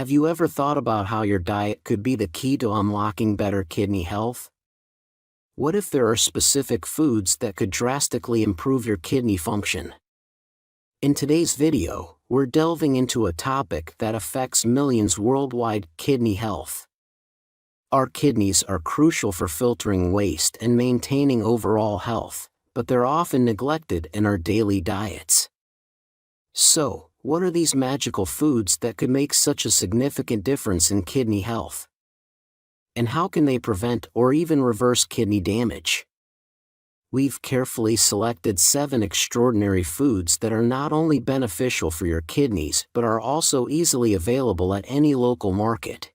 Have you ever thought about how your diet could be the key to unlocking better kidney health? What if there are specific foods that could drastically improve your kidney function? In today's video, we're delving into a topic that affects millions worldwide: kidney health. Our kidneys are crucial for filtering waste and maintaining overall health, but they're often neglected in our daily diets. So, what are these magical foods that could make such a significant difference in kidney health? And how can they prevent or even reverse kidney damage? We've carefully selected 7 extraordinary foods that are not only beneficial for your kidneys but are also easily available at any local market.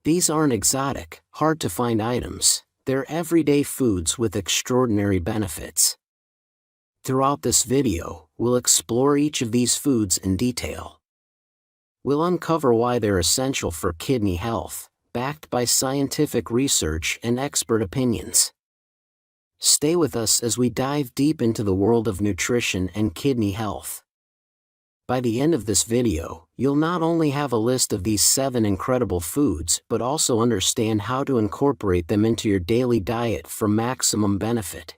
These aren't exotic, hard-to-find items. They're everyday foods with extraordinary benefits. Throughout this video, we'll explore each of these foods in detail. We'll uncover why they're essential for kidney health, backed by scientific research and expert opinions. Stay with us as we dive deep into the world of nutrition and kidney health. By the end of this video, you'll not only have a list of these 7 incredible foods but also understand how to incorporate them into your daily diet for maximum benefit.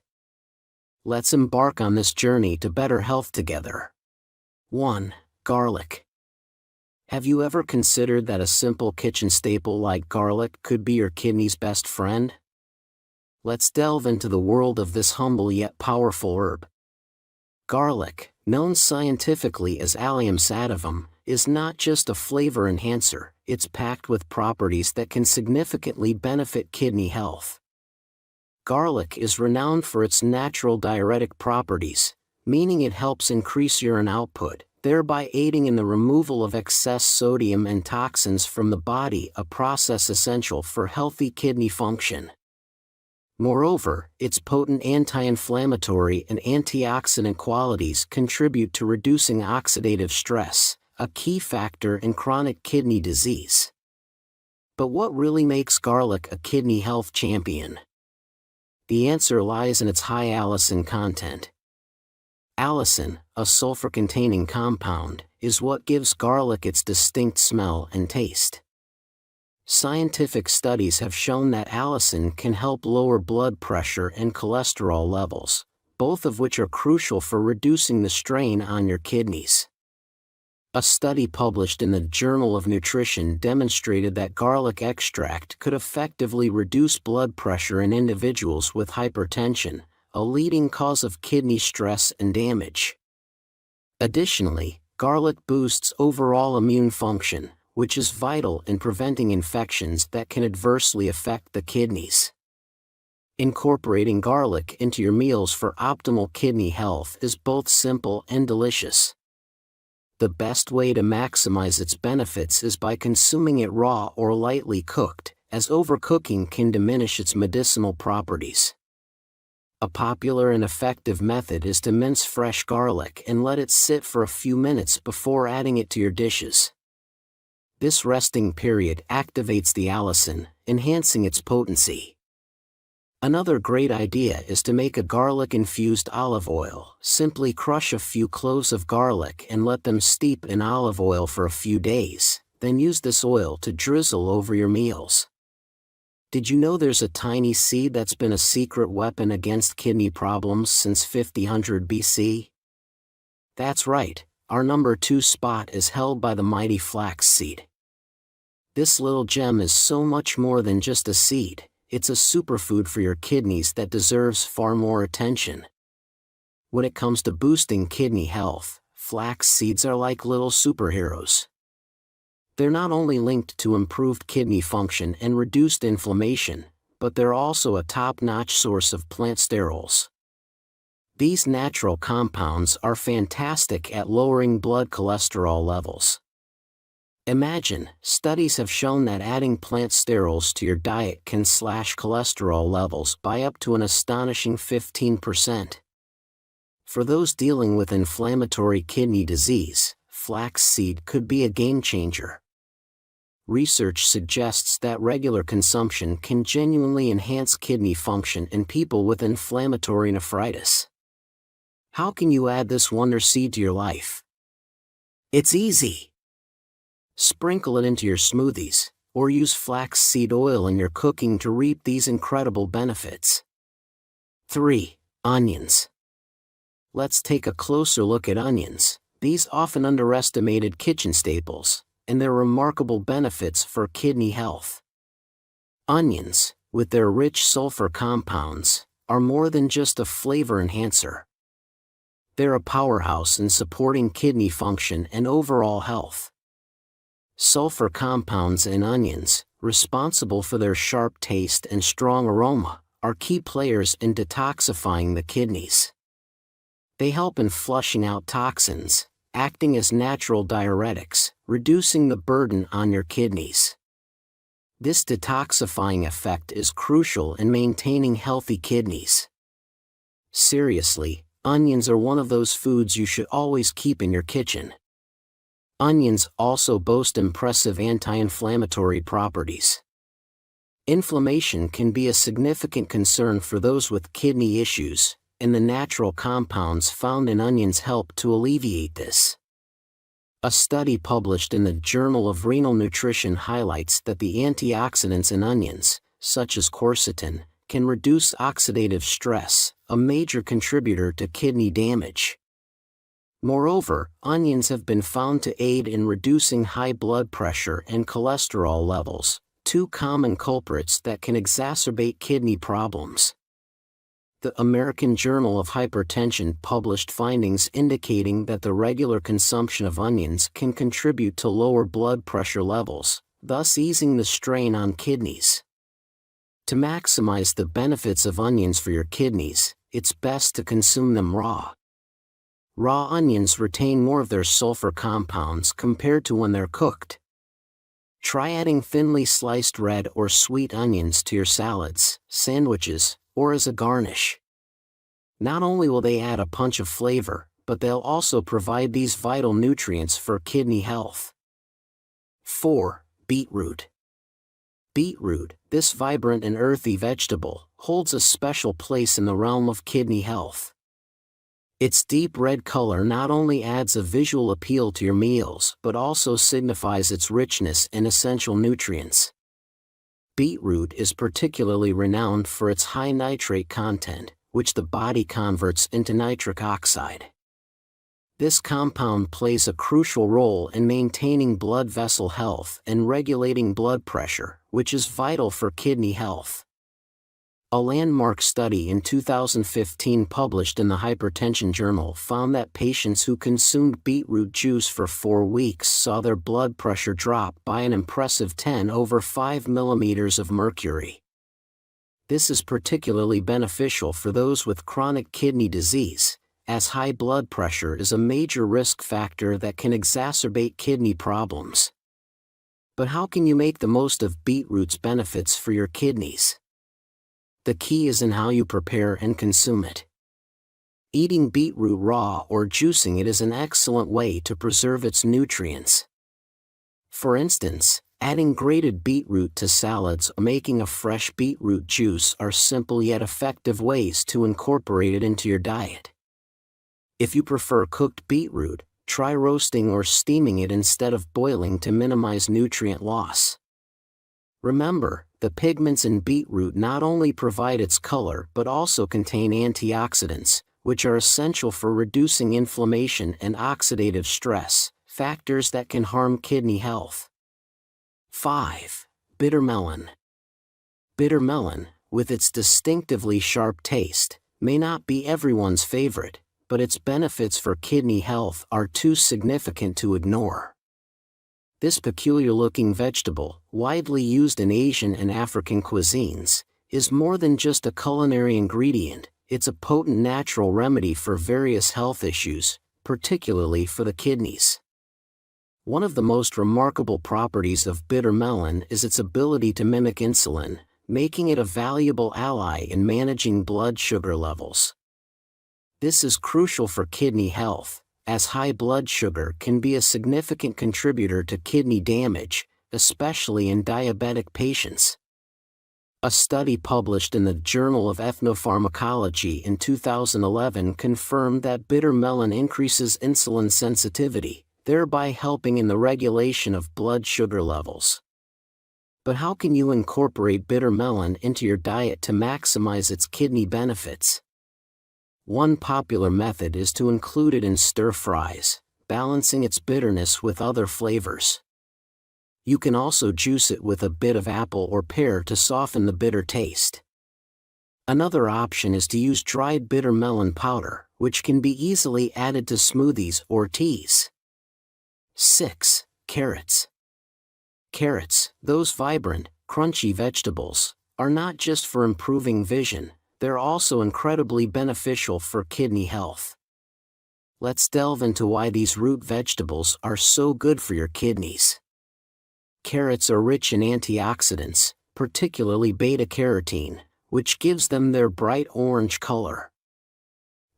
Let's embark on this journey to better health together. 1. Garlic. Have you ever considered that a simple kitchen staple like garlic could be your kidney's best friend? Let's delve into the world of this humble yet powerful herb. Garlic, known scientifically as allium sativum, is not just a flavor enhancer, it's packed with properties that can significantly benefit kidney health. Garlic is renowned for its natural diuretic properties, meaning it helps increase urine output, thereby aiding in the removal of excess sodium and toxins from the body, a process essential for healthy kidney function. Moreover, its potent anti-inflammatory and antioxidant qualities contribute to reducing oxidative stress, a key factor in chronic kidney disease. But what really makes garlic a kidney health champion? The answer lies in its high allicin content. Allicin, a sulfur-containing compound, is what gives garlic its distinct smell and taste. Scientific studies have shown that allicin can help lower blood pressure and cholesterol levels, both of which are crucial for reducing the strain on your kidneys. A study published in the Journal of Nutrition demonstrated that garlic extract could effectively reduce blood pressure in individuals with hypertension, a leading cause of kidney stress and damage. Additionally, garlic boosts overall immune function, which is vital in preventing infections that can adversely affect the kidneys. Incorporating garlic into your meals for optimal kidney health is both simple and delicious. The best way to maximize its benefits is by consuming it raw or lightly cooked, as overcooking can diminish its medicinal properties. A popular and effective method is to mince fresh garlic and let it sit for a few minutes before adding it to your dishes. This resting period activates the allicin, enhancing its potency. Another great idea is to make a garlic-infused olive oil. Simply crush a few cloves of garlic and let them steep in olive oil for a few days, then use this oil to drizzle over your meals. Did you know there's a tiny seed that's been a secret weapon against kidney problems since 5000 BC? That's right, our number 2 spot is held by the mighty flaxseed. This little gem is so much more than just a seed. It's a superfood for your kidneys that deserves far more attention. When it comes to boosting kidney health, flax seeds are like little superheroes. They're not only linked to improved kidney function and reduced inflammation, but they're also a top-notch source of plant sterols. These natural compounds are fantastic at lowering blood cholesterol levels. Imagine, studies have shown that adding plant sterols to your diet can slash cholesterol levels by up to an astonishing 15%. For those dealing with inflammatory kidney disease, flaxseed could be a game changer. Research suggests that regular consumption can genuinely enhance kidney function in people with inflammatory nephritis. How can you add this wonder seed to your life? It's easy. Sprinkle it into your smoothies, or use flaxseed oil in your cooking to reap these incredible benefits. 3. Onions. Let's take a closer look at onions, these often underestimated kitchen staples, and their remarkable benefits for kidney health. Onions, with their rich sulfur compounds, are more than just a flavor enhancer. They're a powerhouse in supporting kidney function and overall health. Sulfur compounds in onions, responsible for their sharp taste and strong aroma, are key players in detoxifying the kidneys. They help in flushing out toxins, acting as natural diuretics, reducing the burden on your kidneys. This detoxifying effect is crucial in maintaining healthy kidneys. Seriously, onions are one of those foods you should always keep in your kitchen. Onions also boast impressive anti-inflammatory properties. Inflammation can be a significant concern for those with kidney issues, and the natural compounds found in onions help to alleviate this. A study published in the Journal of Renal Nutrition highlights that the antioxidants in onions, such as quercetin, can reduce oxidative stress, a major contributor to kidney damage. Moreover, onions have been found to aid in reducing high blood pressure and cholesterol levels, two common culprits that can exacerbate kidney problems. The American Journal of Hypertension published findings indicating that the regular consumption of onions can contribute to lower blood pressure levels, thus easing the strain on kidneys. To maximize the benefits of onions for your kidneys, it's best to consume them raw. Raw onions retain more of their sulfur compounds compared to when they're cooked. Try adding thinly sliced red or sweet onions to your salads, sandwiches, or as a garnish. Not only will they add a punch of flavor, but they'll also provide these vital nutrients for kidney health. 4. Beetroot. Beetroot, this vibrant and earthy vegetable, holds a special place in the realm of kidney health. Its deep red color not only adds a visual appeal to your meals but also signifies its richness in essential nutrients. Beetroot is particularly renowned for its high nitrate content, which the body converts into nitric oxide. This compound plays a crucial role in maintaining blood vessel health and regulating blood pressure, which is vital for kidney health. A landmark study in 2015 published in the Hypertension Journal found that patients who consumed beetroot juice for 4 weeks saw their blood pressure drop by an impressive 10/5 millimeters of mercury. This is particularly beneficial for those with chronic kidney disease, as high blood pressure is a major risk factor that can exacerbate kidney problems. But how can you make the most of beetroot's benefits for your kidneys? The key is in how you prepare and consume it. Eating beetroot raw or juicing it is an excellent way to preserve its nutrients. For instance, adding grated beetroot to salads or making a fresh beetroot juice are simple yet effective ways to incorporate it into your diet. If you prefer cooked beetroot, try roasting or steaming it instead of boiling to minimize nutrient loss. Remember, the pigments in beetroot not only provide its color but also contain antioxidants, which are essential for reducing inflammation and oxidative stress, factors that can harm kidney health. 5. Bitter melon. Bitter melon, with its distinctively sharp taste, may not be everyone's favorite, but its benefits for kidney health are too significant to ignore. This peculiar-looking vegetable, widely used in Asian and African cuisines, is more than just a culinary ingredient. It's a potent natural remedy for various health issues, particularly for the kidneys. One of the most remarkable properties of bitter melon is its ability to mimic insulin, making it a valuable ally in managing blood sugar levels. This is crucial for kidney health, as high blood sugar can be a significant contributor to kidney damage, especially in diabetic patients. A study published in the Journal of Ethnopharmacology in 2011 confirmed that bitter melon increases insulin sensitivity, thereby helping in the regulation of blood sugar levels. But how can you incorporate bitter melon into your diet to maximize its kidney benefits? One popular method is to include it in stir-fries, balancing its bitterness with other flavors. You can also juice it with a bit of apple or pear to soften the bitter taste. Another option is to use dried bitter melon powder, which can be easily added to smoothies or teas. 6. Carrots. Carrots, those vibrant, crunchy vegetables, are not just for improving vision, they're also incredibly beneficial for kidney health. Let's delve into why these root vegetables are so good for your kidneys. Carrots are rich in antioxidants, particularly beta-carotene, which gives them their bright orange color.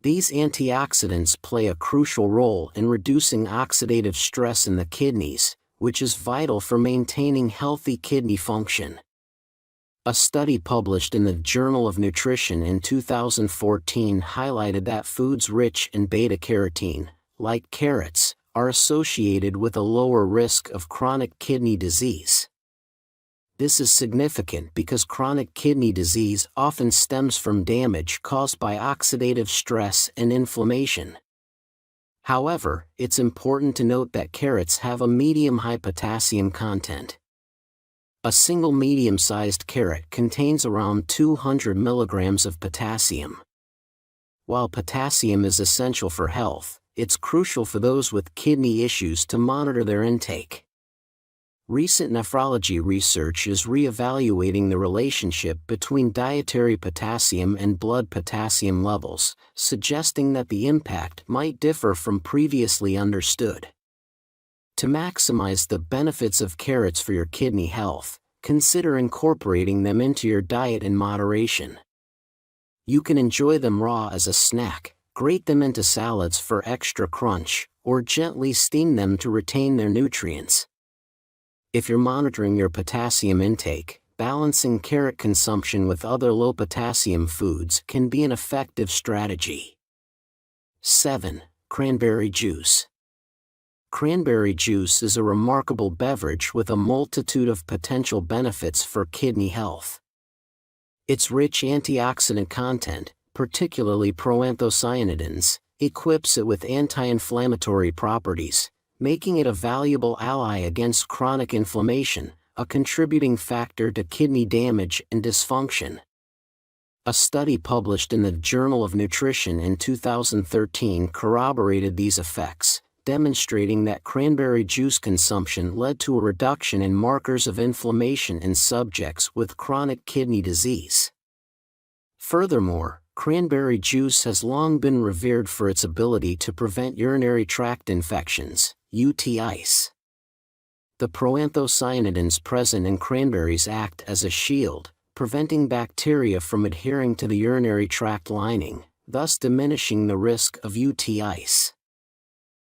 These antioxidants play a crucial role in reducing oxidative stress in the kidneys, which is vital for maintaining healthy kidney function. A study published in the Journal of Nutrition in 2014 highlighted that foods rich in beta-carotene, like carrots, are associated with a lower risk of chronic kidney disease. This is significant because chronic kidney disease often stems from damage caused by oxidative stress and inflammation. However, it's important to note that carrots have a medium-high potassium content. A single medium-sized carrot contains around 200 milligrams of potassium. While potassium is essential for health, it's crucial for those with kidney issues to monitor their intake. Recent nephrology research is re-evaluating the relationship between dietary potassium and blood potassium levels, suggesting that the impact might differ from previously understood. To maximize the benefits of carrots for your kidney health, consider incorporating them into your diet in moderation. You can enjoy them raw as a snack, grate them into salads for extra crunch, or gently steam them to retain their nutrients. If you're monitoring your potassium intake, balancing carrot consumption with other low-potassium foods can be an effective strategy. 7. Cranberry juice. Cranberry juice is a remarkable beverage with a multitude of potential benefits for kidney health. Its rich antioxidant content, particularly proanthocyanidins, equips it with anti-inflammatory properties, making it a valuable ally against chronic inflammation, a contributing factor to kidney damage and dysfunction. A study published in the Journal of Nutrition in 2013 corroborated these effects, demonstrating that cranberry juice consumption led to a reduction in markers of inflammation in subjects with chronic kidney disease. Furthermore, cranberry juice has long been revered for its ability to prevent urinary tract infections, UTIs. The proanthocyanidins present in cranberries act as a shield, preventing bacteria from adhering to the urinary tract lining, thus diminishing the risk of UTIs.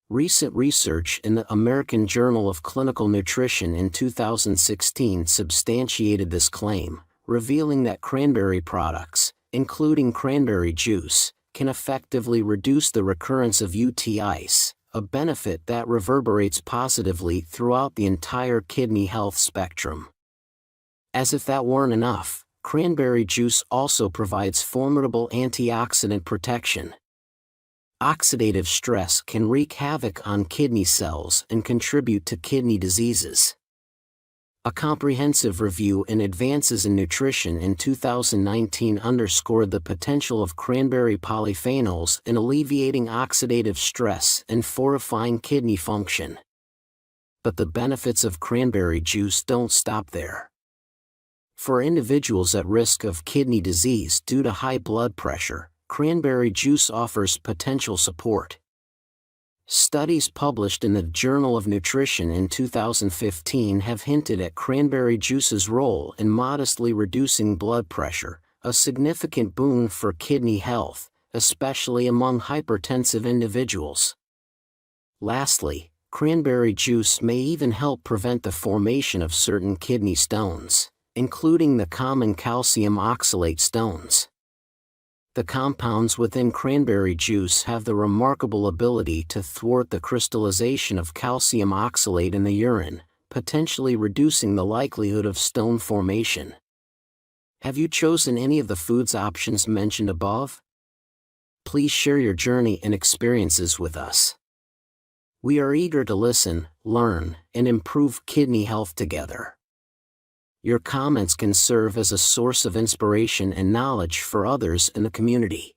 Recent research in the American Journal of Clinical Nutrition in 2016 substantiated this claim, revealing that cranberry products, including cranberry juice, can effectively reduce the recurrence of UTIs, a benefit that reverberates positively throughout the entire kidney health spectrum. As if that weren't enough, cranberry juice also provides formidable antioxidant protection. Oxidative stress can wreak havoc on kidney cells and contribute to kidney diseases. A comprehensive review in Advances in Nutrition in 2019 underscored the potential of cranberry polyphenols in alleviating oxidative stress and fortifying kidney function. But the benefits of cranberry juice don't stop there. For individuals at risk of kidney disease due to high blood pressure, cranberry juice offers potential support. Studies published in the Journal of Nutrition in 2015 have hinted at cranberry juice's role in modestly reducing blood pressure, a significant boon for kidney health, especially among hypertensive individuals. Lastly, cranberry juice may even help prevent the formation of certain kidney stones, including the common calcium oxalate stones. The compounds within cranberry juice have the remarkable ability to thwart the crystallization of calcium oxalate in the urine, potentially reducing the likelihood of stone formation. Have you chosen any of the foods options mentioned above? Please share your journey and experiences with us. We are eager to listen, learn, and improve kidney health together. Your comments can serve as a source of inspiration and knowledge for others in the community.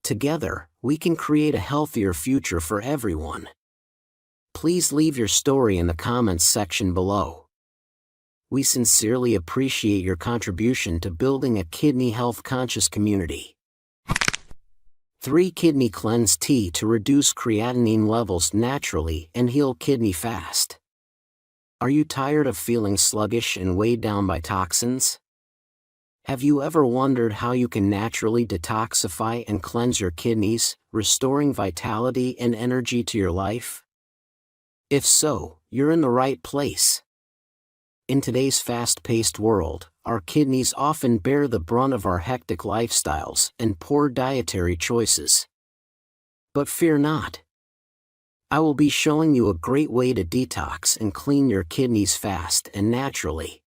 Together, we can create a healthier future for everyone. Please leave your story in the comments section below. We sincerely appreciate your contribution to building a kidney health conscious community. 3 Kidney Cleanse Tea to reduce creatinine levels naturally and heal kidney fast. Are you tired of feeling sluggish and weighed down by toxins? Have you ever wondered how you can naturally detoxify and cleanse your kidneys, restoring vitality and energy to your life? If so, you're in the right place. In today's fast-paced world, our kidneys often bear the brunt of our hectic lifestyles and poor dietary choices. But fear not. I will be showing you a great way to detox and clean your kidneys fast and naturally.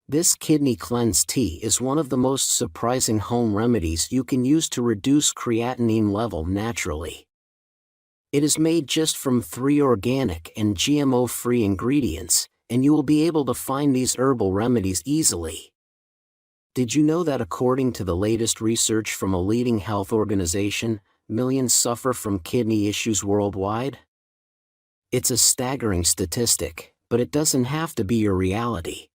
This kidney cleanse tea is one of the most surprising home remedies you can use to reduce creatinine level naturally. It is made just from 3 organic and GMO-free ingredients, and you will be able to find these herbal remedies easily. Did you know that according to the latest research from a leading health organization, millions suffer from kidney issues worldwide? It's a staggering statistic, but it doesn't have to be your reality.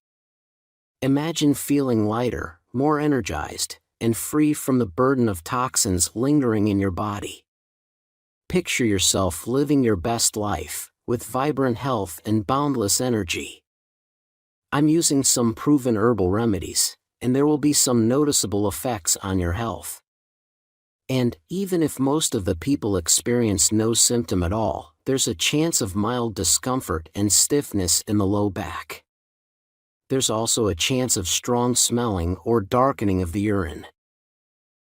Imagine feeling lighter, more energized, and free from the burden of toxins lingering in your body. Picture yourself living your best life, with vibrant health and boundless energy. I'm using some proven herbal remedies, and there will be some noticeable effects on your health. And, even if most of the people experience no symptom at all, there's a chance of mild discomfort and stiffness in the low back. There's also a chance of strong smelling or darkening of the urine.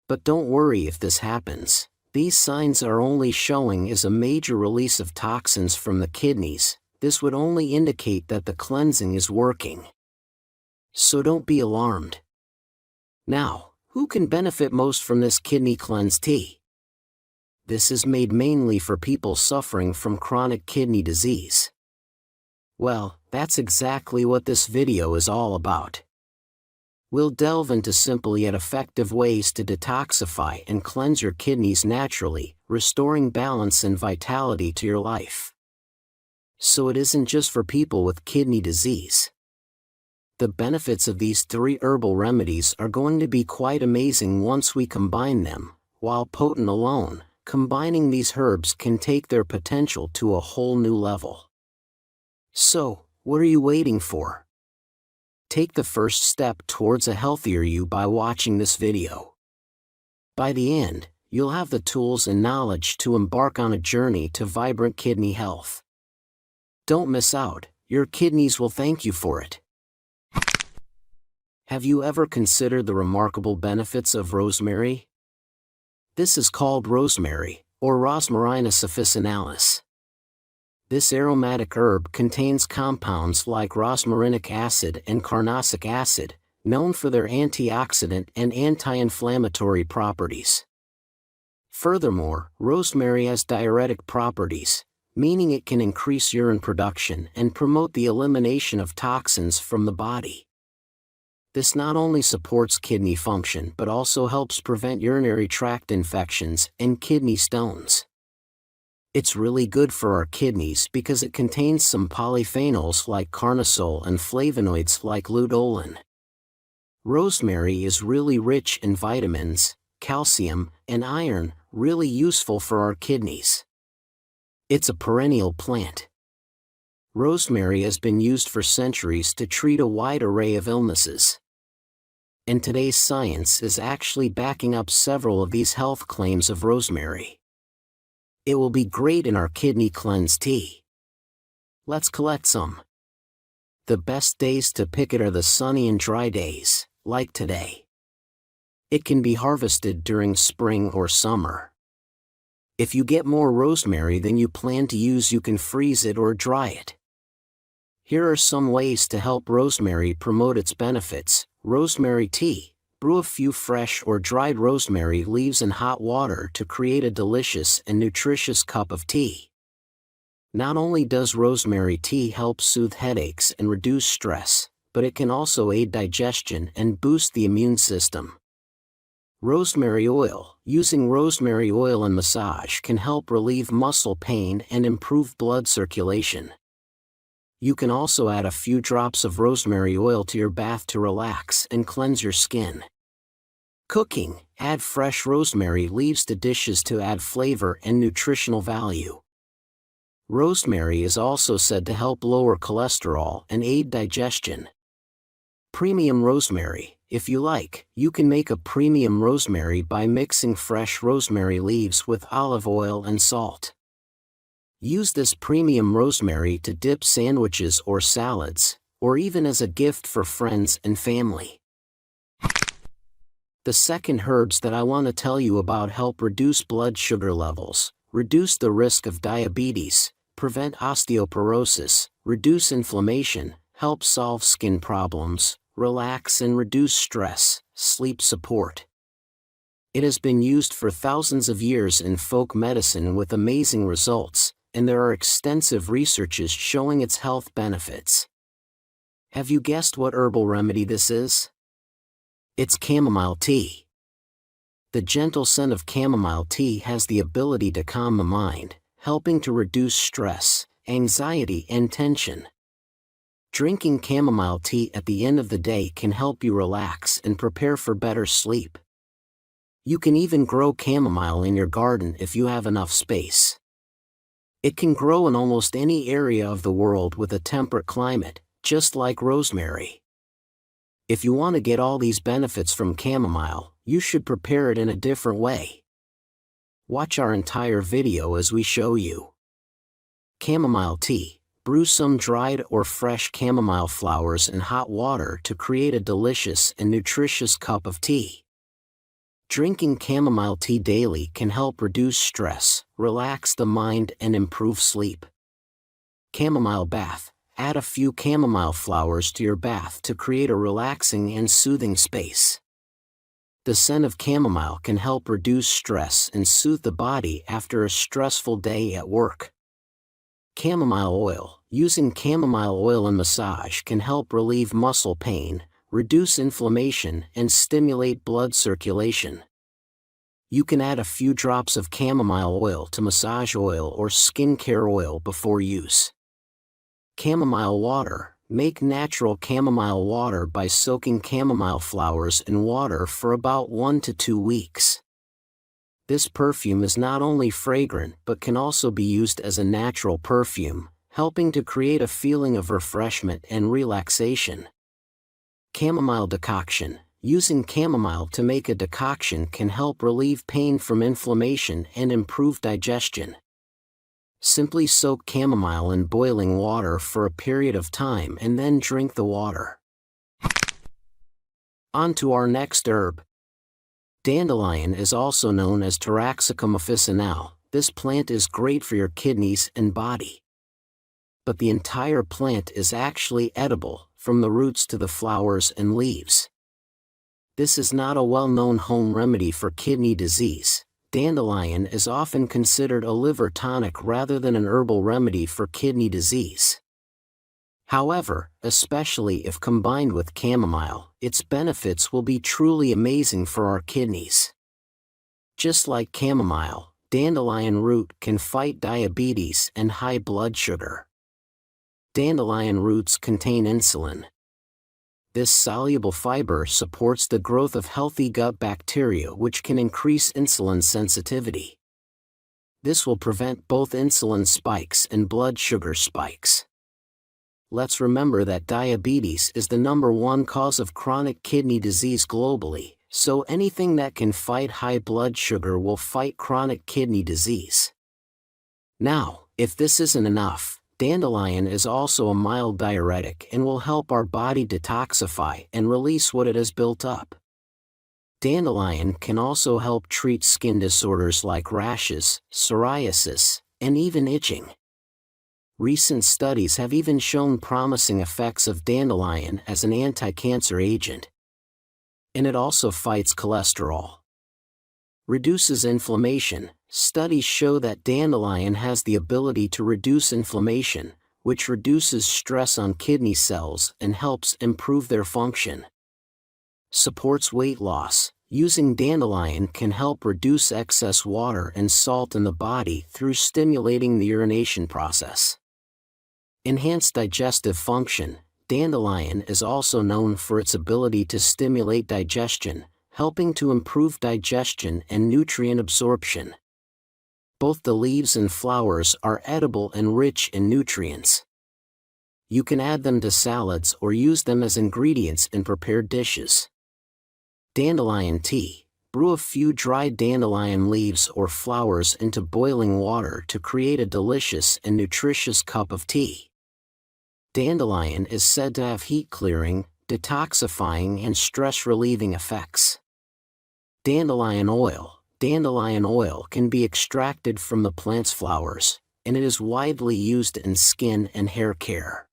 But don't worry if this happens. These signs are only showing as a major release of toxins from the kidneys. This would only indicate that the cleansing is working. So don't be alarmed. Now, who can benefit most from this kidney cleanse tea? This is made mainly for people suffering from chronic kidney disease. Well, that's exactly what this video is all about. We'll delve into simple yet effective ways to detoxify and cleanse your kidneys naturally, restoring balance and vitality to your life. So it isn't just for people with kidney disease. The benefits of these 3 herbal remedies are going to be quite amazing once we combine them. While potent alone, combining these herbs can take their potential to a whole new level. So, what are you waiting for? Take the first step towards a healthier you by watching this video. By the end, you'll have the tools and knowledge to embark on a journey to vibrant kidney health. Don't miss out, your kidneys will thank you for it. Have you ever considered the remarkable benefits of rosemary? This is called rosemary, or Rosmarinus officinalis. This aromatic herb contains compounds like rosmarinic acid and carnosic acid, known for their antioxidant and anti-inflammatory properties. Furthermore, rosemary has diuretic properties, meaning it can increase urine production and promote the elimination of toxins from the body. This not only supports kidney function but also helps prevent urinary tract infections and kidney stones. It's really good for our kidneys because it contains some polyphenols like carnosol and flavonoids like luteolin. Rosemary is really rich in vitamins, calcium, and iron, really useful for our kidneys. It's a perennial plant. Rosemary has been used for centuries to treat a wide array of illnesses. And today's science is actually backing up several of these health claims of rosemary. It will be great in our kidney cleanse tea. Let's collect some. The best days to pick it are the sunny and dry days, like today. It can be harvested during spring or summer. If you get more rosemary than you plan to use, you can freeze it or dry it. Here are some ways to help rosemary promote its benefits. Rosemary tea. Brew a few fresh or dried rosemary leaves in hot water to create a delicious and nutritious cup of tea. Not only does rosemary tea help soothe headaches and reduce stress, but it can also aid digestion and boost the immune system. Rosemary oil. Using rosemary oil in massage can help relieve muscle pain and improve blood circulation. You can also add a few drops of rosemary oil to your bath to relax and cleanse your skin. Cooking. Add fresh rosemary leaves to dishes to add flavor and nutritional value. Rosemary is also said to help lower cholesterol and aid digestion. Premium rosemary. If you like, you can make a premium rosemary by mixing fresh rosemary leaves with olive oil and salt. Use this premium rosemary to dip sandwiches or salads, or even as a gift for friends and family. The second herbs that I want to tell you about help reduce blood sugar levels, reduce the risk of diabetes, prevent osteoporosis, reduce inflammation, help solve skin problems, relax and reduce stress, sleep support. It has been used for thousands of years in folk medicine with amazing results, and there are extensive researches showing its health benefits. Have you guessed what herbal remedy this is? It's chamomile tea. The gentle scent of chamomile tea has the ability to calm the mind, helping to reduce stress, anxiety and tension. Drinking chamomile tea at the end of the day can help you relax and prepare for better sleep. You can even grow chamomile in your garden if you have enough space. It can grow in almost any area of the world with a temperate climate, just like rosemary. If you want to get all these benefits from chamomile, you should prepare it in a different way. Watch our entire video as we show you. Chamomile tea. Brew some dried or fresh chamomile flowers in hot water to create a delicious and nutritious cup of tea. Drinking chamomile tea daily can help reduce stress, relax the mind and improve sleep. Chamomile bath. Add a few chamomile flowers to your bath to create a relaxing and soothing space. The scent of chamomile can help reduce stress and soothe the body after a stressful day at work. Chamomile oil. Using chamomile oil in massage can help relieve muscle pain, reduce inflammation and stimulate blood circulation. You can add a few drops of chamomile oil to massage oil or skincare oil before use. Chamomile water. Make natural chamomile water by soaking chamomile flowers in water for about 1 to 2 weeks. This perfume is not only fragrant but can also be used as a natural perfume, helping to create a feeling of refreshment and relaxation. Chamomile decoction. Using chamomile to make a decoction can help relieve pain from inflammation and improve digestion. Simply soak chamomile in boiling water for a period of time and then drink the water. On to our next herb. Dandelion is also known as Taraxacum officinale. This plant is great for your kidneys and body. But the entire plant is actually edible, from the roots to the flowers and leaves. This is not a well-known home remedy for kidney disease. Dandelion is often considered a liver tonic rather than an herbal remedy for kidney disease. However, especially if combined with chamomile, its benefits will be truly amazing for our kidneys. Just like chamomile, dandelion root can fight diabetes and high blood sugar. Dandelion roots contain insulin. This soluble fiber supports the growth of healthy gut bacteria, which can increase insulin sensitivity. This will prevent both insulin spikes and blood sugar spikes. Let's remember that diabetes is the #1 cause of chronic kidney disease globally, so anything that can fight high blood sugar will fight chronic kidney disease. Now, if this isn't enough, dandelion is also a mild diuretic and will help our body detoxify and release what it has built up. Dandelion can also help treat skin disorders like rashes, psoriasis, and even itching. Recent studies have even shown promising effects of dandelion as an anti-cancer agent. And it also fights cholesterol. Reduces inflammation. Studies show that dandelion has the ability to reduce inflammation, which reduces stress on kidney cells and helps improve their function. Supports weight loss. Using dandelion can help reduce excess water and salt in the body through stimulating the urination process. Enhanced digestive function. Dandelion is also known for its ability to stimulate digestion, helping to improve digestion and nutrient absorption. Both the leaves and flowers are edible and rich in nutrients. You can add them to salads or use them as ingredients in prepared dishes. Dandelion tea. Brew a few dried dandelion leaves or flowers into boiling water to create a delicious and nutritious cup of tea. Dandelion is said to have heat-clearing, detoxifying and stress-relieving effects. Dandelion oil. Dandelion oil can be extracted from the plant's flowers, and it is widely used in skin and hair care.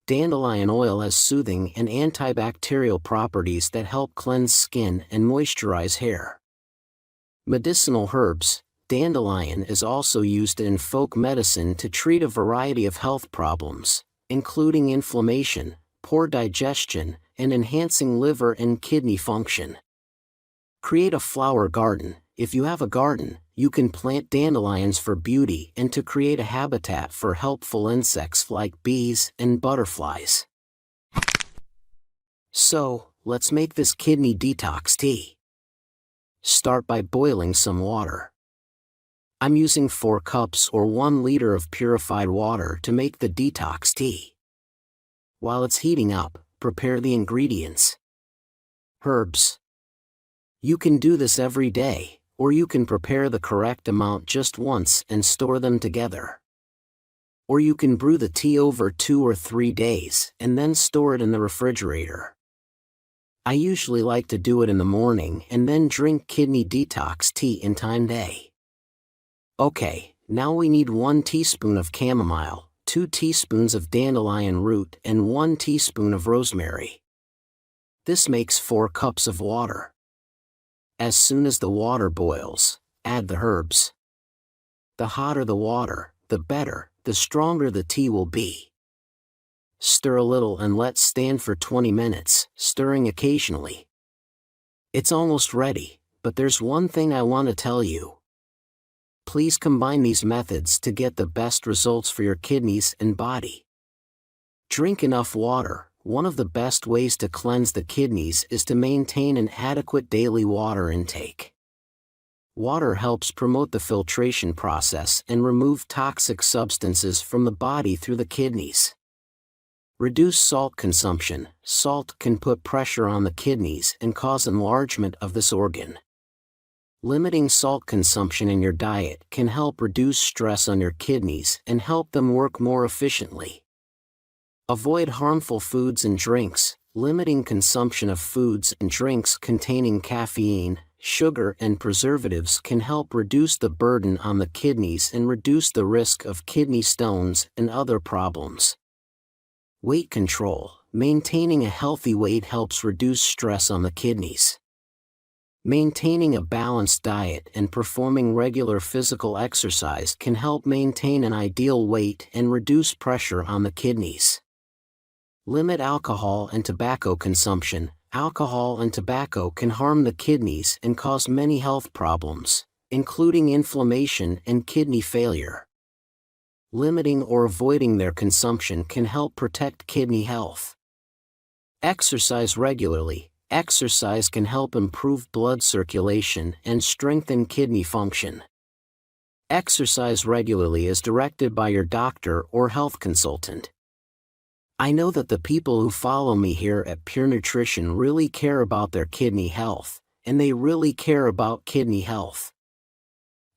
Dandelion oil has soothing and antibacterial properties that help cleanse skin and moisturize hair. Medicinal herbs. Dandelion is also used in folk medicine to treat a variety of health problems, including inflammation, poor digestion, and enhancing liver and kidney function. Create a flower garden. If you have a garden, you can plant dandelions for beauty and to create a habitat for helpful insects like bees and butterflies. So, let's make this kidney detox tea. Start by boiling some water. I'm using 4 cups or 1 liter of purified water to make the detox tea. While it's heating up, prepare the ingredients. Herbs. You can do this every day, or you can prepare the correct amount just once and store them together. Or you can brew the tea over 2 or 3 days and then store it in the refrigerator. I usually like to do it in the morning and then drink kidney detox tea in time day. Okay, now we need 1 teaspoon of chamomile, 2 teaspoons of dandelion root and 1 teaspoon of rosemary. This makes 4 cups of water. As soon as the water boils, add the herbs. The hotter the water, the better, the stronger the tea will be. Stir a little and let stand for 20 minutes, stirring occasionally. It's almost ready, but there's one thing I want to tell you. Please combine these methods to get the best results for your kidneys and body. Drink enough water. One of the best ways to cleanse the kidneys is to maintain an adequate daily water intake. Water helps promote the filtration process and remove toxic substances from the body through the kidneys. Reduce salt consumption. Salt can put pressure on the kidneys and cause enlargement of this organ. Limiting salt consumption in your diet can help reduce stress on your kidneys and help them work more efficiently. Avoid harmful foods and drinks. Limiting consumption of foods and drinks containing caffeine, sugar and preservatives can help reduce the burden on the kidneys and reduce the risk of kidney stones and other problems. Weight control. Maintaining a healthy weight helps reduce stress on the kidneys. Maintaining a balanced diet and performing regular physical exercise can help maintain an ideal weight and reduce pressure on the kidneys. Limit alcohol and tobacco consumption. Alcohol and tobacco can harm the kidneys and cause many health problems, including inflammation and kidney failure. Limiting or avoiding their consumption can help protect kidney health. Exercise regularly. Exercise can help improve blood circulation and strengthen kidney function. Exercise regularly as directed by your doctor or health consultant. I know that the people who follow me here at PureNutrition really care about their kidney health, and they really care about kidney health.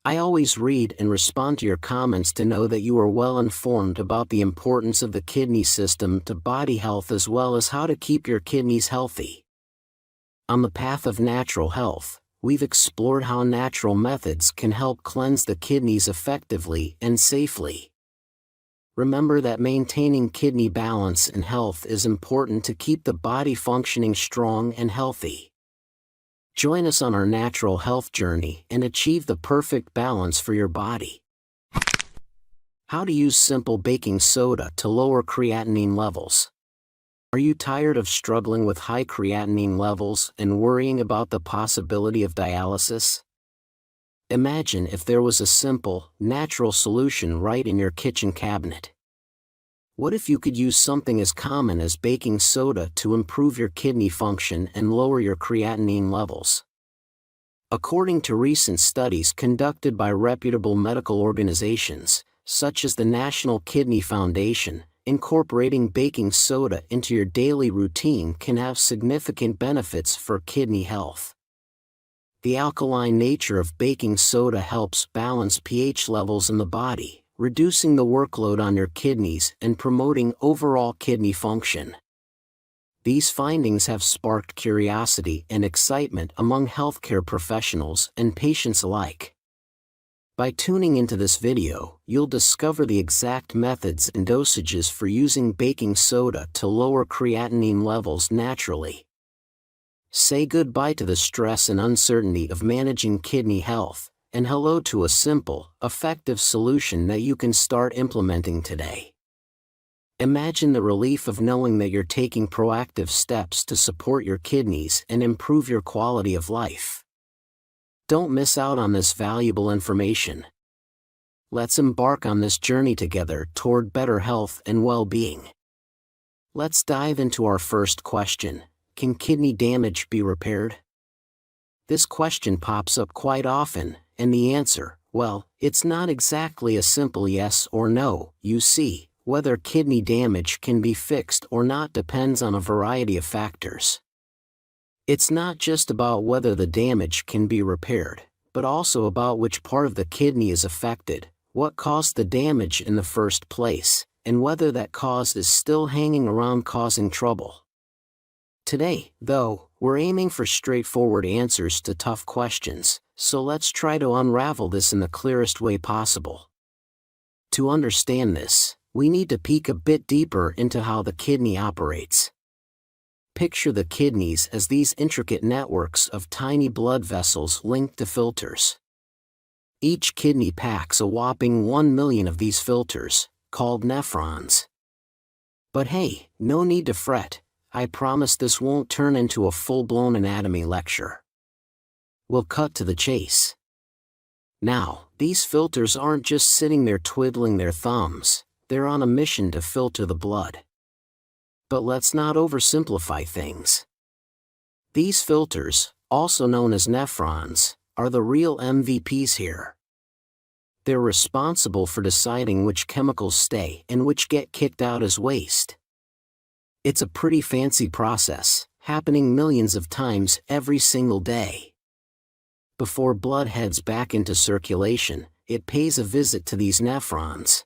I always read and respond to your comments to know that you are well informed about the importance of the kidney system to body health as well as how to keep your kidneys healthy. On the path of natural health, we've explored how natural methods can help cleanse the kidneys effectively and safely. Remember that maintaining kidney balance and health is important to keep the body functioning strong and healthy. Join us on our natural health journey and achieve the perfect balance for your body. How to use simple baking soda to lower creatinine levels. Are you tired of struggling with high creatinine levels and worrying about the possibility of dialysis? Imagine if there was a simple, natural solution right in your kitchen cabinet. What if you could use something as common as baking soda to improve your kidney function and lower your creatinine levels? According to recent studies conducted by reputable medical organizations, such as the National Kidney Foundation, incorporating baking soda into your daily routine can have significant benefits for kidney health. The alkaline nature of baking soda helps balance pH levels in the body, reducing the workload on your kidneys and promoting overall kidney function. These findings have sparked curiosity and excitement among healthcare professionals and patients alike. By tuning into this video, you'll discover the exact methods and dosages for using baking soda to lower creatinine levels naturally. Say goodbye to the stress and uncertainty of managing kidney health, and hello to a simple, effective solution that you can start implementing today. Imagine the relief of knowing that you're taking proactive steps to support your kidneys and improve your quality of life. Don't miss out on this valuable information. Let's embark on this journey together toward better health and well-being. Let's dive into our first question: can kidney damage be repaired? This question pops up quite often, and the answer, well, it's not exactly a simple yes or no. You see, whether kidney damage can be fixed or not depends on a variety of factors. It's not just about whether the damage can be repaired, but also about which part of the kidney is affected, what caused the damage in the first place, and whether that cause is still hanging around causing trouble. Today, though, we're aiming for straightforward answers to tough questions, so let's try to unravel this in the clearest way possible. To understand this, we need to peek a bit deeper into how the kidney operates. Picture the kidneys as these intricate networks of tiny blood vessels linked to filters. Each kidney packs a whopping 1 million of these filters, called nephrons. But hey, no need to fret, I promise this won't turn into a full-blown anatomy lecture. We'll cut to the chase. Now, these filters aren't just sitting there twiddling their thumbs, they're on a mission to filter the blood. But let's not oversimplify things. These filters, also known as nephrons, are the real MVPs here. They're responsible for deciding which chemicals stay and which get kicked out as waste. It's a pretty fancy process, happening millions of times every single day. Before blood heads back into circulation, it pays a visit to these nephrons.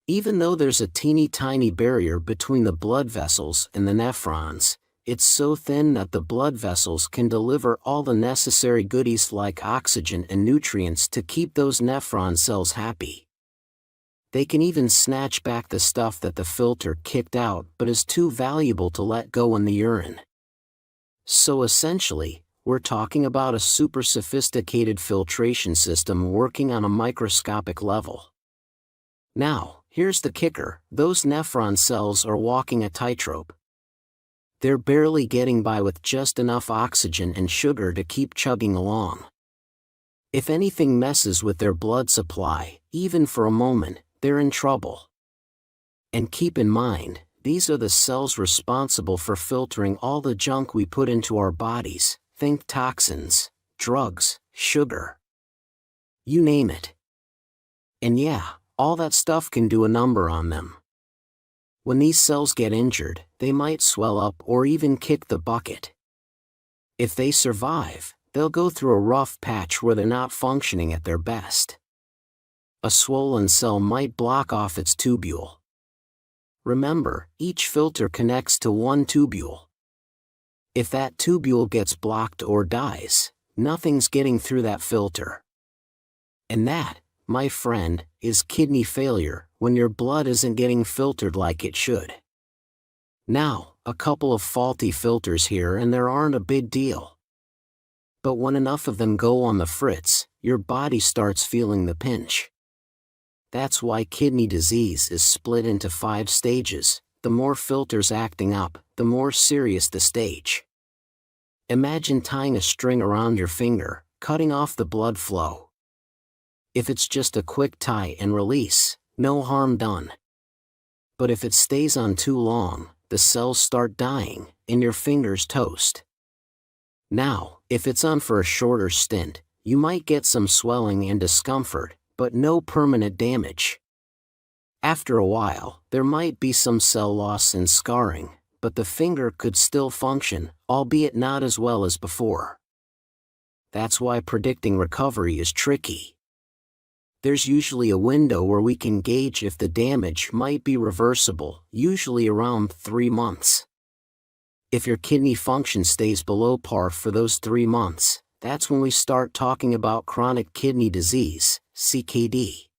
Even though there's a teeny tiny barrier between the blood vessels and the nephrons, it's so thin that the blood vessels can deliver all the necessary goodies like oxygen and nutrients to keep those nephron cells happy. They can even snatch back the stuff that the filter kicked out but is too valuable to let go in the urine. So essentially, we're talking about a super sophisticated filtration system working on a microscopic level. Now, here's the kicker: those nephron cells are walking a tightrope. They're barely getting by with just enough oxygen and sugar to keep chugging along. If anything messes with their blood supply, even for a moment, they're in trouble. And keep in mind, these are the cells responsible for filtering all the junk we put into our bodies. Think toxins, drugs, sugar. You name it. And yeah, all that stuff can do a number on them. When these cells get injured, they might swell up or even kick the bucket. If they survive, they'll go through a rough patch where they're not functioning at their best. A swollen cell might block off its tubule. Remember, each filter connects to one tubule. If that tubule gets blocked or dies, nothing's getting through that filter. And that, my friend, is kidney failure, when your blood isn't getting filtered like it should. Now, a couple of faulty filters here and there aren't a big deal. But when enough of them go on the fritz, your body starts feeling the pinch. That's why kidney disease is split into 5 stages. The more filters acting up, the more serious the stage. Imagine tying a string around your finger, cutting off the blood flow. If it's just a quick tie and release, no harm done. But if it stays on too long, the cells start dying, and your fingers toast. Now, if it's on for a shorter stint, you might get some swelling and discomfort, but no permanent damage. After a while, there might be some cell loss and scarring, but the finger could still function, albeit not as well as before. That's why predicting recovery is tricky. There's usually a window where we can gauge if the damage might be reversible, usually around 3 months. If your kidney function stays below par for those 3 months, that's when we start talking about chronic kidney disease, CKD.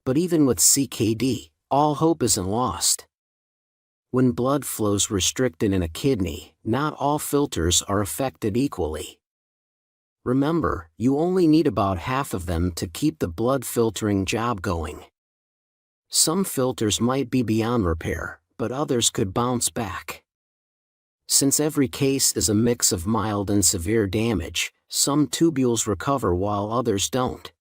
But even with CKD, all hope isn't lost. When blood flow's restricted in a kidney, not all filters are affected equally. Remember, you only need about half of them to keep the blood filtering job going. Some filters might be beyond repair, but others could bounce back. Since every case is a mix of mild and severe damage, some tubules recover while others don't.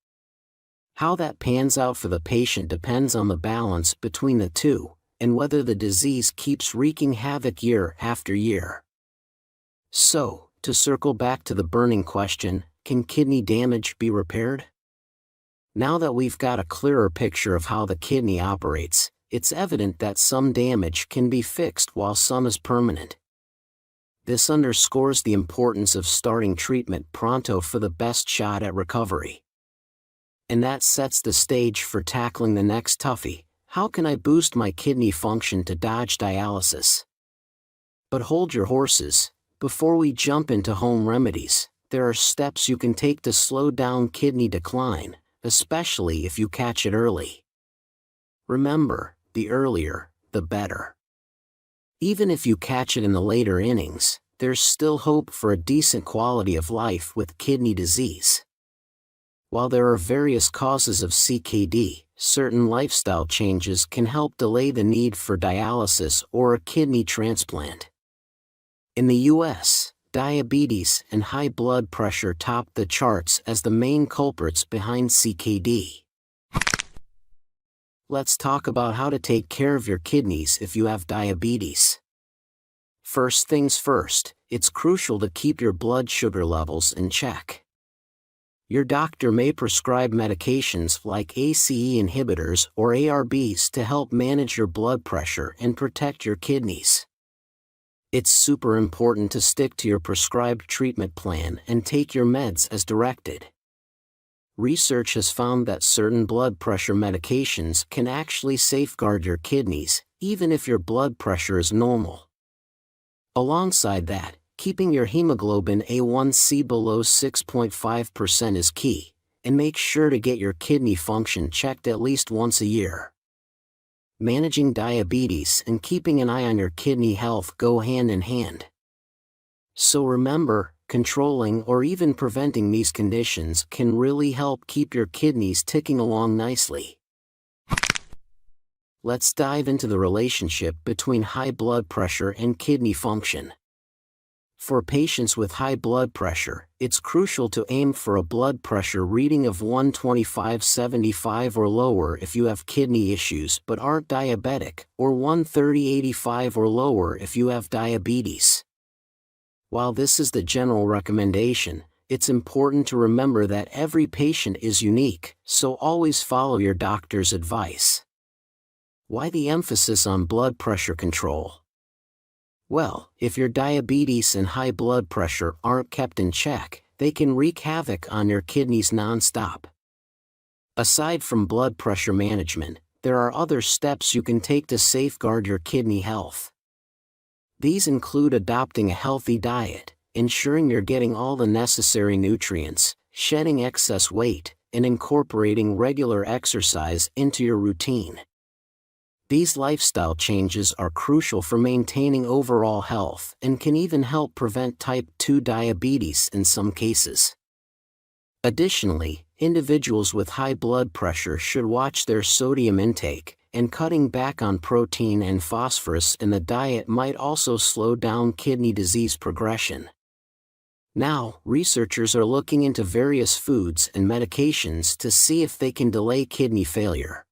How that pans out for the patient depends on the balance between the two, and whether the disease keeps wreaking havoc year after year. So, to circle back to the burning question, can kidney damage be repaired? Now that we've got a clearer picture of how the kidney operates, it's evident that some damage can be fixed while some is permanent. This underscores the importance of starting treatment pronto for the best shot at recovery. And that sets the stage for tackling the next toughie: how can I boost my kidney function to dodge dialysis? But hold your horses. Before we jump into home remedies, there are steps you can take to slow down kidney decline, especially if you catch it early. Remember, the earlier, the better. Even if you catch it in the later innings, there's still hope for a decent quality of life with kidney disease. While there are various causes of CKD, certain lifestyle changes can help delay the need for dialysis or a kidney transplant. In the US, diabetes and high blood pressure top the charts as the main culprits behind CKD. Let's talk about how to take care of your kidneys if you have diabetes. First things first, it's crucial to keep your blood sugar levels in check. Your doctor may prescribe medications like ACE inhibitors or ARBs to help manage your blood pressure and protect your kidneys. It's super important to stick to your prescribed treatment plan and take your meds as directed. Research has found that certain blood pressure medications can actually safeguard your kidneys, even if your blood pressure is normal. Alongside that, keeping your hemoglobin A1C below 6.5% is key, and make sure to get your kidney function checked at least once a year. Managing diabetes and keeping an eye on your kidney health go hand in hand. So remember, controlling or even preventing these conditions can really help keep your kidneys ticking along nicely. Let's dive into the relationship between high blood pressure and kidney function. For patients with high blood pressure, it's crucial to aim for a blood pressure reading of 125/75 or lower if you have kidney issues but aren't diabetic, or 130/85 or lower if you have diabetes. While this is the general recommendation, it's important to remember that every patient is unique, so always follow your doctor's advice. Why the emphasis on blood pressure control? Well, if your diabetes and high blood pressure aren't kept in check, they can wreak havoc on your kidneys non-stop. Aside from blood pressure management, there are other steps you can take to safeguard your kidney health. These include adopting a healthy diet, ensuring you're getting all the necessary nutrients, shedding excess weight, and incorporating regular exercise into your routine. These lifestyle changes are crucial for maintaining overall health and can even help prevent type 2 diabetes in some cases. Additionally, individuals with high blood pressure should watch their sodium intake, and cutting back on protein and phosphorus in the diet might also slow down kidney disease progression. Now, researchers are looking into various foods and medications to see if they can delay kidney failure.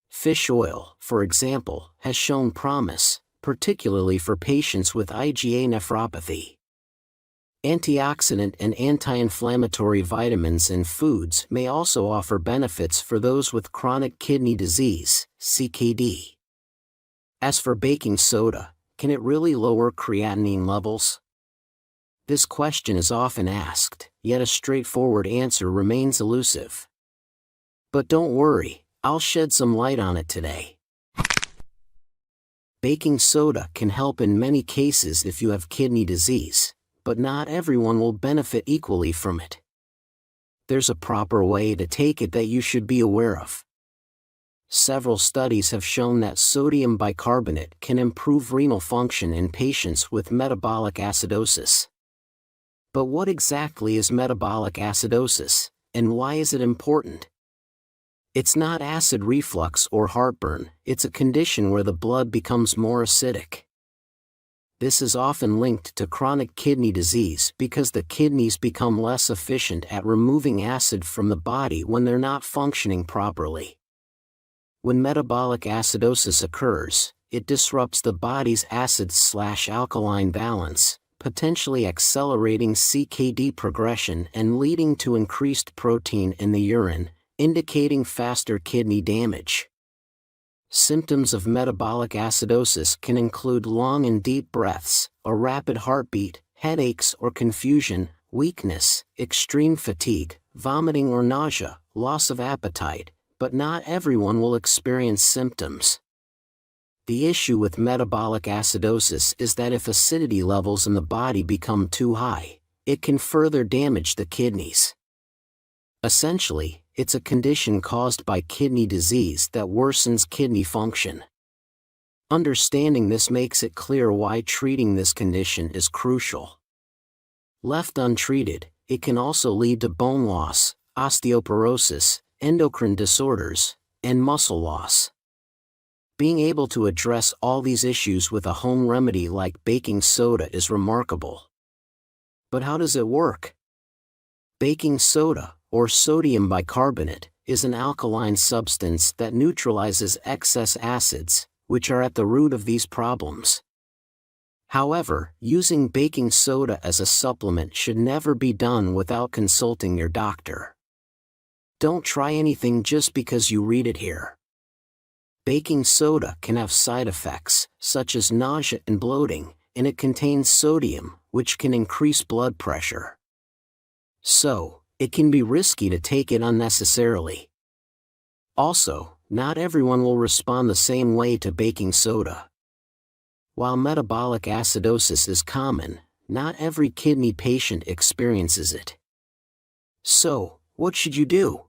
Fish oil, for example, has shown promise, particularly for patients with IgA nephropathy. Antioxidant and anti-inflammatory vitamins in foods may also offer benefits for those with chronic kidney disease, CKD. As for baking soda, can it really lower creatinine levels? This question is often asked, yet a straightforward answer remains elusive. But don't worry, I'll shed some light on it today. Baking soda can help in many cases if you have kidney disease, but not everyone will benefit equally from it. There's a proper way to take it that you should be aware of. Several studies have shown that sodium bicarbonate can improve renal function in patients with metabolic acidosis. But what exactly is metabolic acidosis, and why is it important? It's not acid reflux or heartburn, it's a condition where the blood becomes more acidic. This is often linked to chronic kidney disease because the kidneys become less efficient at removing acid from the body when they're not functioning properly. When metabolic acidosis occurs, it disrupts the body's acid/alkaline balance, potentially accelerating CKD progression and leading to increased protein in the urine, indicating faster kidney damage. Symptoms of metabolic acidosis can include long and deep breaths, a rapid heartbeat, headaches or confusion, weakness, extreme fatigue, vomiting or nausea, loss of appetite, but not everyone will experience symptoms. The issue with metabolic acidosis is that if acidity levels in the body become too high, it can further damage the kidneys. Essentially, it's a condition caused by kidney disease that worsens kidney function. Understanding this makes it clear why treating this condition is crucial. Left untreated, it can also lead to bone loss, osteoporosis, endocrine disorders, and muscle loss. Being able to address all these issues with a home remedy like baking soda is remarkable. But how does it work? Baking soda, or sodium bicarbonate, is an alkaline substance that neutralizes excess acids, which are at the root of these problems. However, using baking soda as a supplement should never be done without consulting your doctor. Don't try anything just because you read it here. Baking soda can have side effects, such as nausea and bloating, and it contains sodium, which can increase blood pressure. So, it can be risky to take it unnecessarily. Also, not everyone will respond the same way to baking soda. While metabolic acidosis is common, not every kidney patient experiences it. So, what should you do?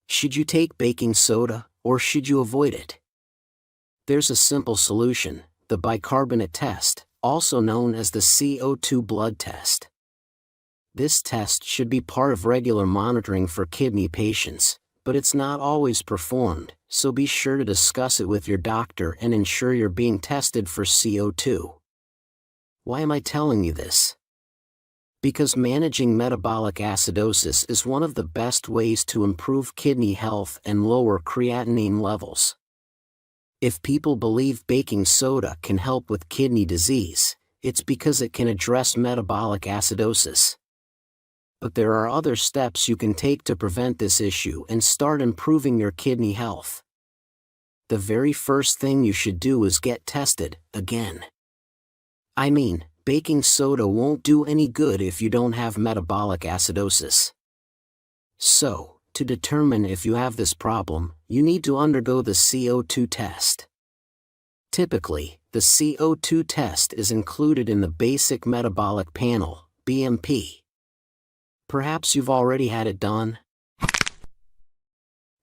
Should you take baking soda, or should you avoid it? There's a simple solution: the bicarbonate test, also known as the CO2 blood test. This test should be part of regular monitoring for kidney patients, but it's not always performed, so be sure to discuss it with your doctor and ensure you're being tested for CO2. Why am I telling you this? Because managing metabolic acidosis is one of the best ways to improve kidney health and lower creatinine levels. If people believe baking soda can help with kidney disease, it's because it can address metabolic acidosis. But there are other steps you can take to prevent this issue and start improving your kidney health. The very first thing you should do is get tested, again. I mean, baking soda won't do any good if you don't have metabolic acidosis. So, to determine if you have this problem, you need to undergo the CO2 test. Typically, The CO2 test is included in the Basic Metabolic Panel, BMP. Perhaps you've already had it done?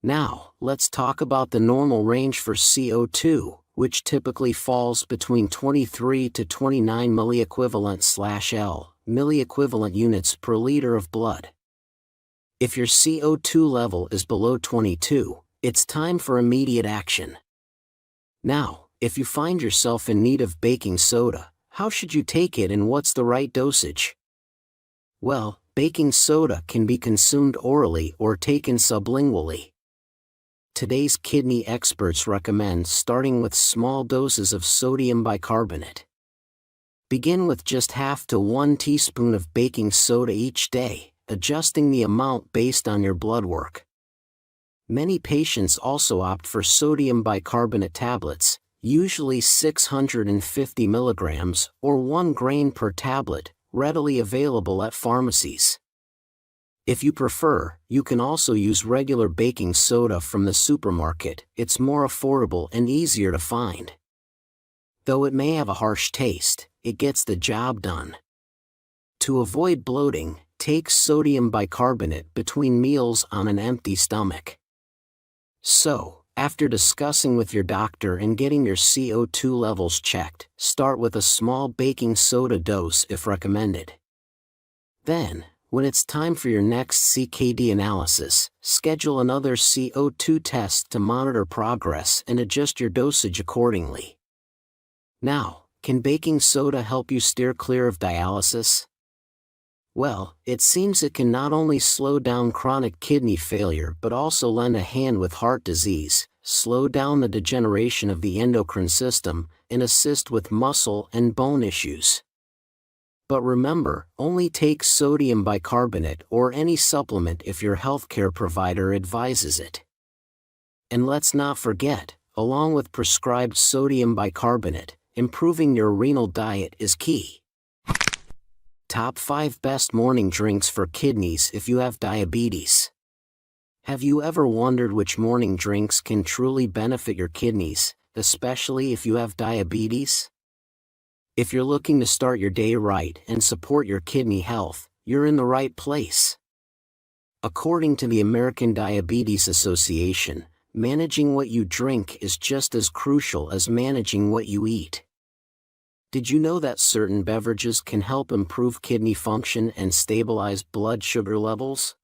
Now, let's talk about the normal range for CO2, which typically falls between 23 to 29 milliequivalent/L, milliequivalent units per liter of blood. If your CO2 level is below 22, it's time for immediate action. Now, if you find yourself in need of baking soda, how should you take it and what's the right dosage? Well, baking soda can be consumed orally or taken sublingually. Today's kidney experts recommend starting with small doses of sodium bicarbonate. Begin with just half to 1 teaspoon of baking soda each day, adjusting the amount based on your blood work. Many patients also opt for sodium bicarbonate tablets, usually 650 milligrams or 1 grain per tablet, readily available at pharmacies. If you prefer, you can also use regular baking soda from the supermarket. It's more affordable and easier to find. Though it may have a harsh taste, it gets the job done. To avoid bloating, take sodium bicarbonate between meals on an empty stomach. So, after discussing with your doctor and getting your CO2 levels checked, start with a small baking soda dose if recommended. Then, when it's time for your next CKD analysis, schedule another CO2 test to monitor progress and adjust your dosage accordingly. Now, can baking soda help you steer clear of dialysis? Well, it seems it can not only slow down chronic kidney failure but also lend a hand with heart disease, slow down the degeneration of the endocrine system, and assist with muscle and bone issues. But remember, only take sodium bicarbonate or any supplement if your healthcare provider advises it. And let's not forget, along with prescribed sodium bicarbonate, improving your renal diet is key. Top 5 best morning drinks for kidneys if you have diabetes. Have you ever wondered which morning drinks can truly benefit your kidneys, especially if you have diabetes? If you're looking to start your day right and support your kidney health, you're in the right place. According to the American Diabetes Association, managing what you drink is just as crucial as managing what you eat. Did you know that certain beverages can help improve kidney function and stabilize blood sugar levels?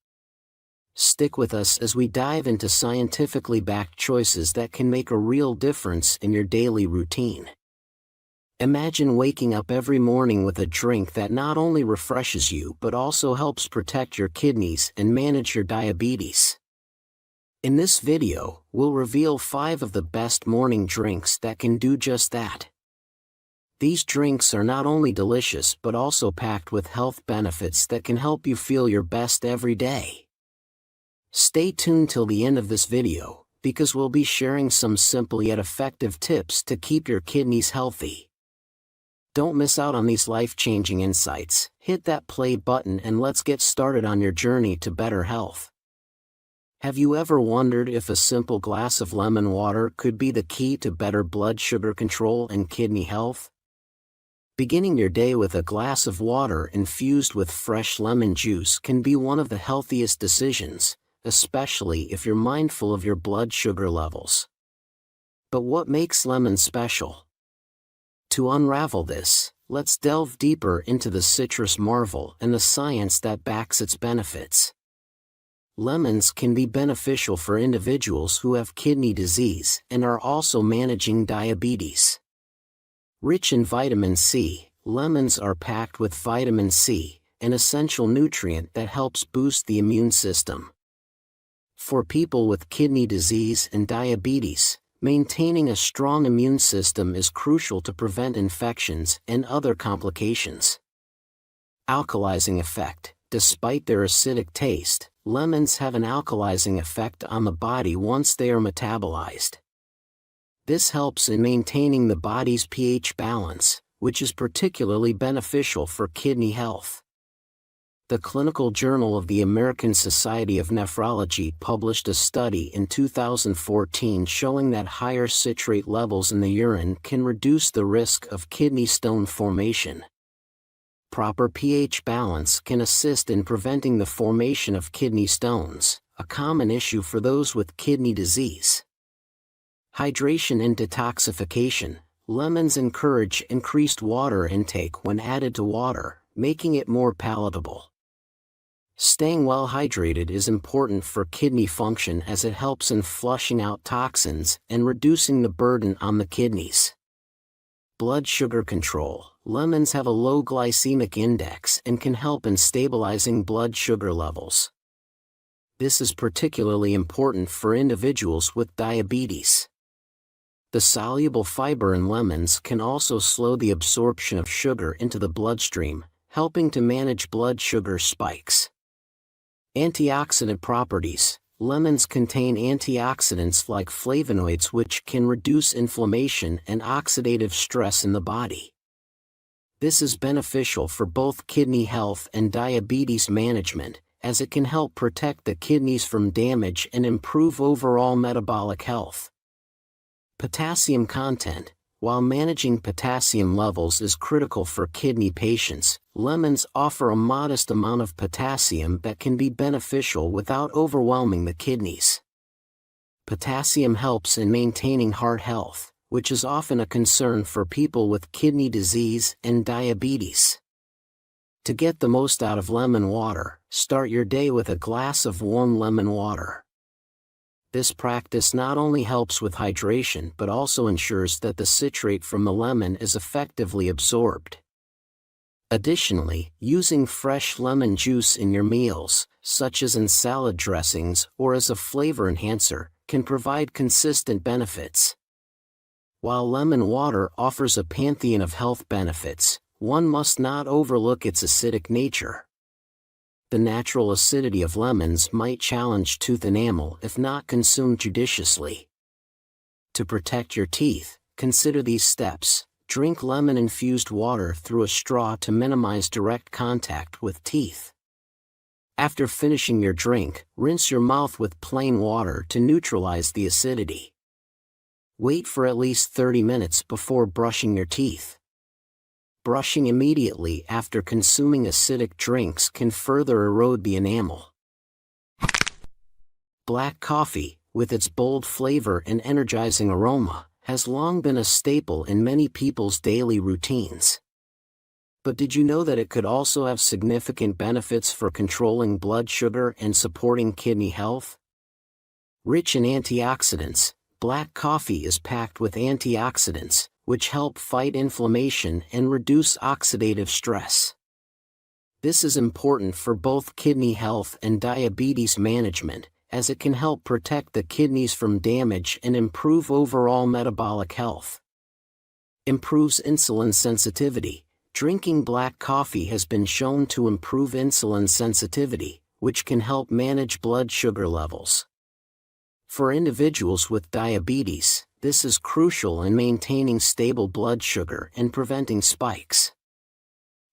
Stick with us as we dive into scientifically backed choices that can make a real difference in your daily routine. Imagine waking up every morning with a drink that not only refreshes you but also helps protect your kidneys and manage your diabetes. In this video, we'll reveal 5 of the best morning drinks that can do just that. These drinks are not only delicious but also packed with health benefits that can help you feel your best every day. Stay tuned till the end of this video, because we'll be sharing some simple yet effective tips to keep your kidneys healthy. Don't miss out on these life-changing insights. Hit that play button and let's get started on your journey to better health. Have you ever wondered if a simple glass of lemon water could be the key to better blood sugar control and kidney health? Beginning your day with a glass of water infused with fresh lemon juice can be one of the healthiest decisions, especially if you're mindful of your blood sugar levels. But what makes lemon special? To unravel this, let's delve deeper into the citrus marvel and the science that backs its benefits. Lemons can be beneficial for individuals who have kidney disease and are also managing diabetes. Rich in vitamin C, lemons are packed with vitamin C, an essential nutrient that helps boost the immune system. For people with kidney disease and diabetes, maintaining a strong immune system is crucial to prevent infections and other complications. Alkalizing effect. Despite their acidic taste, lemons have an alkalizing effect on the body once they are metabolized. This helps in maintaining the body's pH balance, which is particularly beneficial for kidney health. The Clinical Journal of the American Society of Nephrology published a study in 2014 showing that higher citrate levels in the urine can reduce the risk of kidney stone formation. Proper pH balance can assist in preventing the formation of kidney stones, a common issue for those with kidney disease. Hydration and detoxification. Lemons encourage increased water intake when added to water, making it more palatable. Staying well hydrated is important for kidney function as it helps in flushing out toxins and reducing the burden on the kidneys. Blood sugar control. Lemons have a low glycemic index and can help in stabilizing blood sugar levels. This is particularly important for individuals with diabetes. The soluble fiber in lemons can also slow the absorption of sugar into the bloodstream, helping to manage blood sugar spikes. Antioxidant properties. Lemons contain antioxidants like flavonoids which can reduce inflammation and oxidative stress in the body. This is beneficial for both kidney health and diabetes management, as it can help protect the kidneys from damage and improve overall metabolic health. Potassium content. While managing potassium levels is critical for kidney patients, lemons offer a modest amount of potassium that can be beneficial without overwhelming the kidneys. Potassium helps in maintaining heart health, which is often a concern for people with kidney disease and diabetes. To get the most out of lemon water, start your day with a glass of warm lemon water. This practice not only helps with hydration but also ensures that the citrate from the lemon is effectively absorbed. Additionally, using fresh lemon juice in your meals, such as in salad dressings or as a flavor enhancer, can provide consistent benefits. While lemon water offers a pantheon of health benefits, one must not overlook its acidic nature. The natural acidity of lemons might challenge tooth enamel if not consumed judiciously. To protect your teeth, consider these steps. Drink lemon-infused water through a straw to minimize direct contact with teeth. After finishing your drink, rinse your mouth with plain water to neutralize the acidity. Wait for at least 30 minutes before brushing your teeth. Brushing immediately after consuming acidic drinks can further erode the enamel. Black coffee, with its bold flavor and energizing aroma, has long been a staple in many people's daily routines. But did you know that it could also have significant benefits for controlling blood sugar and supporting kidney health? Rich in antioxidants, black coffee is packed with antioxidants, which help fight inflammation and reduce oxidative stress. This is important for both kidney health and diabetes management, as it can help protect the kidneys from damage and improve overall metabolic health. Improves insulin sensitivity. Drinking black coffee has been shown to improve insulin sensitivity, which can help manage blood sugar levels. For individuals with diabetes, this is crucial in maintaining stable blood sugar and preventing spikes.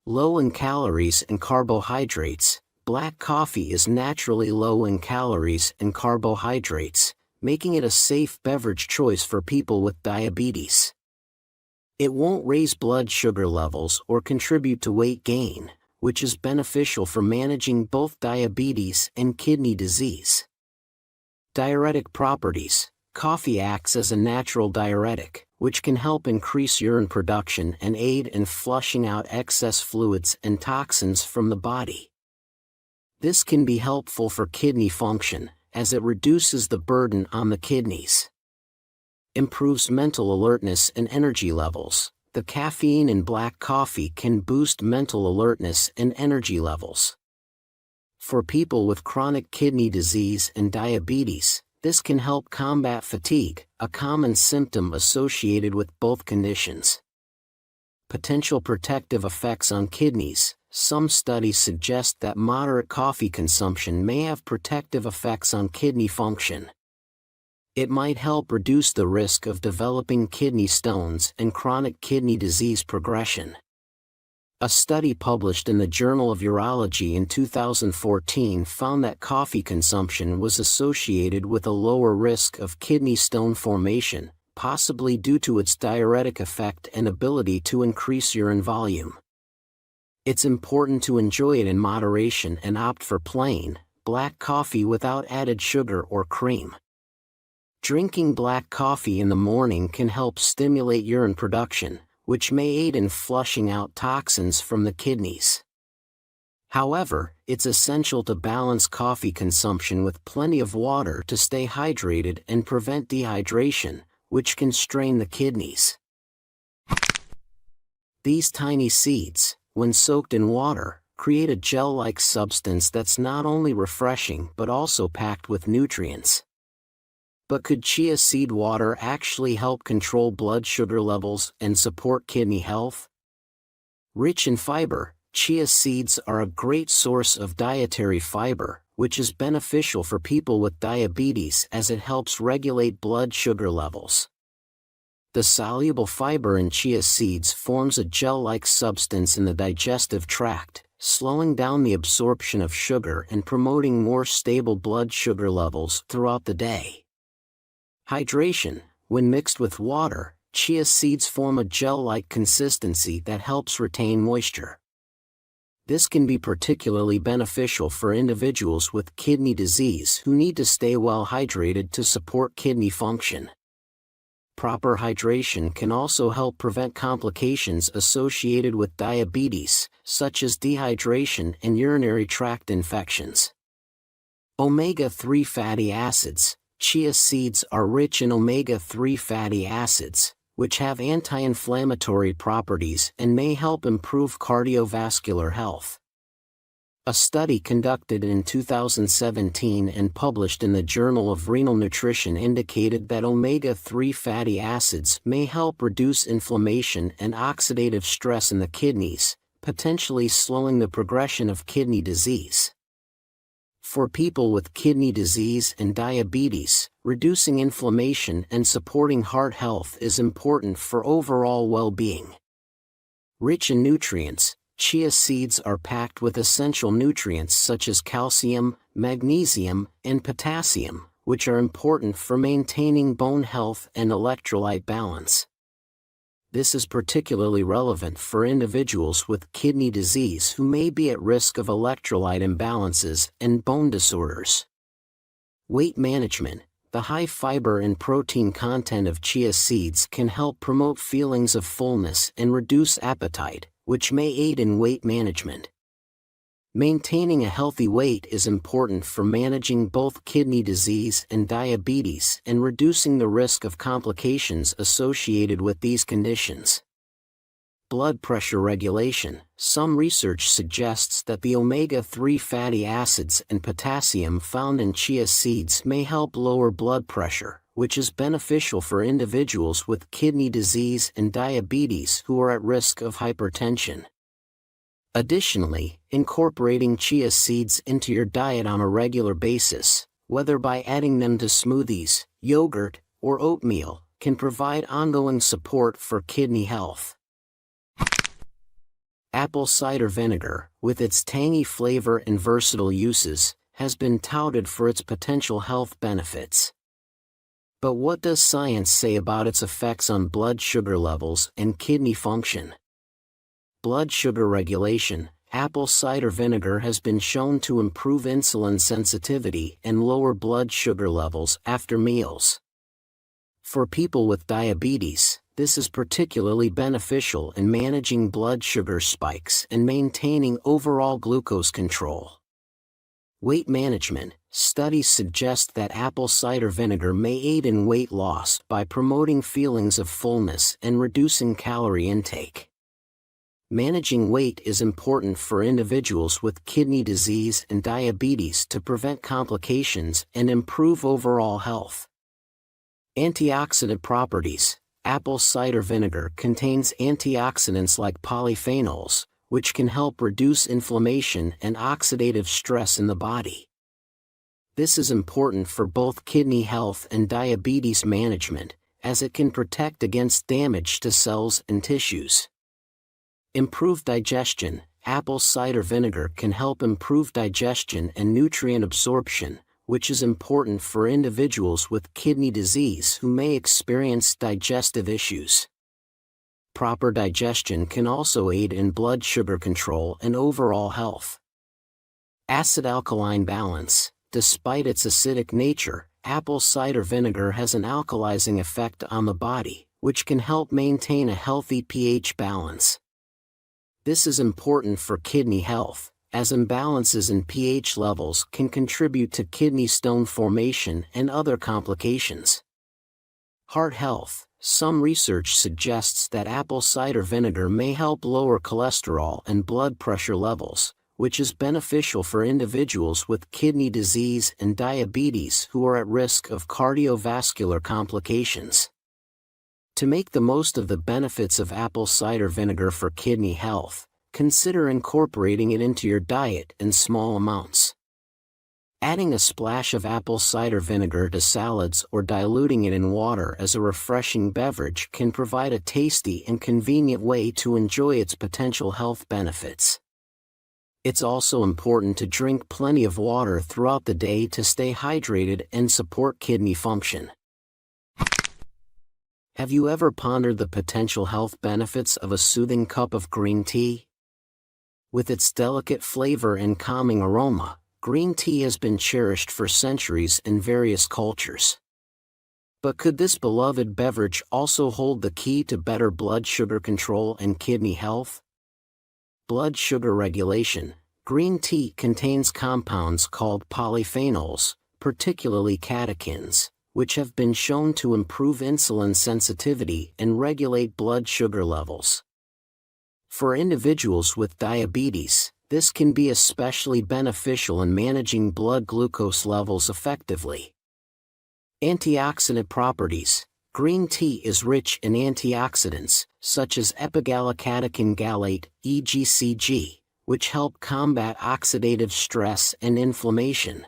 Low in calories and carbohydrates, black coffee is naturally low in calories and carbohydrates, making it a safe beverage choice for people with diabetes. It won't raise blood sugar levels or contribute to weight gain, which is beneficial for managing both diabetes and kidney disease. Diuretic properties. Coffee acts as a natural diuretic, which can help increase urine production and aid in flushing out excess fluids and toxins from the body. This can be helpful for kidney function, as it reduces the burden on the kidneys. Improves mental alertness and energy levels. The caffeine in black coffee can boost mental alertness and energy levels. For people with chronic kidney disease and diabetes, this can help combat fatigue, a common symptom associated with both conditions. Potential protective effects on kidneys. Some studies suggest that moderate coffee consumption may have protective effects on kidney function. It might help reduce the risk of developing kidney stones and chronic kidney disease progression. A study published in the Journal of Urology in 2014 found that coffee consumption was associated with a lower risk of kidney stone formation, possibly due to its diuretic effect and ability to increase urine volume. It's important to enjoy it in moderation and opt for plain, black coffee without added sugar or cream. Drinking black coffee in the morning can help stimulate urine production, which may aid in flushing out toxins from the kidneys. However, it's essential to balance coffee consumption with plenty of water to stay hydrated and prevent dehydration, which can strain the kidneys. These tiny seeds, when soaked in water, create a gel-like substance that's not only refreshing but also packed with nutrients. But could chia seed water actually help control blood sugar levels and support kidney health? Rich in fiber, chia seeds are a great source of dietary fiber, which is beneficial for people with diabetes as it helps regulate blood sugar levels. The soluble fiber in chia seeds forms a gel-like substance in the digestive tract, slowing down the absorption of sugar and promoting more stable blood sugar levels throughout the day. Hydration: when mixed with water, chia seeds form a gel-like consistency that helps retain moisture. This can be particularly beneficial for individuals with kidney disease who need to stay well hydrated to support kidney function. Proper hydration can also help prevent complications associated with diabetes, such as dehydration and urinary tract infections. Omega-3 fatty acids: chia seeds are rich in omega-3 fatty acids, which have anti-inflammatory properties and may help improve cardiovascular health. A study conducted in 2017 and published in the Journal of Renal Nutrition indicated that omega-3 fatty acids may help reduce inflammation and oxidative stress in the kidneys, potentially slowing the progression of kidney disease. For people with kidney disease and diabetes, reducing inflammation and supporting heart health is important for overall well-being. Rich in nutrients, chia seeds are packed with essential nutrients such as calcium, magnesium, and potassium, which are important for maintaining bone health and electrolyte balance. This is particularly relevant for individuals with kidney disease who may be at risk of electrolyte imbalances and bone disorders. Weight management: the high fiber and protein content of chia seeds can help promote feelings of fullness and reduce appetite, which may aid in weight management. Maintaining a healthy weight is important for managing both kidney disease and diabetes and reducing the risk of complications associated with these conditions. Blood pressure regulation: some research suggests that the omega-3 fatty acids and potassium found in chia seeds may help lower blood pressure, which is beneficial for individuals with kidney disease and diabetes who are at risk of hypertension. Additionally, incorporating chia seeds into your diet on a regular basis, whether by adding them to smoothies, yogurt, or oatmeal, can provide ongoing support for kidney health. Apple cider vinegar, with its tangy flavor and versatile uses, has been touted for its potential health benefits. But what does science say about its effects on blood sugar levels and kidney function? Blood sugar regulation: apple cider vinegar has been shown to improve insulin sensitivity and lower blood sugar levels after meals. For people with diabetes, this is particularly beneficial in managing blood sugar spikes and maintaining overall glucose control. Weight management: studies suggest that apple cider vinegar may aid in weight loss by promoting feelings of fullness and reducing calorie intake. Managing weight is important for individuals with kidney disease and diabetes to prevent complications and improve overall health. Antioxidant properties: apple cider vinegar contains antioxidants like polyphenols, which can help reduce inflammation and oxidative stress in the body. This is important for both kidney health and diabetes management, as it can protect against damage to cells and tissues. Improve digestion. Apple cider vinegar can help improve digestion and nutrient absorption, which is important for individuals with kidney disease who may experience digestive issues. Proper digestion can also aid in blood sugar control and overall health. Acid-alkaline balance. Despite its acidic nature, apple cider vinegar has an alkalizing effect on the body, which can help maintain a healthy pH balance. This is important for kidney health, as imbalances in pH levels can contribute to kidney stone formation and other complications. Heart health. Some research suggests that apple cider vinegar may help lower cholesterol and blood pressure levels, which is beneficial for individuals with kidney disease and diabetes who are at risk of cardiovascular complications. To make the most of the benefits of apple cider vinegar for kidney health, consider incorporating it into your diet in small amounts. Adding a splash of apple cider vinegar to salads or diluting it in water as a refreshing beverage can provide a tasty and convenient way to enjoy its potential health benefits. It's also important to drink plenty of water throughout the day to stay hydrated and support kidney function. Have you ever pondered the potential health benefits of a soothing cup of green tea? With its delicate flavor and calming aroma, green tea has been cherished for centuries in various cultures. But could this beloved beverage also hold the key to better blood sugar control and kidney health? Blood sugar regulation. Green tea contains compounds called polyphenols, particularly catechins, which have been shown to improve insulin sensitivity and regulate blood sugar levels. For individuals with diabetes, this can be especially beneficial in managing blood glucose levels effectively. Antioxidant properties. Green tea is rich in antioxidants, such as epigallocatechin gallate, EGCG, which help combat oxidative stress and inflammation.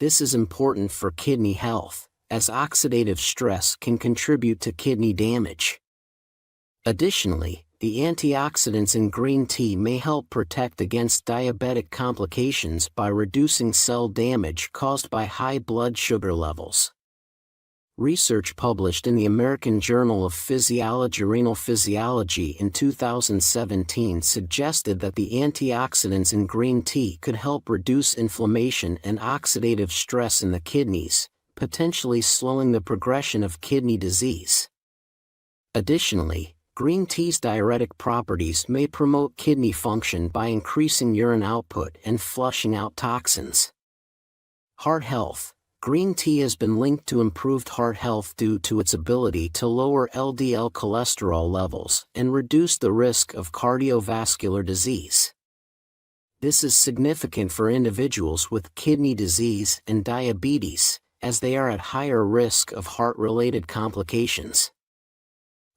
This is important for kidney health, as oxidative stress can contribute to kidney damage. Additionally, the antioxidants in green tea may help protect against diabetic complications by reducing cell damage caused by high blood sugar levels. Research published in the American Journal of Renal Physiology in 2017 suggested that the antioxidants in green tea could help reduce inflammation and oxidative stress in the kidneys, potentially slowing the progression of kidney disease. Additionally, green tea's diuretic properties may promote kidney function by increasing urine output and flushing out toxins. Heart health. Green tea has been linked to improved heart health due to its ability to lower LDL cholesterol levels and reduce the risk of cardiovascular disease. This is significant for individuals with kidney disease and diabetes, as they are at higher risk of heart-related complications.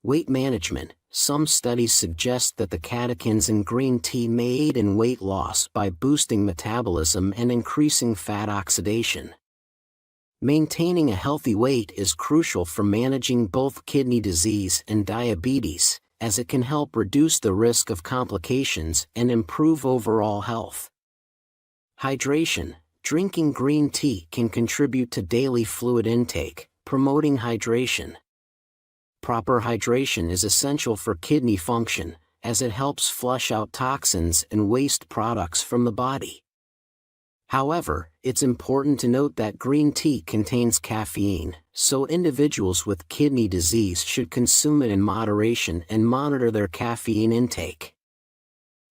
Weight management. Some studies suggest that the catechins in green tea may aid in weight loss by boosting metabolism and increasing fat oxidation. Maintaining a healthy weight is crucial for managing both kidney disease and diabetes, as it can help reduce the risk of complications and improve overall health. Hydration. Drinking green tea can contribute to daily fluid intake, promoting hydration. Proper hydration is essential for kidney function, as it helps flush out toxins and waste products from the body. However, it's important to note that green tea contains caffeine, so individuals with kidney disease should consume it in moderation and monitor their caffeine intake.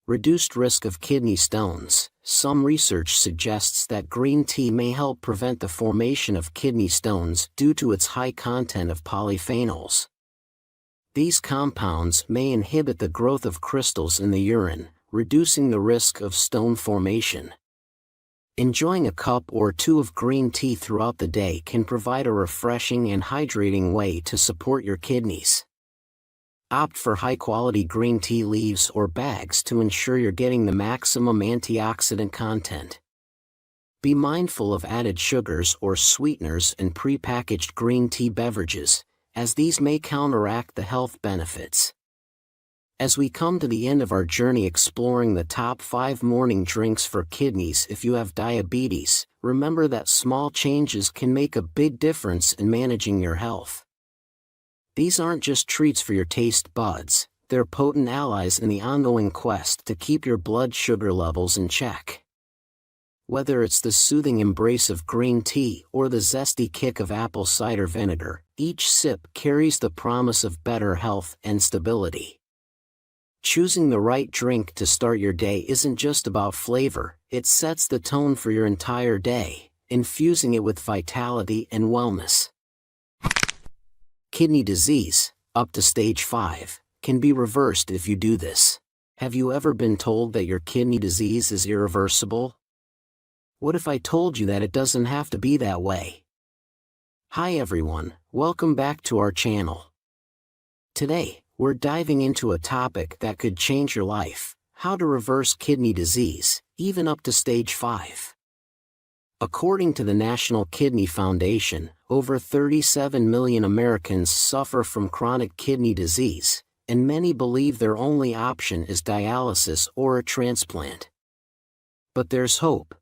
Reduced risk of kidney stones. Some research suggests that green tea may help prevent the formation of kidney stones due to its high content of polyphenols. These compounds may inhibit the growth of crystals in the urine, reducing the risk of stone formation. Enjoying a cup or two of green tea throughout the day can provide a refreshing and hydrating way to support your kidneys. Opt for high-quality green tea leaves or bags to ensure you're getting the maximum antioxidant content. Be mindful of added sugars or sweeteners in prepackaged green tea beverages, as these may counteract the health benefits. As we come to the end of our journey exploring the top 5 morning drinks for kidneys if you have diabetes, remember that small changes can make a big difference in managing your health. These aren't just treats for your taste buds, they're potent allies in the ongoing quest to keep your blood sugar levels in check. Whether it's the soothing embrace of green tea or the zesty kick of apple cider vinegar, each sip carries the promise of better health and stability. Choosing the right drink to start your day isn't just about flavor, it sets the tone for your entire day, infusing it with vitality and wellness. Kidney disease, up to stage 5, can be reversed if you do this. Have you ever been told that your kidney disease is irreversible? What if I told you that it doesn't have to be that way? Hi everyone, welcome back to our channel. Today, we're diving into a topic that could change your life: how to reverse kidney disease, even up to stage 5. According to the National Kidney Foundation, over 37 million Americans suffer from chronic kidney disease, and many believe their only option is dialysis or a transplant. But there's hope.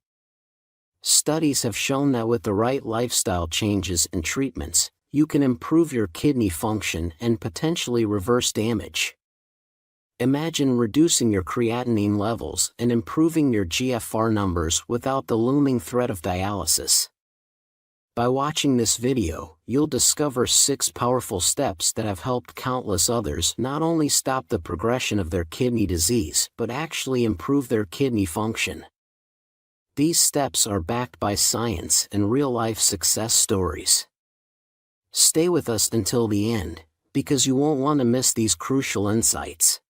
Studies have shown that with the right lifestyle changes and treatments, you can improve your kidney function and potentially reverse damage. Imagine reducing your creatinine levels and improving your GFR numbers without the looming threat of dialysis. By watching this video, you'll discover 6 powerful steps that have helped countless others not only stop the progression of their kidney disease but actually improve their kidney function. These steps are backed by science and real-life success stories. Stay with us until the end, because you won't want to miss these crucial insights.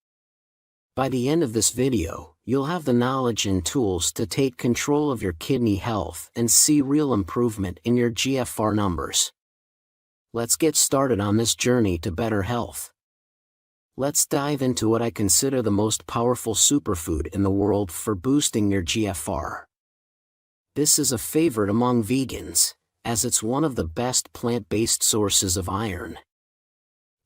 By the end of this video, you'll have the knowledge and tools to take control of your kidney health and see real improvement in your GFR numbers. Let's get started on this journey to better health. Let's dive into what I consider the most powerful superfood in the world for boosting your GFR. This is a favorite among vegans, as it's one of the best plant-based sources of iron.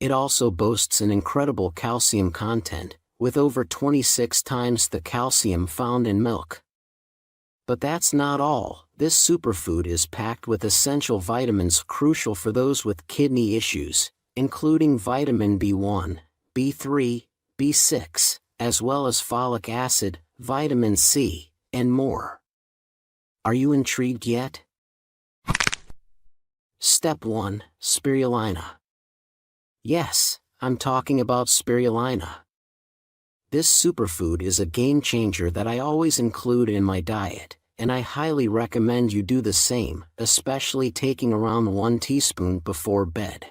It also boasts an incredible calcium content, with over 26 times the calcium found in milk. But that's not all. This superfood is packed with essential vitamins crucial for those with kidney issues, including vitamin B1, B3, B6, as well as folic acid, vitamin C, and more. Are you intrigued yet? Step 1. Spirulina. Yes, I'm talking about spirulina. This superfood is a game changer that I always include in my diet, and I highly recommend you do the same, especially taking around 1 teaspoon before bed.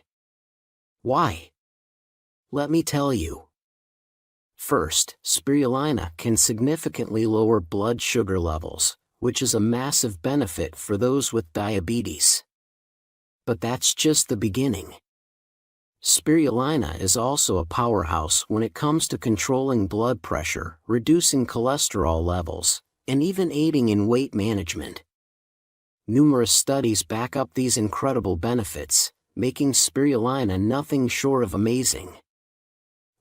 Why? Let me tell you. First, spirulina can significantly lower blood sugar levels, which is a massive benefit for those with diabetes. But that's just the beginning. Spirulina is also a powerhouse when it comes to controlling blood pressure, reducing cholesterol levels, and even aiding in weight management. Numerous studies back up these incredible benefits, making spirulina nothing short of amazing.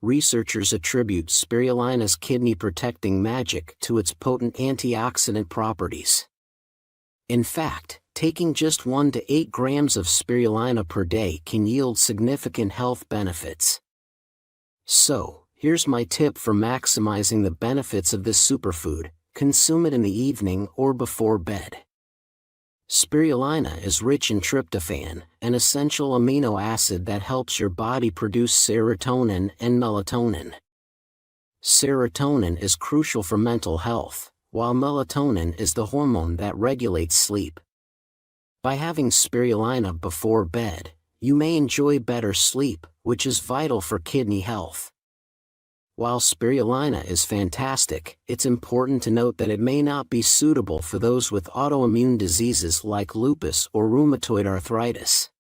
Researchers attribute spirulina's kidney-protecting magic to its potent antioxidant properties. In fact, taking just 1 to 8 grams of spirulina per day can yield significant health benefits. So, here's my tip for maximizing the benefits of this superfood: consume it in the evening or before bed. Spirulina is rich in tryptophan, an essential amino acid that helps your body produce serotonin and melatonin. Serotonin is crucial for mental health, while melatonin is the hormone that regulates sleep. By having spirulina before bed, you may enjoy better sleep, which is vital for kidney health. While spirulina is fantastic, it's important to note that it may not be suitable for those with autoimmune diseases like lupus or rheumatoid arthritis.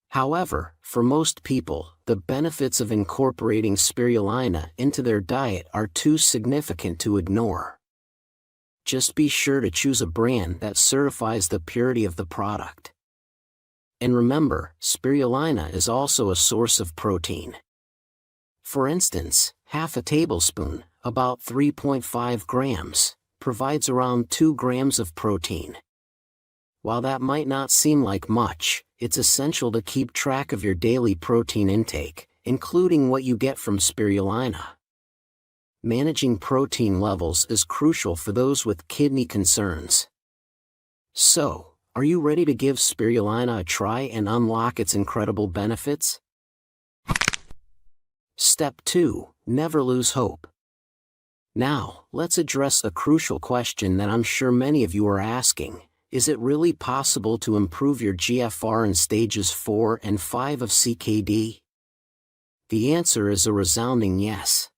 However, for most people, the benefits of incorporating spirulina into their diet are too significant to ignore. Just be sure to choose a brand that certifies the purity of the product. And remember, spirulina is also a source of protein. For instance, Half a tablespoon, about 3.5 grams, provides around 2 grams of protein. While that might not seem like much, it's essential to keep track of your daily protein intake, including what you get from spirulina. Managing protein levels is crucial for those with kidney concerns. So, are you ready to give spirulina a try and unlock its incredible benefits? Step 2. Never lose hope. Now, let's address a crucial question that I'm sure many of you are asking. Is it really possible to improve your GFR in stages 4 and 5 of CKD? The answer is a resounding yes.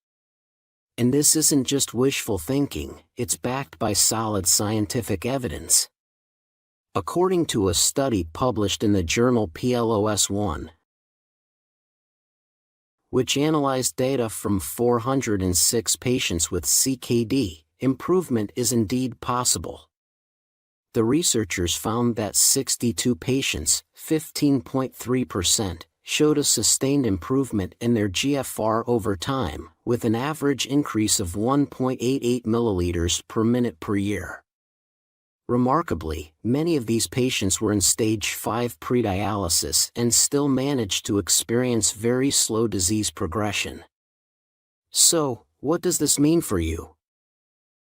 And this isn't just wishful thinking, it's backed by solid scientific evidence. According to a study published in the journal PLOS One, which analyzed data from 406 patients with CKD, improvement is indeed possible. The researchers found that 62 patients, 15.3%, showed a sustained improvement in their GFR over time, with an average increase of 1.88 milliliters per minute per year. Remarkably, many of these patients were in stage 5 pre-dialysis and still managed to experience very slow disease progression. So, what does this mean for you?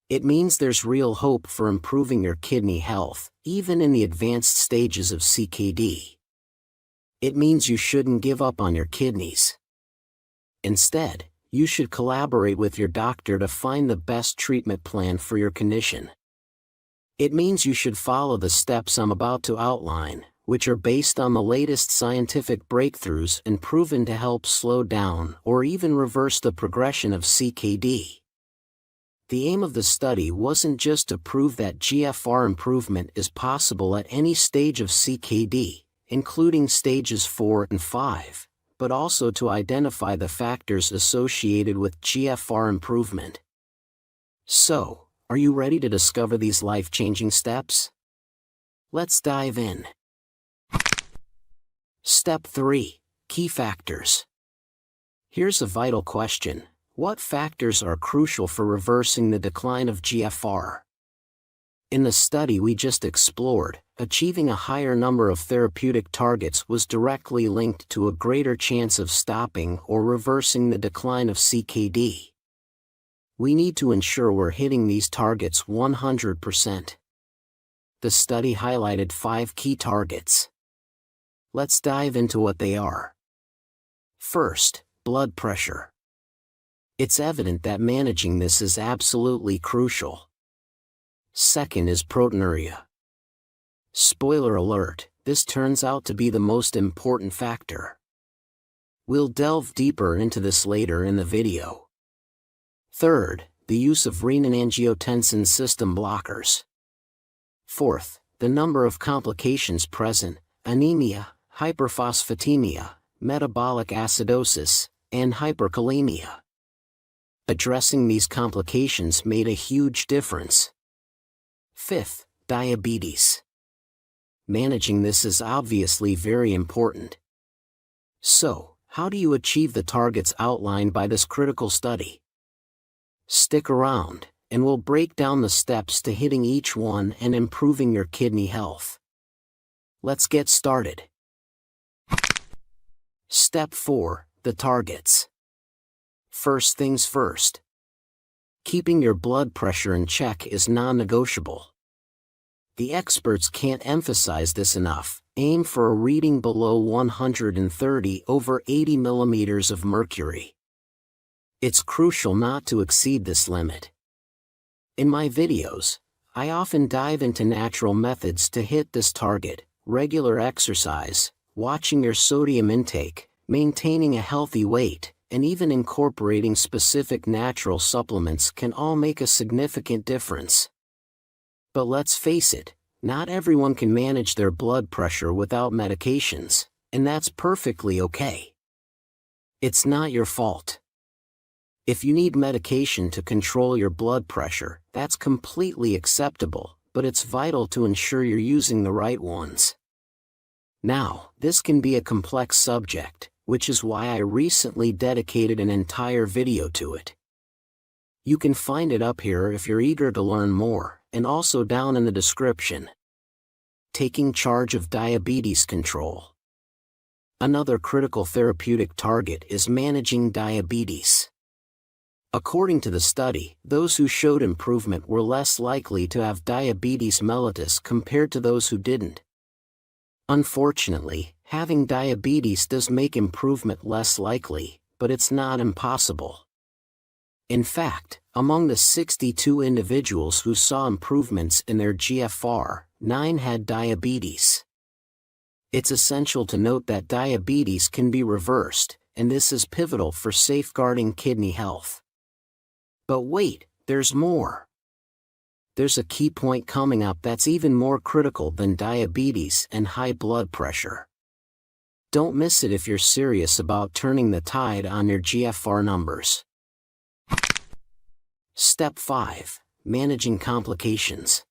It means there's real hope for improving your kidney health, even in the advanced stages of CKD. It means you shouldn't give up on your kidneys. Instead, you should collaborate with your doctor to find the best treatment plan for your condition. It means you should follow the steps I'm about to outline, which are based on the latest scientific breakthroughs and proven to help slow down or even reverse the progression of CKD. The aim of the study wasn't just to prove that GFR improvement is possible at any stage of CKD, including stages 4 and 5, but also to identify the factors associated with GFR improvement. So, are you ready to discover these life-changing steps? Let's dive in. Step 3. Key factors. Here's a vital question. What factors are crucial for reversing the decline of GFR? In the study we just explored, achieving a higher number of therapeutic targets was directly linked to a greater chance of stopping or reversing the decline of CKD. We need to ensure we're hitting these targets 100%. The study highlighted 5 key targets. Let's dive into what they are. First, blood pressure. It's evident that managing this is absolutely crucial. Second is proteinuria. Spoiler alert, this turns out to be the most important factor. We'll delve deeper into this later in the video. Third, the use of renin-angiotensin system blockers. Fourth, the number of complications present: anemia, hyperphosphatemia, metabolic acidosis, and hyperkalemia. Addressing these complications made a huge difference. Fifth, diabetes. Managing this is obviously very important. So, how do you achieve the targets outlined by this critical study? Stick around, and we'll break down the steps to hitting each one and improving your kidney health. Let's get started. Step 4. The targets. First things first. Keeping your blood pressure in check is non-negotiable. The experts can't emphasize this enough. Aim for a reading below 130 over 80 millimeters of mercury. It's crucial not to exceed this limit. In my videos, I often dive into natural methods to hit this target: regular exercise, watching your sodium intake, maintaining a healthy weight, and even incorporating specific natural supplements can all make a significant difference. But let's face it, not everyone can manage their blood pressure without medications, and that's perfectly okay. It's not your fault. If you need medication to control your blood pressure, that's completely acceptable, but it's vital to ensure you're using the right ones. Now, this can be a complex subject, which is why I recently dedicated an entire video to it. You can find it up here if you're eager to learn more, and also down in the description. Taking charge of diabetes control. Another critical therapeutic target is managing diabetes. According to the study, those who showed improvement were less likely to have diabetes mellitus compared to those who didn't. Unfortunately, having diabetes does make improvement less likely, but it's not impossible. In fact, among the 62 individuals who saw improvements in their GFR, 9 had diabetes. It's essential to note that diabetes can be reversed, and this is pivotal for safeguarding kidney health. But wait, there's more. There's a key point coming up that's even more critical than diabetes and high blood pressure. Don't miss it if you're serious about turning the tide on your GFR numbers. Step 5. Managing complications.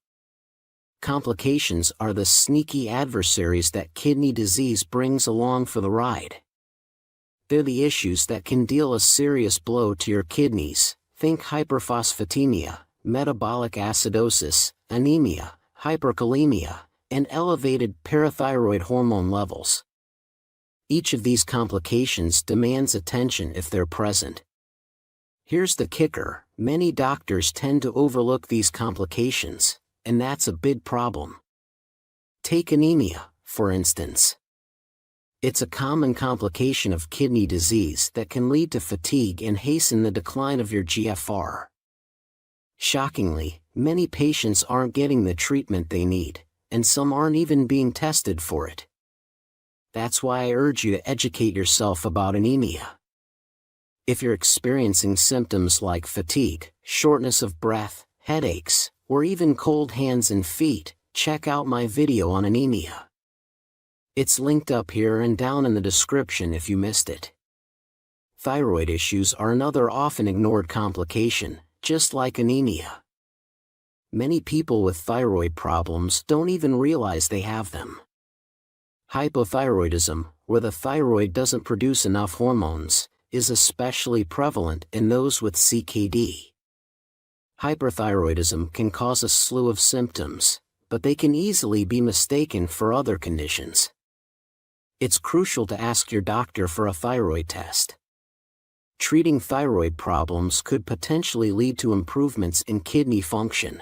Complications are the sneaky adversaries that kidney disease brings along for the ride. They're the issues that can deal a serious blow to your kidneys. Think hyperphosphatemia, metabolic acidosis, anemia, hyperkalemia, and elevated parathyroid hormone levels. Each of these complications demands attention if they're present. Here's the kicker: many doctors tend to overlook these complications, and that's a big problem. Take anemia, for instance. It's a common complication of kidney disease that can lead to fatigue and hasten the decline of your GFR. Shockingly, many patients aren't getting the treatment they need, and some aren't even being tested for it. That's why I urge you to educate yourself about anemia. If you're experiencing symptoms like fatigue, shortness of breath, headaches, or even cold hands and feet, check out my video on anemia. It's linked up here and down in the description if you missed it. Thyroid issues are another often ignored complication, just like anemia. Many people with thyroid problems don't even realize they have them. Hypothyroidism, where the thyroid doesn't produce enough hormones, is especially prevalent in those with CKD. Hyperthyroidism can cause a slew of symptoms, but they can easily be mistaken for other conditions. It's crucial to ask your doctor for a thyroid test. Treating thyroid problems could potentially lead to improvements in kidney function.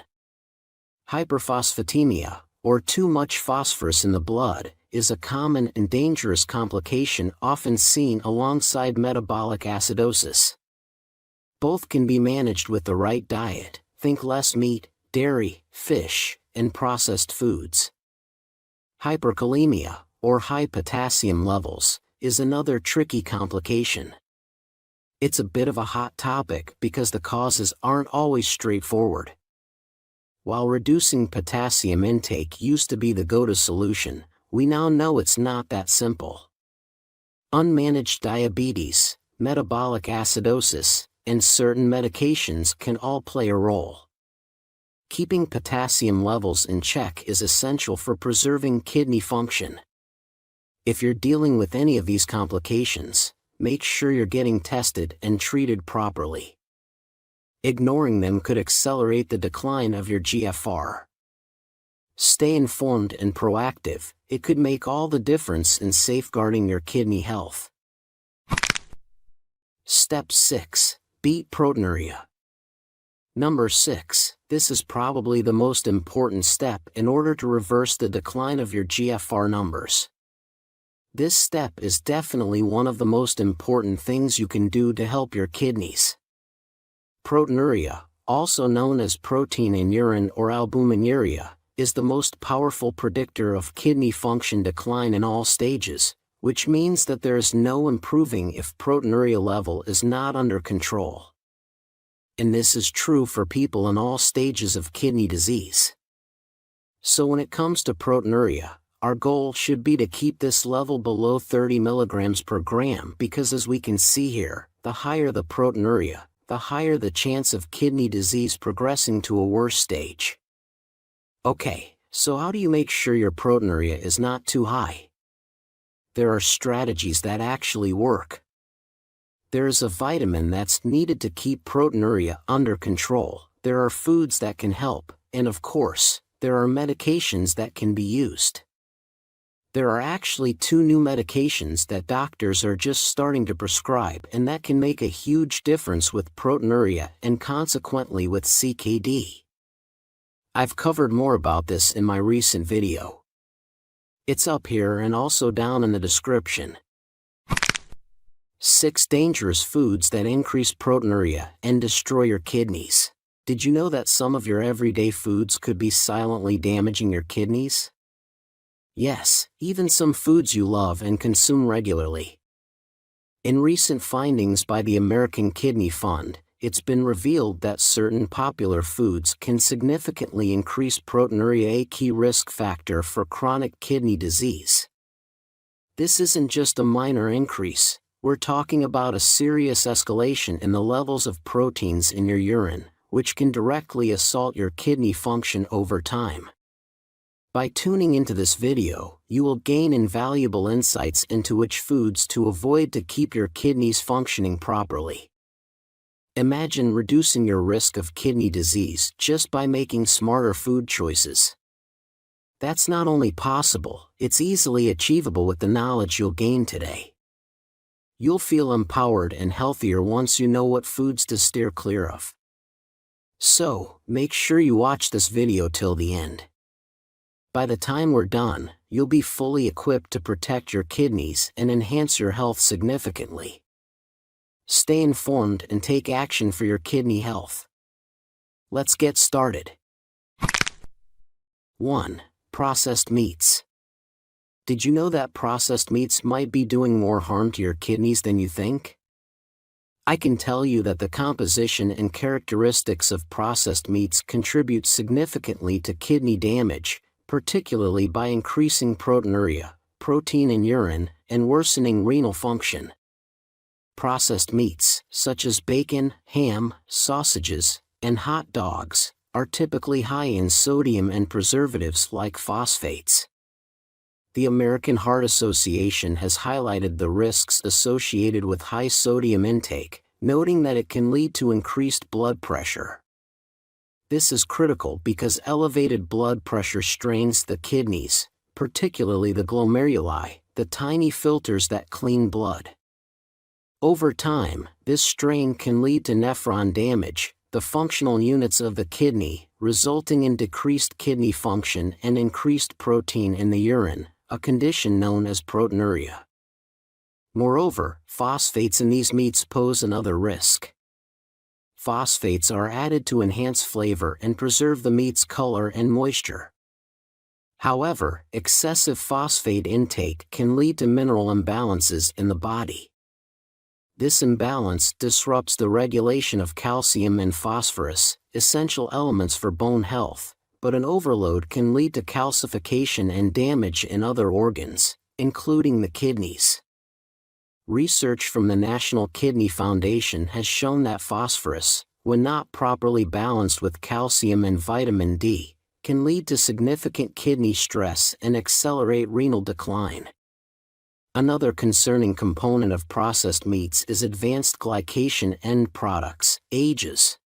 Hyperphosphatemia, or too much phosphorus in the blood, is a common and dangerous complication often seen alongside metabolic acidosis. Both can be managed with the right diet. Think less meat, dairy, fish, and processed foods. Hyperkalemia, or high potassium levels, is another tricky complication. It's a bit of a hot topic because the causes aren't always straightforward. While reducing potassium intake used to be the go-to solution, we now know it's not that simple. Unmanaged diabetes, metabolic acidosis, and certain medications can all play a role. Keeping potassium levels in check is essential for preserving kidney function. If you're dealing with any of these complications, make sure you're getting tested and treated properly. Ignoring them could accelerate the decline of your GFR. Stay informed and proactive. It could make all the difference in safeguarding your kidney health. Step 6. Beat proteinuria. Number 6. This is probably the most important step in order to reverse the decline of your GFR numbers. This step is definitely one of the most important things you can do to help your kidneys. Proteinuria, also known as protein in urine or albuminuria, is the most powerful predictor of kidney function decline in all stages, which means that there is no improving if proteinuria level is not under control. And this is true for people in all stages of kidney disease. So when it comes to proteinuria, our goal should be to keep this level below 30 milligrams per gram because, as we can see here, the higher the proteinuria, the higher the chance of kidney disease progressing to a worse stage. Okay, so how do you make sure your proteinuria is not too high? There are strategies that actually work. There is a vitamin that's needed to keep proteinuria under control. There are foods that can help, and of course, there are medications that can be used. There are actually 2 new medications that doctors are just starting to prescribe and that can make a huge difference with proteinuria and consequently with CKD. I've covered more about this in my recent video. It's up here and also down in the description. 6 dangerous foods that increase proteinuria and destroy your kidneys. Did you know that some of your everyday foods could be silently damaging your kidneys? Yes, even some foods you love and consume regularly. In recent findings by the American Kidney Fund, it's been revealed that certain popular foods can significantly increase proteinuria, a key risk factor for chronic kidney disease. This isn't just a minor increase, we're talking about a serious escalation in the levels of proteins in your urine, which can directly assault your kidney function over time. By tuning into this video, you will gain invaluable insights into which foods to avoid to keep your kidneys functioning properly. Imagine reducing your risk of kidney disease just by making smarter food choices. That's not only possible, it's easily achievable with the knowledge you'll gain today. You'll feel empowered and healthier once you know what foods to steer clear of. So, make sure you watch this video till the end. By the time we're done, you'll be fully equipped to protect your kidneys and enhance your health significantly. Stay informed and take action for your kidney health. Let's get started. 1. Processed meats. Did you know that processed meats might be doing more harm to your kidneys than you think? I can tell you that the composition and characteristics of processed meats contribute significantly to kidney damage, particularly by increasing proteinuria, protein in urine, and worsening renal function. Processed meats, such as bacon, ham, sausages, and hot dogs, are typically high in sodium and preservatives like phosphates. The American Heart Association has highlighted the risks associated with high sodium intake, noting that it can lead to increased blood pressure. This is critical because elevated blood pressure strains the kidneys, particularly the glomeruli, the tiny filters that clean blood. Over time, this strain can lead to nephron damage, the functional units of the kidney, resulting in decreased kidney function and increased protein in the urine, a condition known as proteinuria. Moreover, phosphates in these meats pose another risk. Phosphates are added to enhance flavor and preserve the meat's color and moisture. However, excessive phosphate intake can lead to mineral imbalances in the body. This imbalance disrupts the regulation of calcium and phosphorus, essential elements for bone health, but an overload can lead to calcification and damage in other organs, including the kidneys. Research from the National Kidney Foundation has shown that phosphorus, when not properly balanced with calcium and vitamin D, can lead to significant kidney stress and accelerate renal decline. Another concerning component of processed meats is advanced glycation end products, AGEs.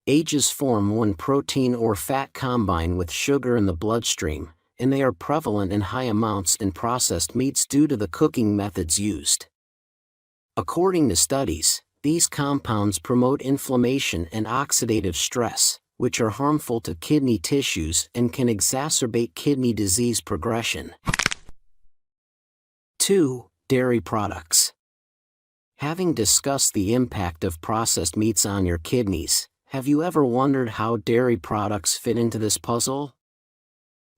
AGEs form when protein or fat combine with sugar in the bloodstream, and they are prevalent in high amounts in processed meats due to the cooking methods used. According to studies, these compounds promote inflammation and oxidative stress, which are harmful to kidney tissues and can exacerbate kidney disease progression. 2. Dairy products. Having discussed the impact of processed meats on your kidneys, have you ever wondered how dairy products fit into this puzzle?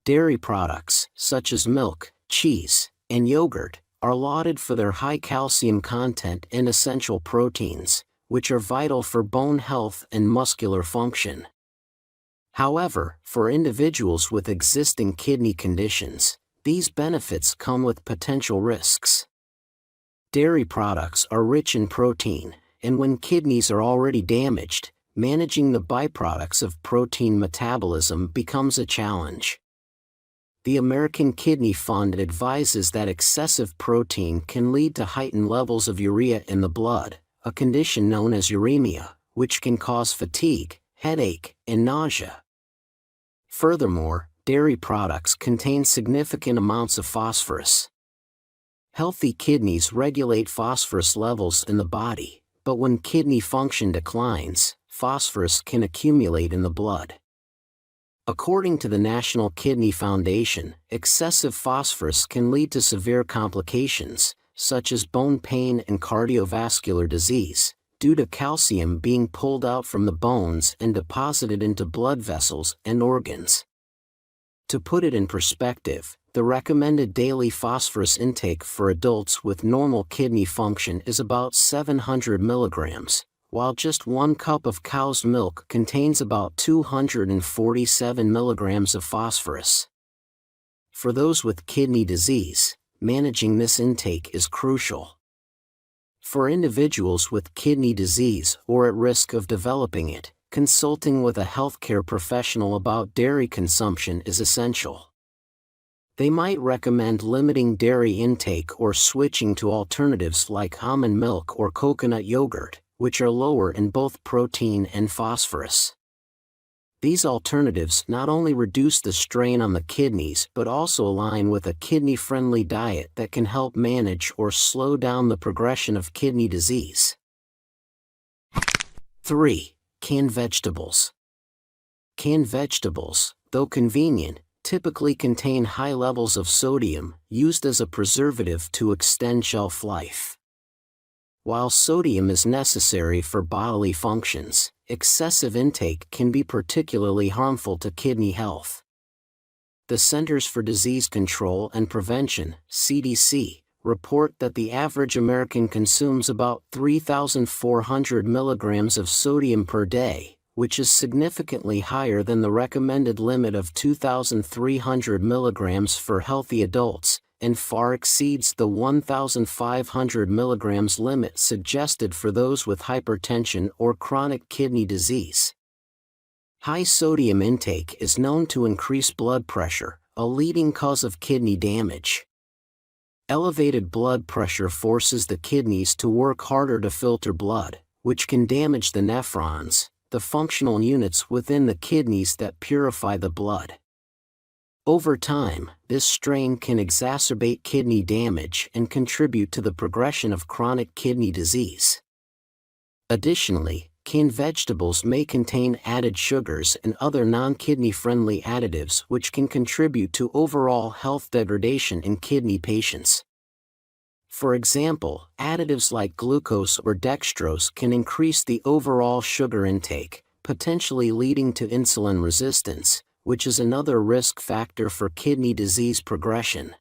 Dairy products, such as milk, cheese, and yogurt, are lauded for their high calcium content and essential proteins, which are vital for bone health and muscular function. However, for individuals with existing kidney conditions, these benefits come with potential risks. Dairy products are rich in protein, and when kidneys are already damaged, managing the byproducts of protein metabolism becomes a challenge. The American Kidney Fund advises that excessive protein can lead to heightened levels of urea in the blood, a condition known as uremia, which can cause fatigue, headache, and nausea. Furthermore, dairy products contain significant amounts of phosphorus. Healthy kidneys regulate phosphorus levels in the body, but when kidney function declines, phosphorus can accumulate in the blood. According to the National Kidney Foundation, excessive phosphorus can lead to severe complications, such as bone pain and cardiovascular disease, due to calcium being pulled out from the bones and deposited into blood vessels and organs. To put it in perspective, the recommended daily phosphorus intake for adults with normal kidney function is about 700 milligrams, while just 1 cup of cow's milk contains about 247 milligrams of phosphorus. For those with kidney disease, managing this intake is crucial. For individuals with kidney disease or at risk of developing it, consulting with a healthcare professional about dairy consumption is essential. They might recommend limiting dairy intake or switching to alternatives like almond milk or coconut yogurt, which are lower in both protein and phosphorus. These alternatives not only reduce the strain on the kidneys but also align with a kidney-friendly diet that can help manage or slow down the progression of kidney disease. 3. Canned vegetables. Canned vegetables, though convenient, typically contain high levels of sodium, used as a preservative to extend shelf life. While sodium is necessary for bodily functions, excessive intake can be particularly harmful to kidney health. The Centers for Disease Control and Prevention, CDC, report that the average American consumes about 3,400 milligrams of sodium per day, which is significantly higher than the recommended limit of 2,300 milligrams for healthy adults, and far exceeds the 1,500 milligrams limit suggested for those with hypertension or chronic kidney disease. High sodium intake is known to increase blood pressure, a leading cause of kidney damage. Elevated blood pressure forces the kidneys to work harder to filter blood, which can damage the nephrons, the functional units within the kidneys that purify the blood. Over time, this strain can exacerbate kidney damage and contribute to the progression of chronic kidney disease. Additionally, canned vegetables may contain added sugars and other non-kidney-friendly additives which can contribute to overall health degradation in kidney patients. For example, additives like glucose or dextrose can increase the overall sugar intake, potentially leading to insulin resistance, which is another risk factor for kidney disease progression.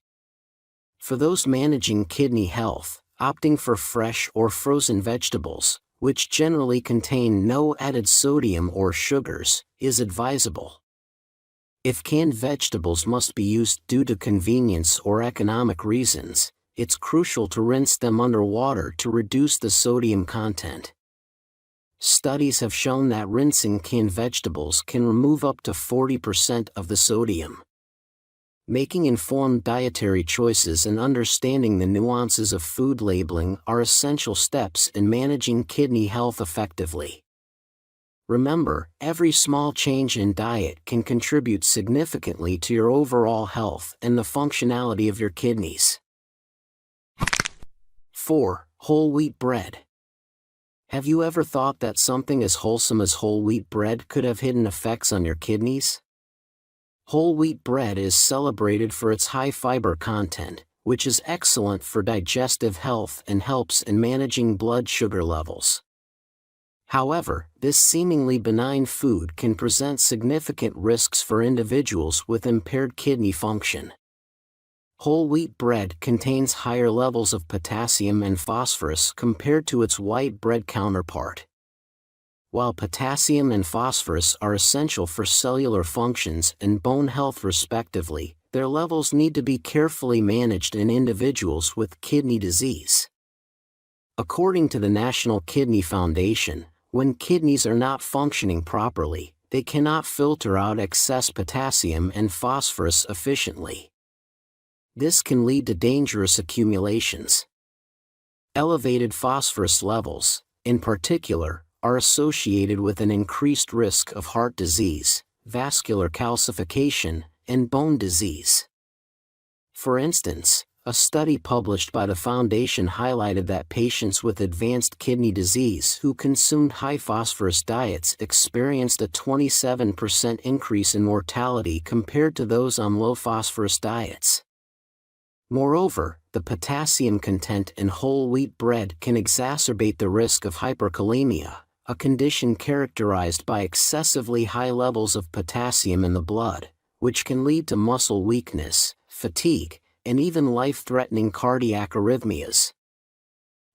For those managing kidney health, opting for fresh or frozen vegetables, which generally contain no added sodium or sugars, is advisable. If canned vegetables must be used due to convenience or economic reasons, it's crucial to rinse them under water to reduce the sodium content. Studies have shown that rinsing canned vegetables can remove up to 40% of the sodium. Making informed dietary choices and understanding the nuances of food labeling are essential steps in managing kidney health effectively. Remember, every small change in diet can contribute significantly to your overall health and the functionality of your kidneys. 4. Whole wheat bread. Have you ever thought that something as wholesome as whole wheat bread could have hidden effects on your kidneys? Whole wheat bread is celebrated for its high fiber content, which is excellent for digestive health and helps in managing blood sugar levels. However, this seemingly benign food can present significant risks for individuals with impaired kidney function. Whole wheat bread contains higher levels of potassium and phosphorus compared to its white bread counterpart. While potassium and phosphorus are essential for cellular functions and bone health respectively, their levels need to be carefully managed in individuals with kidney disease. According to the National Kidney Foundation, when kidneys are not functioning properly, they cannot filter out excess potassium and phosphorus efficiently. This can lead to dangerous accumulations. Elevated phosphorus levels, in particular, are associated with an increased risk of heart disease, vascular calcification, and bone disease. For instance, a study published by the Foundation highlighted that patients with advanced kidney disease who consumed high phosphorus diets experienced a 27% increase in mortality compared to those on low phosphorus diets. Moreover, the potassium content in whole wheat bread can exacerbate the risk of hyperkalemia, a condition characterized by excessively high levels of potassium in the blood, which can lead to muscle weakness, fatigue, and even life-threatening cardiac arrhythmias.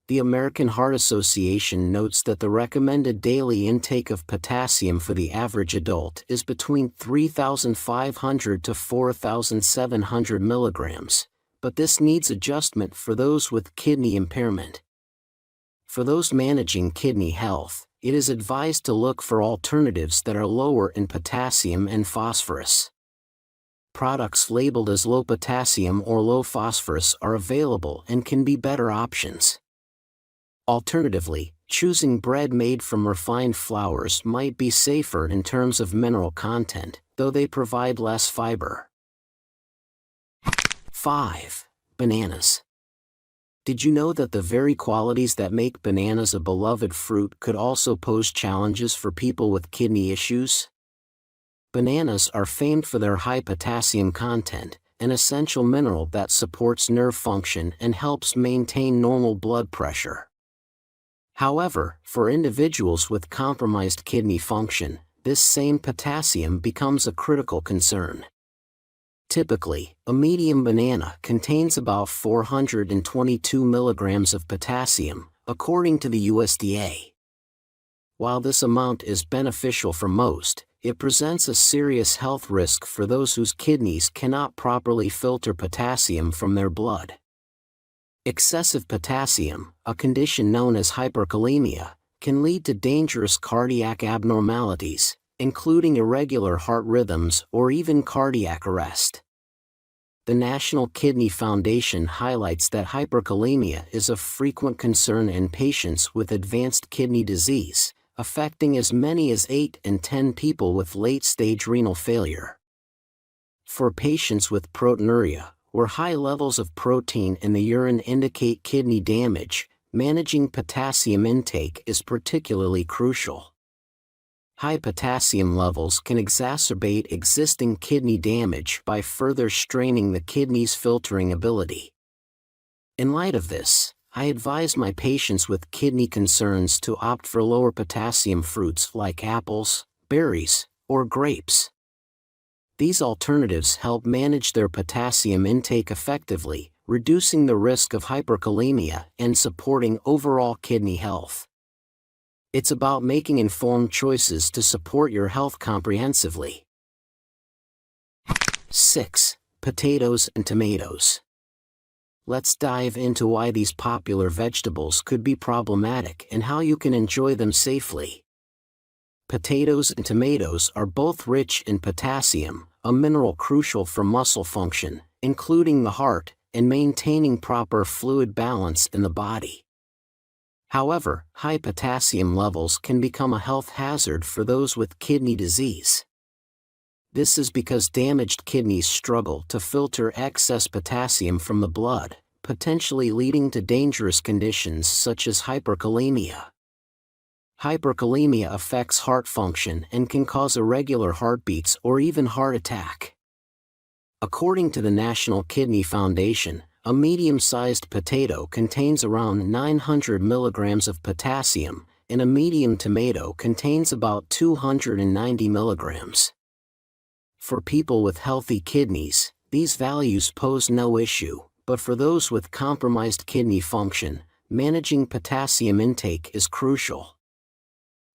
The American Heart Association notes that the recommended daily intake of potassium for the average adult is between 3,500 to 4,700 milligrams, but this needs adjustment for those with kidney impairment. For those managing kidney health, it is advised to look for alternatives that are lower in potassium and phosphorus. Products labeled as low potassium or low phosphorus are available and can be better options. Alternatively, choosing bread made from refined flours might be safer in terms of mineral content, though they provide less fiber. 5. Bananas. Did you know that the very qualities that make bananas a beloved fruit could also pose challenges for people with kidney issues? Bananas are famed for their high potassium content, an essential mineral that supports nerve function and helps maintain normal blood pressure. However, for individuals with compromised kidney function, this same potassium becomes a critical concern. Typically, a medium banana contains about 422 milligrams of potassium, according to the USDA. While this amount is beneficial for most, it presents a serious health risk for those whose kidneys cannot properly filter potassium from their blood. Excessive potassium, a condition known as hyperkalemia, can lead to dangerous cardiac abnormalities, including irregular heart rhythms or even cardiac arrest. The National Kidney Foundation highlights that hyperkalemia is a frequent concern in patients with advanced kidney disease, affecting as many as 8 in 10 people with late-stage renal failure. For patients with proteinuria, where high levels of protein in the urine indicate kidney damage, managing potassium intake is particularly crucial. High potassium levels can exacerbate existing kidney damage by further straining the kidney's filtering ability. In light of this, I advise my patients with kidney concerns to opt for lower potassium fruits like apples, berries, or grapes. These alternatives help manage their potassium intake effectively, reducing the risk of hyperkalemia and supporting overall kidney health. It's about making informed choices to support your health comprehensively. 6. Potatoes and tomatoes. Let's dive into why these popular vegetables could be problematic and how you can enjoy them safely. Potatoes and tomatoes are both rich in potassium, a mineral crucial for muscle function, including the heart, and maintaining proper fluid balance in the body. However, high potassium levels can become a health hazard for those with kidney disease. This is because damaged kidneys struggle to filter excess potassium from the blood, potentially leading to dangerous conditions such as hyperkalemia. Hyperkalemia affects heart function and can cause irregular heartbeats or even heart attack. According to the National Kidney Foundation, a medium-sized potato contains around 900 milligrams of potassium, and a medium tomato contains about 290 milligrams. For people with healthy kidneys, these values pose no issue, but for those with compromised kidney function, managing potassium intake is crucial.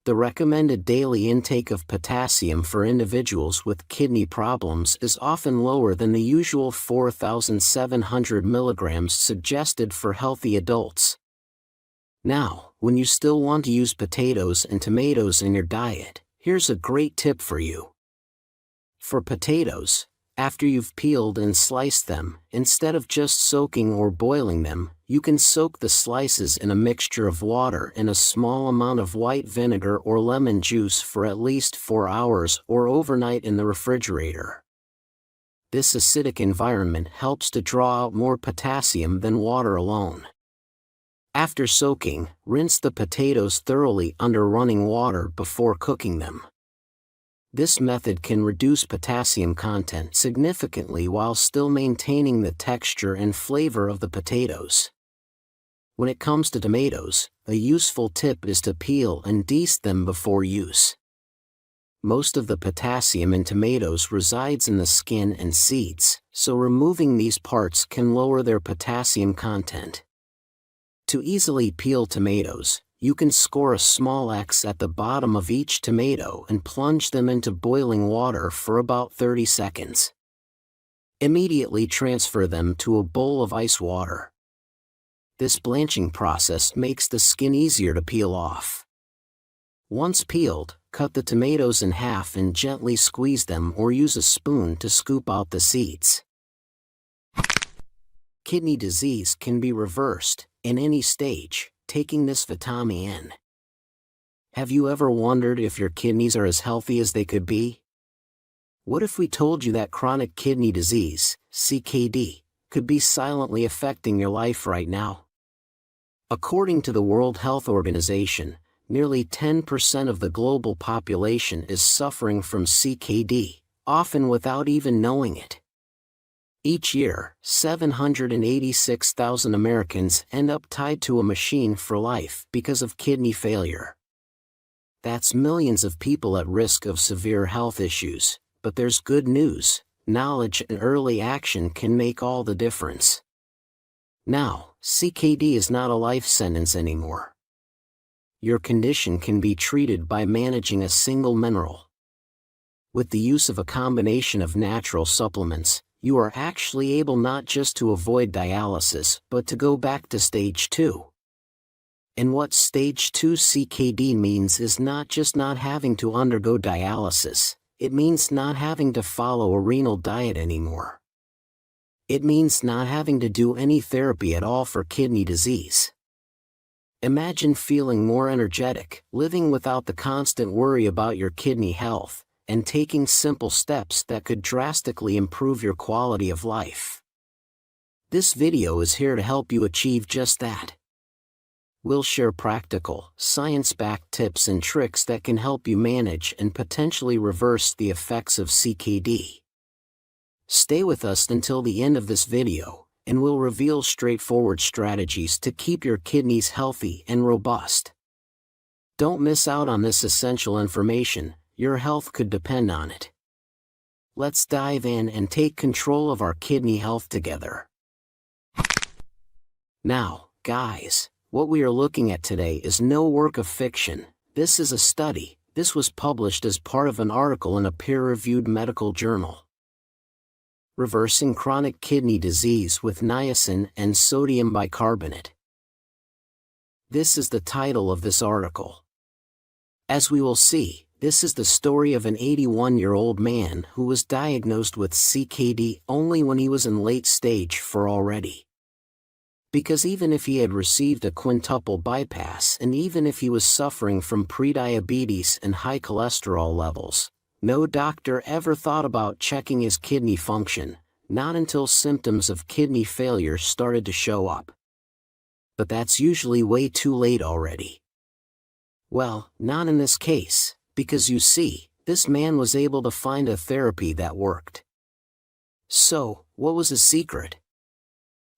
The recommended daily intake of potassium for individuals with kidney problems is often lower than the usual 4,700 milligrams suggested for healthy adults. Now, when you still want to use potatoes and tomatoes in your diet, Here's a great tip for you. For potatoes, after you've peeled and sliced them, instead of just soaking or boiling them, you can soak the slices in a mixture of water and a small amount of white vinegar or lemon juice for at least 4 hours or overnight in the refrigerator. This acidic environment helps to draw out more potassium than water alone. After soaking, rinse the potatoes thoroughly under running water before cooking them. This method can reduce potassium content significantly while still maintaining the texture and flavor of the potatoes. When it comes to tomatoes, a useful tip is to peel and de-skin them before use. Most of the potassium in tomatoes resides in the skin and seeds, so removing these parts can lower their potassium content. To easily peel tomatoes, you can score a small X at the bottom of each tomato and plunge them into boiling water for about 30 seconds. Immediately transfer them to a bowl of ice water. This blanching process makes the skin easier to peel off. Once peeled, cut the tomatoes in half and gently squeeze them or use a spoon to scoop out the seeds. Kidney disease can be reversed, in any stage, taking this vitamin N. Have you ever wondered if your kidneys are as healthy as they could be? What if we told you that chronic kidney disease, CKD, could be silently affecting your life right now? According to the World Health Organization, nearly 10% of the global population is suffering from CKD, often without even knowing it. Each year, 786,000 Americans end up tied to a machine for life because of kidney failure. That's millions of people at risk of severe health issues, but there's good news: knowledge and early action can make all the difference. Now, CKD is not a life sentence anymore. Your condition can be treated by managing a single mineral. With the use of a combination of natural supplements, you are actually able not just to avoid dialysis but to go back to stage 2. And what stage 2 CKD means is not just not having to undergo dialysis, it means not having to follow a renal diet anymore. It means not having to do any therapy at all for kidney disease. Imagine feeling more energetic, living without the constant worry about your kidney health, and taking simple steps that could drastically improve your quality of life. This video is here to help you achieve just that. We'll share practical, science-backed tips and tricks that can help you manage and potentially reverse the effects of CKD. Stay with us until the end of this video, and we'll reveal straightforward strategies to keep your kidneys healthy and robust. Don't miss out on this essential information. Your health could depend on it. Let's dive in and take control of our kidney health together. Now, guys, what we are looking at today is no work of fiction. This is a study. This was published as part of an article in a peer-reviewed medical journal. Reversing chronic kidney disease with niacin and sodium bicarbonate. This is the title of this article. As we will see, this is the story of an 81-year-old man who was diagnosed with CKD only when he was in late stage 4 already. Because even if he had received a quintuple bypass and even if he was suffering from prediabetes and high cholesterol levels, no doctor ever thought about checking his kidney function, not until symptoms of kidney failure started to show up. But that's usually way too late already. Well, not in this case. Because you see, this man was able to find a therapy that worked. So, what was his secret?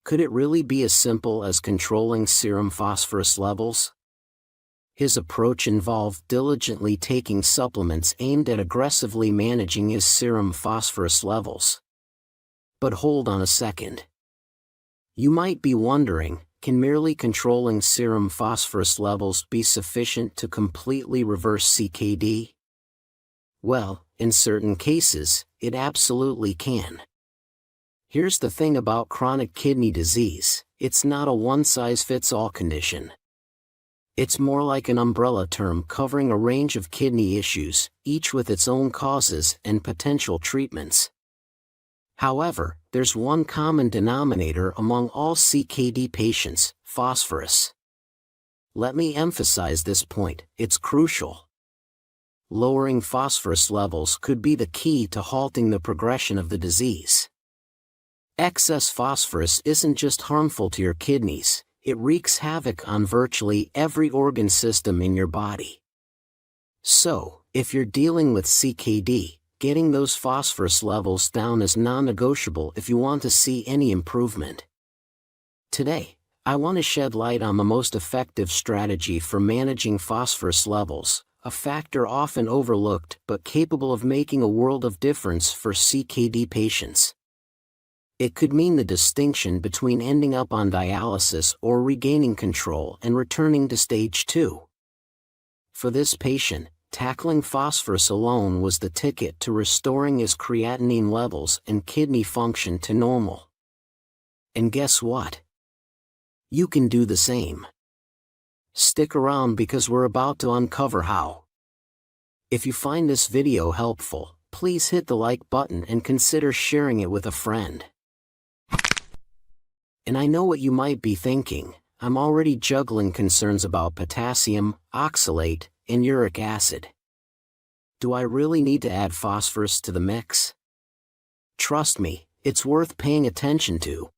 Could it really be as simple as controlling serum phosphorus levels? His approach involved diligently taking supplements aimed at aggressively managing his serum phosphorus levels. But hold on a second. You might be wondering, can merely controlling serum phosphorus levels be sufficient to completely reverse CKD? Well, in certain cases, it absolutely can. Here's the thing about chronic kidney disease: it's not a one-size-fits-all condition. It's more like an umbrella term covering a range of kidney issues, each with its own causes and potential treatments. However, there's one common denominator among all CKD patients: phosphorus. Let me emphasize this point, it's crucial. Lowering phosphorus levels could be the key to halting the progression of the disease. Excess phosphorus isn't just harmful to your kidneys, it wreaks havoc on virtually every organ system in your body. So, if you're dealing with CKD, getting those phosphorus levels down is non-negotiable if you want to see any improvement. Today, I want to shed light on the most effective strategy for managing phosphorus levels, a factor often overlooked but capable of making a world of difference for CKD patients. It could mean the distinction between ending up on dialysis or regaining control and returning to stage 2. For this patient, tackling phosphorus alone was the ticket to restoring his creatinine levels and kidney function to normal. And guess what? You can do the same. Stick around because we're about to uncover how. If you find this video helpful, please hit the like button and consider sharing it with a friend. And I know what you might be thinking, I'm already juggling concerns about potassium, oxalate, and uric acid. Do I really need to add phosphorus to the mix? Trust me, it's worth paying attention to.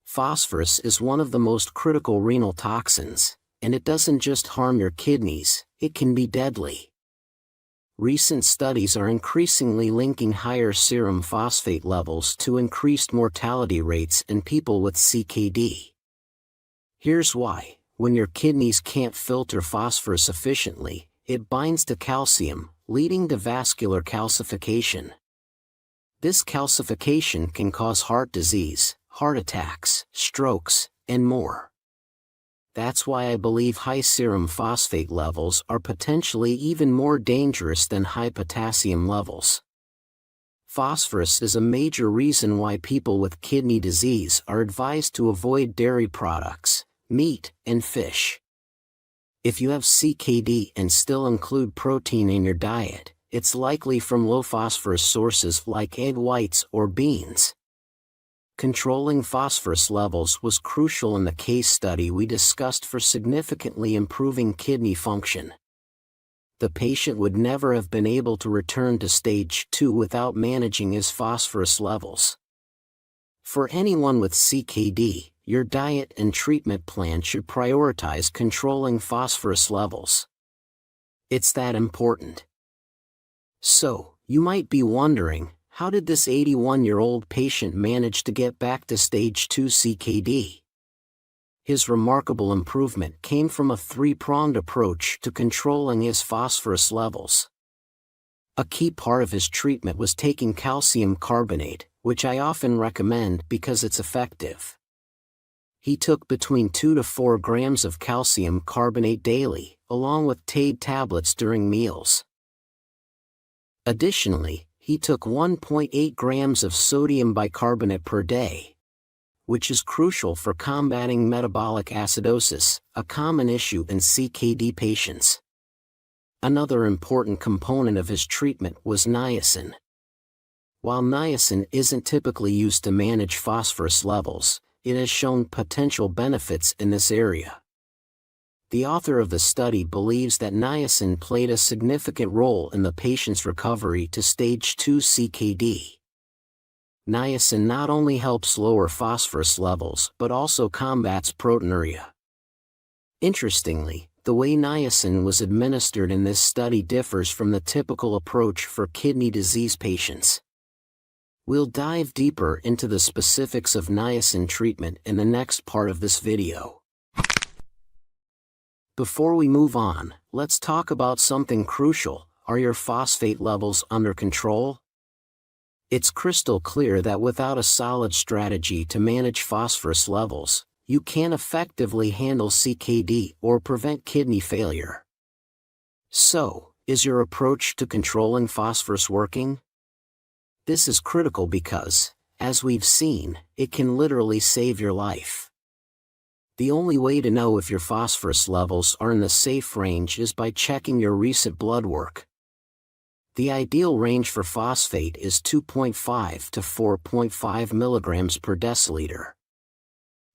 Phosphorus is one of the most critical renal toxins, and it doesn't just harm your kidneys, it can be deadly. Recent studies are increasingly linking higher serum phosphate levels to increased mortality rates in people with CKD. Here's why: when your kidneys can't filter phosphorus efficiently, it binds to calcium, leading to vascular calcification. This calcification can cause heart disease, heart attacks, strokes, and more. That's why I believe high serum phosphate levels are potentially even more dangerous than high potassium levels. Phosphorus is a major reason why people with kidney disease are advised to avoid dairy products, meat, and fish. If you have CKD and still include protein in your diet, it's likely from low phosphorus sources like egg whites or beans. Controlling phosphorus levels was crucial in the case study we discussed for significantly improving kidney function. The patient would never have been able to return to stage 2 without managing his phosphorus levels. For anyone with CKD, your diet and treatment plan should prioritize controlling phosphorus levels. It's that important. So, you might be wondering, how did this 81-year-old patient manage to get back to stage 2 CKD? His remarkable improvement came from a three-pronged approach to controlling his phosphorus levels. A key part of his treatment was taking calcium carbonate, which I often recommend because it's effective. He took between 2 to 4 grams of calcium carbonate daily, along with TAID tablets during meals. Additionally, he took 1.8 grams of sodium bicarbonate per day, which is crucial for combating metabolic acidosis, a common issue in CKD patients. Another important component of his treatment was niacin. While niacin isn't typically used to manage phosphorus levels, it has shown potential benefits in this area. The author of the study believes that niacin played a significant role in the patient's recovery to stage 2 CKD. Niacin not only helps lower phosphorus levels but also combats proteinuria. Interestingly, the way niacin was administered in this study differs from the typical approach for kidney disease patients. We'll dive deeper into the specifics of niacin treatment in the next part of this video. Before we move on, let's talk about something crucial: are your phosphate levels under control? It's crystal clear that without a solid strategy to manage phosphorus levels, you can't effectively handle CKD or prevent kidney failure. So, is your approach to controlling phosphorus working? This is critical because, as we've seen, it can literally save your life. The only way to know if your phosphorus levels are in the safe range is by checking your recent blood work. The ideal range for phosphate is 2.5 to 4.5 milligrams per deciliter.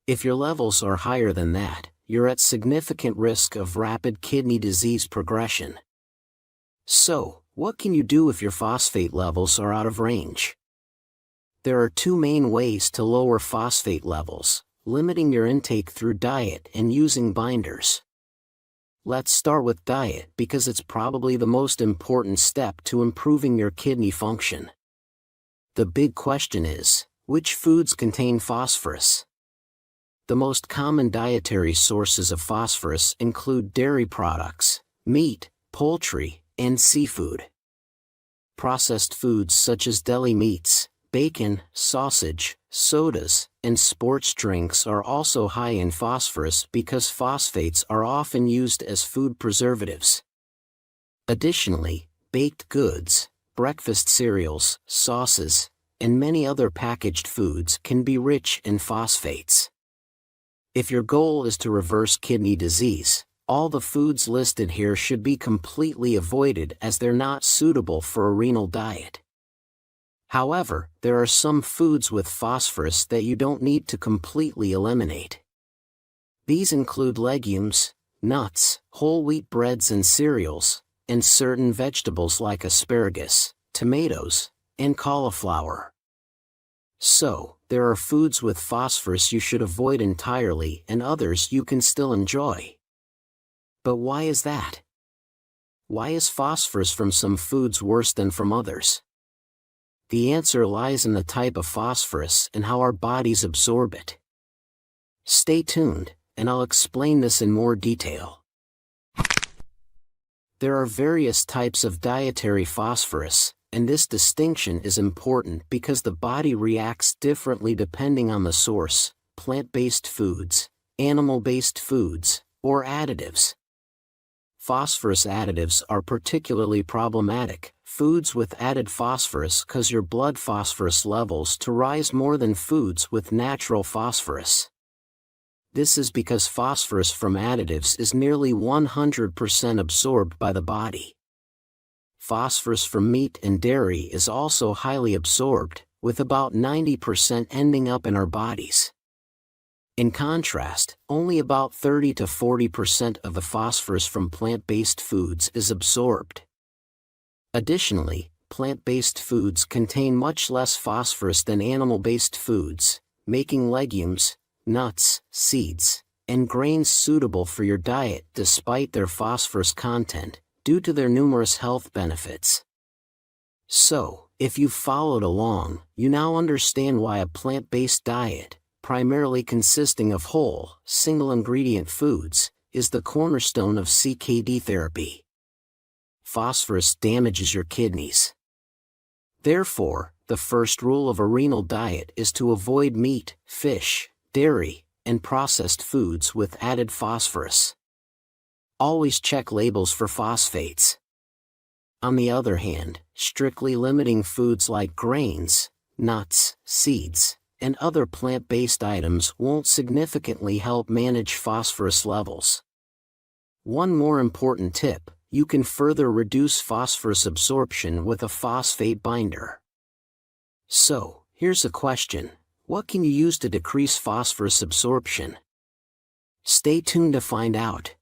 If your levels are higher than that, you're at significant risk of rapid kidney disease progression. So, what can you do if your phosphate levels are out of range? There are two main ways to lower phosphate levels: limiting your intake through diet and using binders. Let's start with diet because it's probably the most important step to improving your kidney function. The big question is, which foods contain phosphorus? The most common dietary sources of phosphorus include dairy products, meat, poultry, and seafood. Processed foods such as deli meats, bacon, sausage, sodas, and sports drinks are also high in phosphorus because phosphates are often used as food preservatives. Additionally, baked goods, breakfast cereals, sauces, and many other packaged foods can be rich in phosphates. If your goal is to reverse kidney disease, all the foods listed here should be completely avoided as they're not suitable for a renal diet. However, there are some foods with phosphorus that you don't need to completely eliminate. These include legumes, nuts, whole wheat breads and cereals, and certain vegetables like asparagus, tomatoes, and cauliflower. So, there are foods with phosphorus you should avoid entirely and others you can still enjoy. But why is that? Why is phosphorus from some foods worse than from others? The answer lies in the type of phosphorus and how our bodies absorb it. Stay tuned, and I'll explain this in more detail. There are various types of dietary phosphorus, and this distinction is important because the body reacts differently depending on the source: plant-based foods, animal-based foods, or additives. Phosphorus additives are particularly problematic. Foods with added phosphorus cause your blood phosphorus levels to rise more than foods with natural phosphorus. This is because phosphorus from additives is nearly 100% absorbed by the body. Phosphorus from meat and dairy is also highly absorbed, with about 90% ending up in our bodies. In contrast, only about 30 to 40% of the phosphorus from plant-based foods is absorbed. Additionally, plant-based foods contain much less phosphorus than animal-based foods, making legumes, nuts, seeds, and grains suitable for your diet despite their phosphorus content, due to their numerous health benefits. So, if you've followed along, you now understand why a plant-based diet, primarily consisting of whole, single-ingredient foods, is the cornerstone of CKD therapy. Phosphorus damages your kidneys. Therefore, the first rule of a renal diet is to avoid meat, fish, dairy, and processed foods with added phosphorus. Always check labels for phosphates. On the other hand, strictly limiting foods like grains, nuts, seeds, and other plant-based items won't significantly help manage phosphorus levels. One more important tip: you can further reduce phosphorus absorption with a phosphate binder. So, here's a question: what can you use to decrease phosphorus absorption? Stay tuned to find out.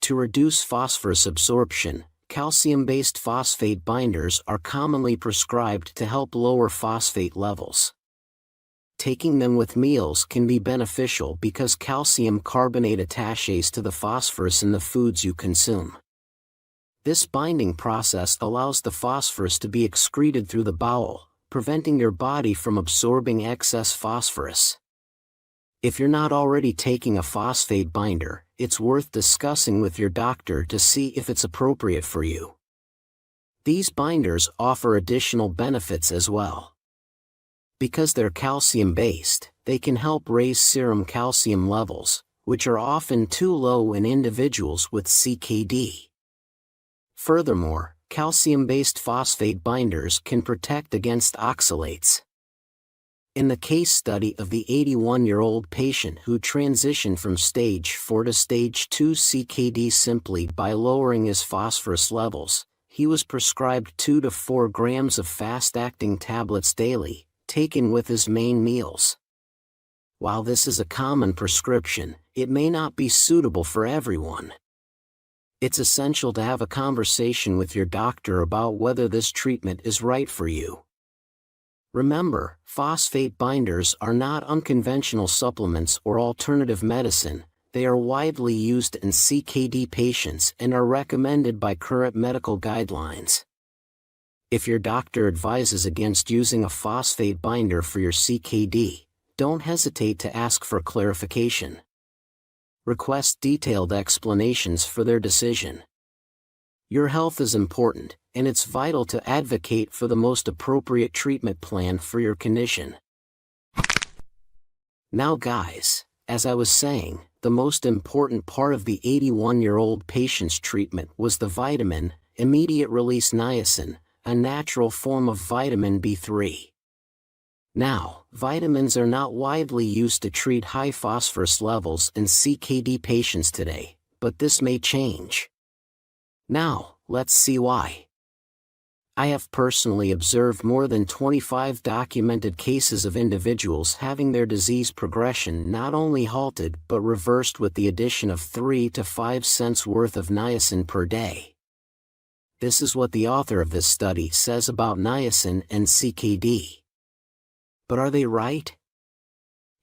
To reduce phosphorus absorption, calcium-based phosphate binders are commonly prescribed to help lower phosphate levels. Taking them with meals can be beneficial because calcium carbonate attaches to the phosphorus in the foods you consume. This binding process allows the phosphorus to be excreted through the bowel, preventing your body from absorbing excess phosphorus. If you're not already taking a phosphate binder, it's worth discussing with your doctor to see if it's appropriate for you. These binders offer additional benefits as well. Because they're calcium-based, they can help raise serum calcium levels, which are often too low in individuals with CKD. Furthermore, calcium-based phosphate binders can protect against oxalates. In the case study of the 81-year-old patient who transitioned from stage 4 to stage 2 CKD simply by lowering his phosphorus levels, he was prescribed 2 to 4 grams of fast-acting tablets daily, taken with his main meals. While this is a common prescription, it may not be suitable for everyone. It's essential to have a conversation with your doctor about whether this treatment is right for you. Remember, phosphate binders are not unconventional supplements or alternative medicine. They are widely used in CKD patients and are recommended by current medical guidelines. If your doctor advises against using a phosphate binder for your CKD, don't hesitate to ask for clarification. Request detailed explanations for their decision. Your health is important, and it's vital to advocate for the most appropriate treatment plan for your condition. Now guys, as I was saying, the most important part of the 81-year-old patient's treatment was the vitamin, immediate-release niacin, a natural form of vitamin B3. Now, vitamins are not widely used to treat high phosphorus levels in CKD patients today, but this may change. Now, let's see why. I have personally observed more than 25 documented cases of individuals having their disease progression not only halted but reversed with the addition of 3 to 5 cents worth of niacin per day. This is what the author of this study says about niacin and CKD. But are they right?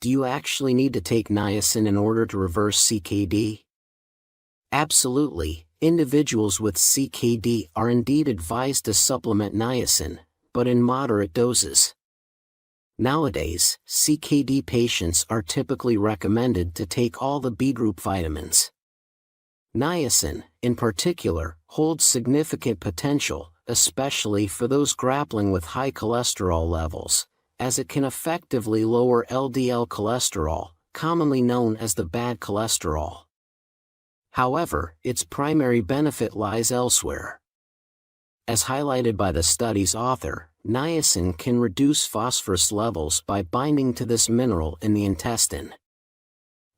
Do you actually need to take niacin in order to reverse CKD? Absolutely. Individuals with CKD are indeed advised to supplement niacin, but in moderate doses. Nowadays, CKD patients are typically recommended to take all the B group vitamins. Niacin, in particular, holds significant potential, especially for those grappling with high cholesterol levels, as it can effectively lower LDL cholesterol, commonly known as the bad cholesterol. However, its primary benefit lies elsewhere. As highlighted by the study's author, niacin can reduce phosphorus levels by binding to this mineral in the intestine.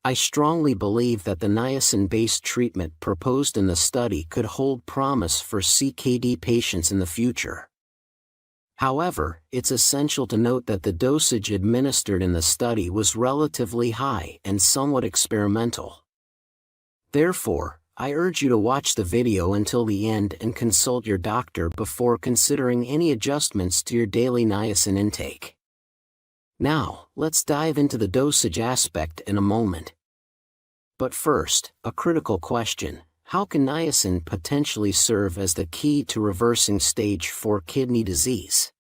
I strongly believe that the niacin-based treatment proposed in the study could hold promise for CKD patients in the future. However, it's essential to note that the dosage administered in the study was relatively high and somewhat experimental. Therefore, I urge you to watch the video until the end and consult your doctor before considering any adjustments to your daily niacin intake. Now, let's dive into the dosage aspect in a moment. But first, a critical question: how can niacin potentially serve as the key to reversing stage 4 kidney disease?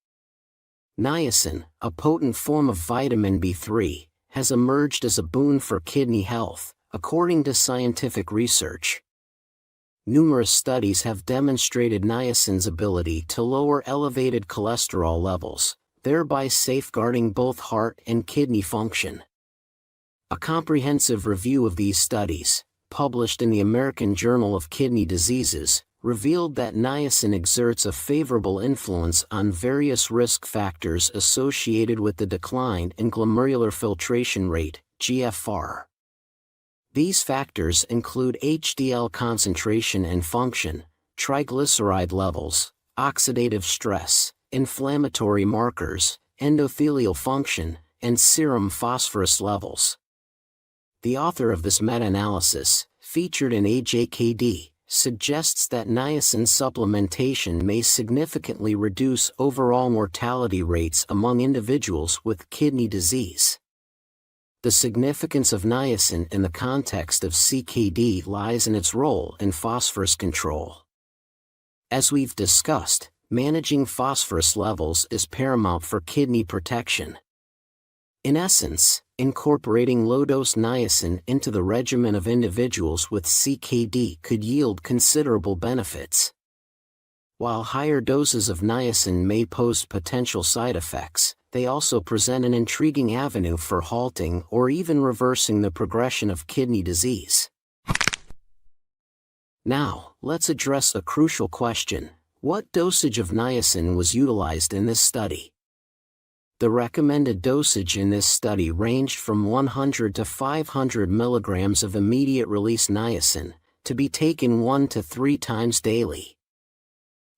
Niacin, a potent form of vitamin B3, has emerged as a boon for kidney health, according to scientific research. Numerous studies have demonstrated niacin's ability to lower elevated cholesterol levels, thereby safeguarding both heart and kidney function. A comprehensive review of these studies, published in the American Journal of Kidney Diseases, revealed that niacin exerts a favorable influence on various risk factors associated with the decline in glomerular filtration rate, GFR. These factors include HDL concentration and function, triglyceride levels, oxidative stress, inflammatory markers, endothelial function, and serum phosphorus levels. The author of this meta-analysis, featured in AJKD, suggests that niacin supplementation may significantly reduce overall mortality rates among individuals with kidney disease. The significance of niacin in the context of CKD lies in its role in phosphorus control. As we've discussed, managing phosphorus levels is paramount for kidney protection. In essence, incorporating low-dose niacin into the regimen of individuals with CKD could yield considerable benefits. While higher doses of niacin may pose potential side effects, they also present an intriguing avenue for halting or even reversing the progression of kidney disease. Now, let's address a crucial question: what dosage of niacin was utilized in this study? The recommended dosage in this study ranged from 100 to 500 milligrams of immediate-release niacin, to be taken 1 to 3 times daily.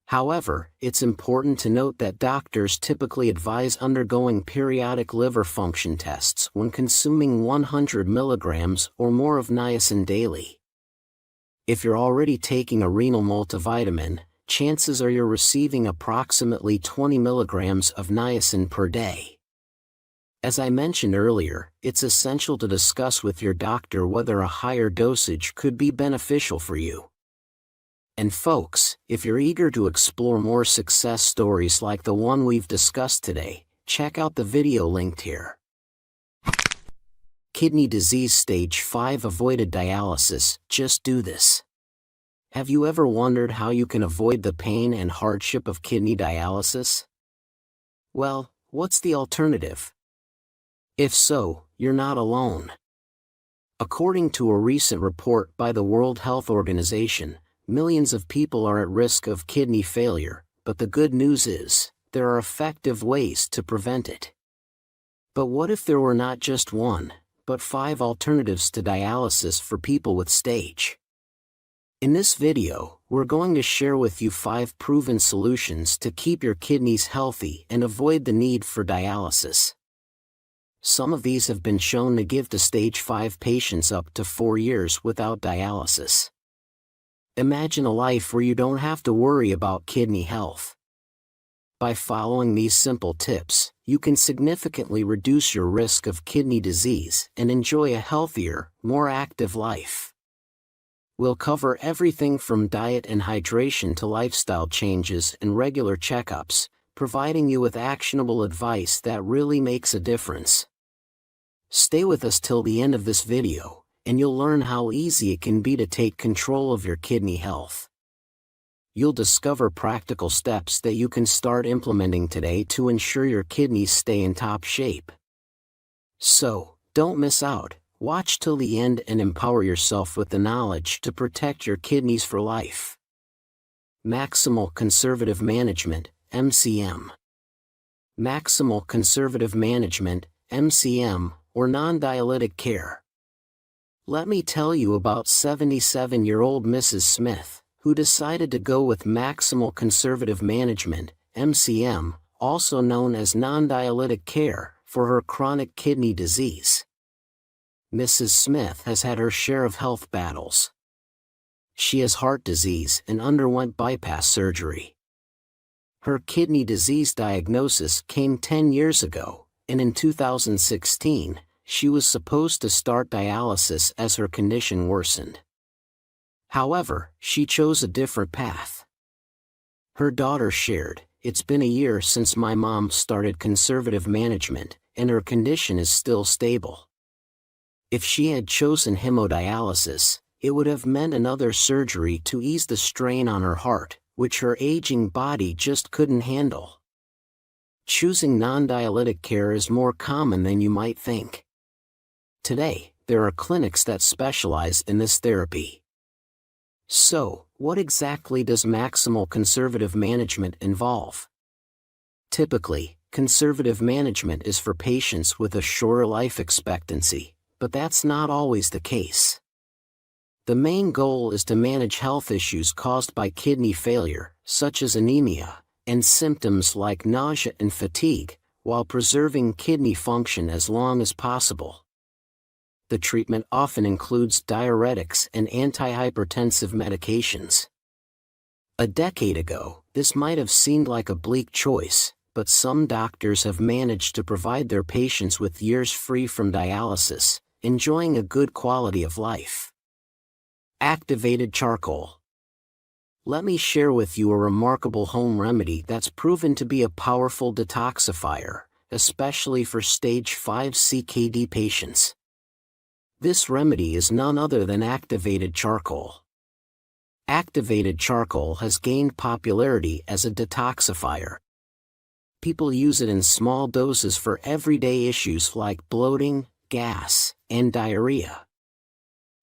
However, it's important to note that doctors typically advise undergoing periodic liver function tests when consuming 100 milligrams or more of niacin daily. If you're already taking a renal multivitamin, chances are you're receiving approximately 20 milligrams of niacin per day. As I mentioned earlier, it's essential to discuss with your doctor whether a higher dosage could be beneficial for you. And folks, if you're eager to explore more success stories like the one we've discussed today, check out the video linked here. Kidney disease stage 5 avoided dialysis, just do this. Have you ever wondered how you can avoid the pain and hardship of kidney dialysis? Well, what's the alternative? If so, you're not alone. According to a recent report by the World Health Organization, millions of people are at risk of kidney failure, but the good news is, there are effective ways to prevent it. But what if there were not just one, but 5 alternatives to dialysis for people with stage? In this video, we're going to share with you 5 proven solutions to keep your kidneys healthy and avoid the need for dialysis. Some of these have been shown to give to stage 5 patients up to 4 years without dialysis. Imagine a life where you don't have to worry about kidney health. By following these simple tips, you can significantly reduce your risk of kidney disease and enjoy a healthier, more active life. We'll cover everything from diet and hydration to lifestyle changes and regular checkups, providing you with actionable advice that really makes a difference. Stay with us till the end of this video, and you'll learn how easy it can be to take control of your kidney health. You'll discover practical steps that you can start implementing today to ensure your kidneys stay in top shape. So, don't miss out. Watch till the end and empower yourself with the knowledge to protect your kidneys for life. Maximal Conservative Management, MCM. Maximal Conservative Management, MCM, or non-dialytic care. Let me tell you about 77-year-old Mrs. Smith, who decided to go with Maximal Conservative Management, MCM, also known as non-dialytic care, for her chronic kidney disease. Mrs. Smith has had her share of health battles. She has heart disease and underwent bypass surgery. Her kidney disease diagnosis came 10 years ago, and in 2016, she was supposed to start dialysis as her condition worsened. However, she chose a different path. Her daughter shared, "It's been a year since my mom started conservative management, and her condition is still stable. If she had chosen hemodialysis, it would have meant another surgery to ease the strain on her heart, which her aging body just couldn't handle." Choosing non-dialytic care is more common than you might think. Today, there are clinics that specialize in this therapy. So, what exactly does maximal conservative management involve? Typically, conservative management is for patients with a shorter life expectancy, but that's not always the case. The main goal is to manage health issues caused by kidney failure, such as anemia, and symptoms like nausea and fatigue, while preserving kidney function as long as possible. The treatment often includes diuretics and antihypertensive medications. A decade ago, this might have seemed like a bleak choice, but some doctors have managed to provide their patients with years free from dialysis, enjoying a good quality of life. Activated charcoal. Let me share with you a remarkable home remedy that's proven to be a powerful detoxifier, especially for stage 5 CKD patients. This remedy is none other than activated charcoal. Activated charcoal has gained popularity as a detoxifier. People use it in small doses for everyday issues like bloating, gas, and diarrhea.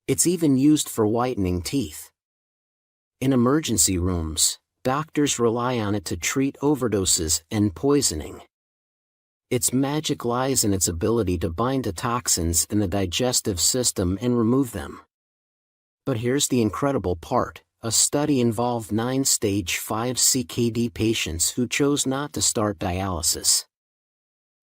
It's even used for whitening teeth. In emergency rooms, doctors rely on it to treat overdoses and poisoning. Its magic lies in its ability to bind to toxins in the digestive system and remove them. But here's the incredible part. A study involved 9 stage 5 CKD patients who chose not to start dialysis.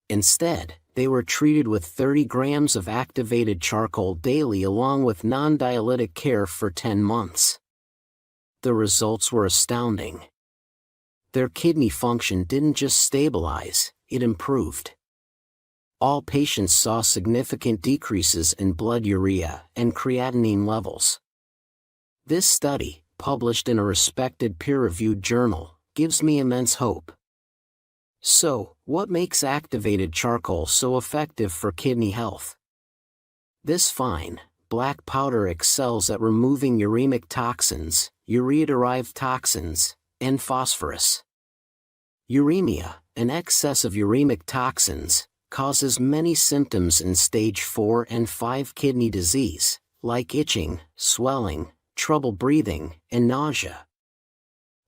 Instead, they were treated with 30 grams of activated charcoal daily along with non-dialytic care for 10 months. The results were astounding. Their kidney function didn't just stabilize, it improved. All patients saw significant decreases in blood urea and creatinine levels. This study, published in a respected peer-reviewed journal, gives me immense hope. So, what makes activated charcoal so effective for kidney health? This fine, black powder excels at removing uremic toxins, urea-derived toxins, and phosphorus. Uremia, an excess of uremic toxins, causes many symptoms in stage 4 and 5 kidney disease, like itching, swelling, trouble breathing, and nausea.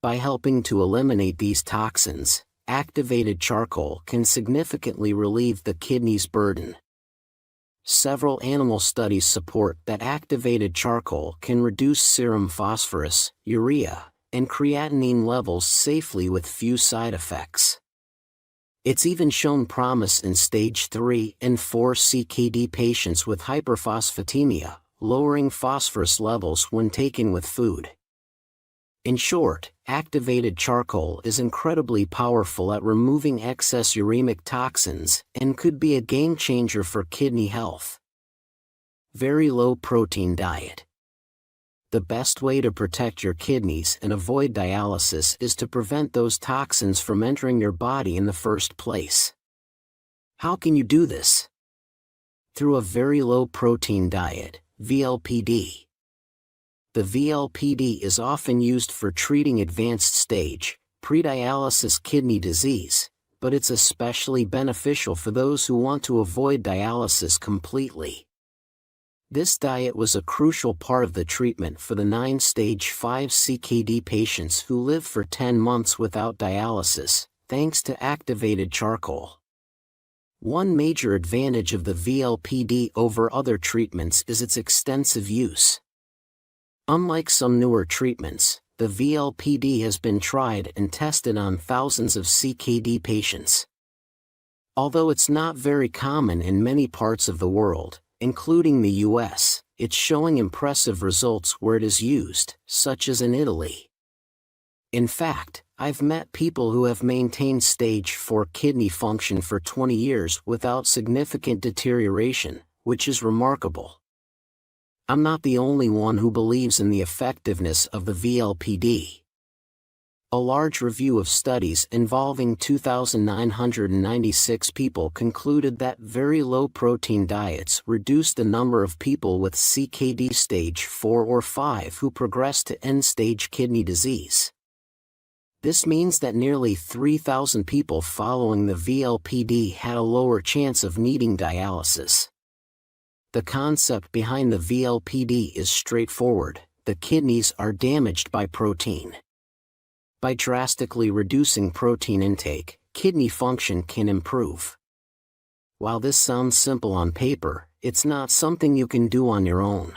By helping to eliminate these toxins, activated charcoal can significantly relieve the kidney's burden. Several animal studies support that activated charcoal can reduce serum phosphorus, urea, and creatinine levels safely with few side effects. It's even shown promise in stage 3 and 4 CKD patients with hyperphosphatemia, lowering phosphorus levels when taken with food. In short, activated charcoal is incredibly powerful at removing excess uremic toxins and could be a game changer for kidney health. Very low protein diet. The best way to protect your kidneys and avoid dialysis is to prevent those toxins from entering your body in the first place. How can you do this? Through a very low protein diet, VLPD. The VLPD is often used for treating advanced stage, pre-dialysis kidney disease, but it's especially beneficial for those who want to avoid dialysis completely. This diet was a crucial part of the treatment for the 9 stage 5 CKD patients who lived for 10 months without dialysis, thanks to activated charcoal. One major advantage of the VLPD over other treatments is its extensive use. Unlike some newer treatments, the VLPD has been tried and tested on thousands of CKD patients. Although it's not very common in many parts of the world, including the US, it's showing impressive results where it is used, such as in Italy. In fact, I've met people who have maintained stage 4 kidney function for 20 years without significant deterioration, which is remarkable. I'm not the only one who believes in the effectiveness of the VLPD. A large review of studies involving 2,996 people concluded that very low protein diets reduced the number of people with CKD stage 4 or 5 who progressed to end-stage kidney disease. This means that nearly 3,000 people following the VLPD had a lower chance of needing dialysis. The concept behind the VLPD is straightforward: the kidneys are damaged by protein. By drastically reducing protein intake, kidney function can improve. While this sounds simple on paper, it's not something you can do on your own.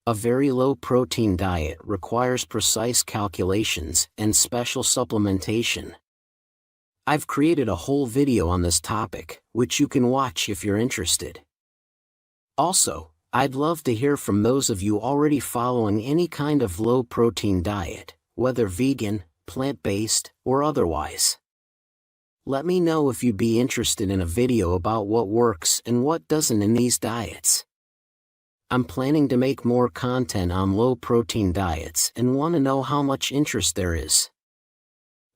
A very low protein diet requires precise calculations and special supplementation. I've created a whole video on this topic, which you can watch if you're interested. Also, I'd love to hear from those of you already following any kind of low protein diet, whether vegan, plant-based, or otherwise. Let me know if you'd be interested in a video about what works and what doesn't in these diets. I'm planning to make more content on low protein diets and want to know how much interest there is.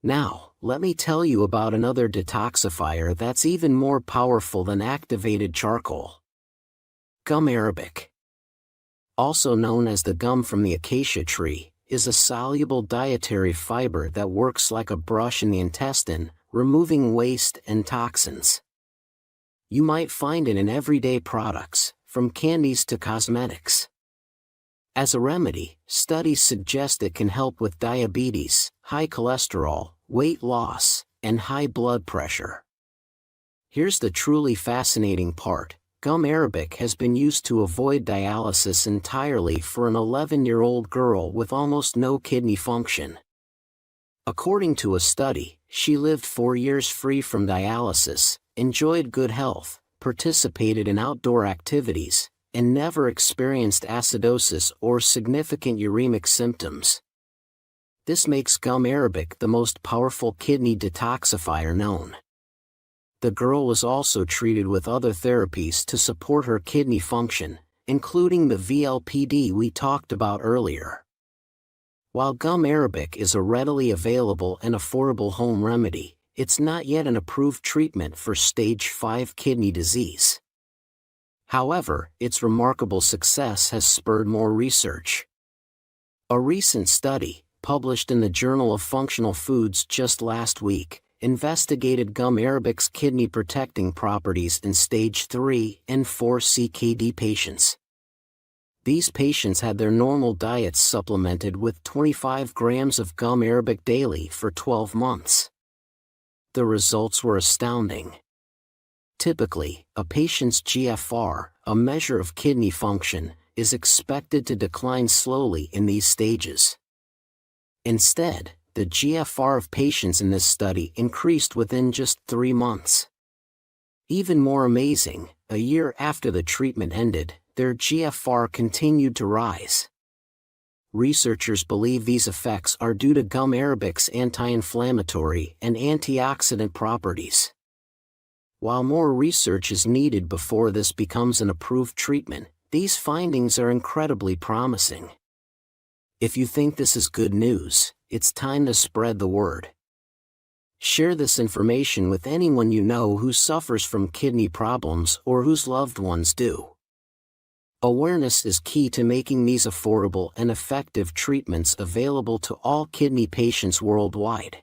Now, let me tell you about another detoxifier that's even more powerful than activated charcoal. Gum arabic, also known as the gum from the acacia tree, is a soluble dietary fiber that works like a brush in the intestine, removing waste and toxins. You might find it in everyday products, from candies to cosmetics. As a remedy, studies suggest it can help with diabetes, high cholesterol, weight loss, and high blood pressure. Here's the truly fascinating part. Gum arabic has been used to avoid dialysis entirely for an 11-year-old girl with almost no kidney function. According to a study, she lived 4 years free from dialysis, enjoyed good health, participated in outdoor activities, and never experienced acidosis or significant uremic symptoms. This makes gum arabic the most powerful kidney detoxifier known. The girl was also treated with other therapies to support her kidney function, including the VLPD we talked about earlier. While gum arabic is a readily available and affordable home remedy, it's not yet an approved treatment for stage 5 kidney disease. However, its remarkable success has spurred more research. A recent study, published in the Journal of Functional Foods just last week, investigated gum arabic's kidney protecting properties in stage 3 and 4 CKD patients. These patients had their normal diets supplemented with 25 grams of gum arabic daily for 12 months. The results were astounding. Typically, a patient's GFR, a measure of kidney function, is expected to decline slowly in these stages. Instead, the GFR of patients in this study increased within just 3 months. Even more amazing, a year after the treatment ended, their GFR continued to rise. Researchers believe these effects are due to gum arabic's anti-inflammatory and antioxidant properties. While more research is needed before this becomes an approved treatment, these findings are incredibly promising. If you think this is good news, it's time to spread the word. Share this information with anyone you know who suffers from kidney problems or whose loved ones do. Awareness is key to making these affordable and effective treatments available to all kidney patients worldwide.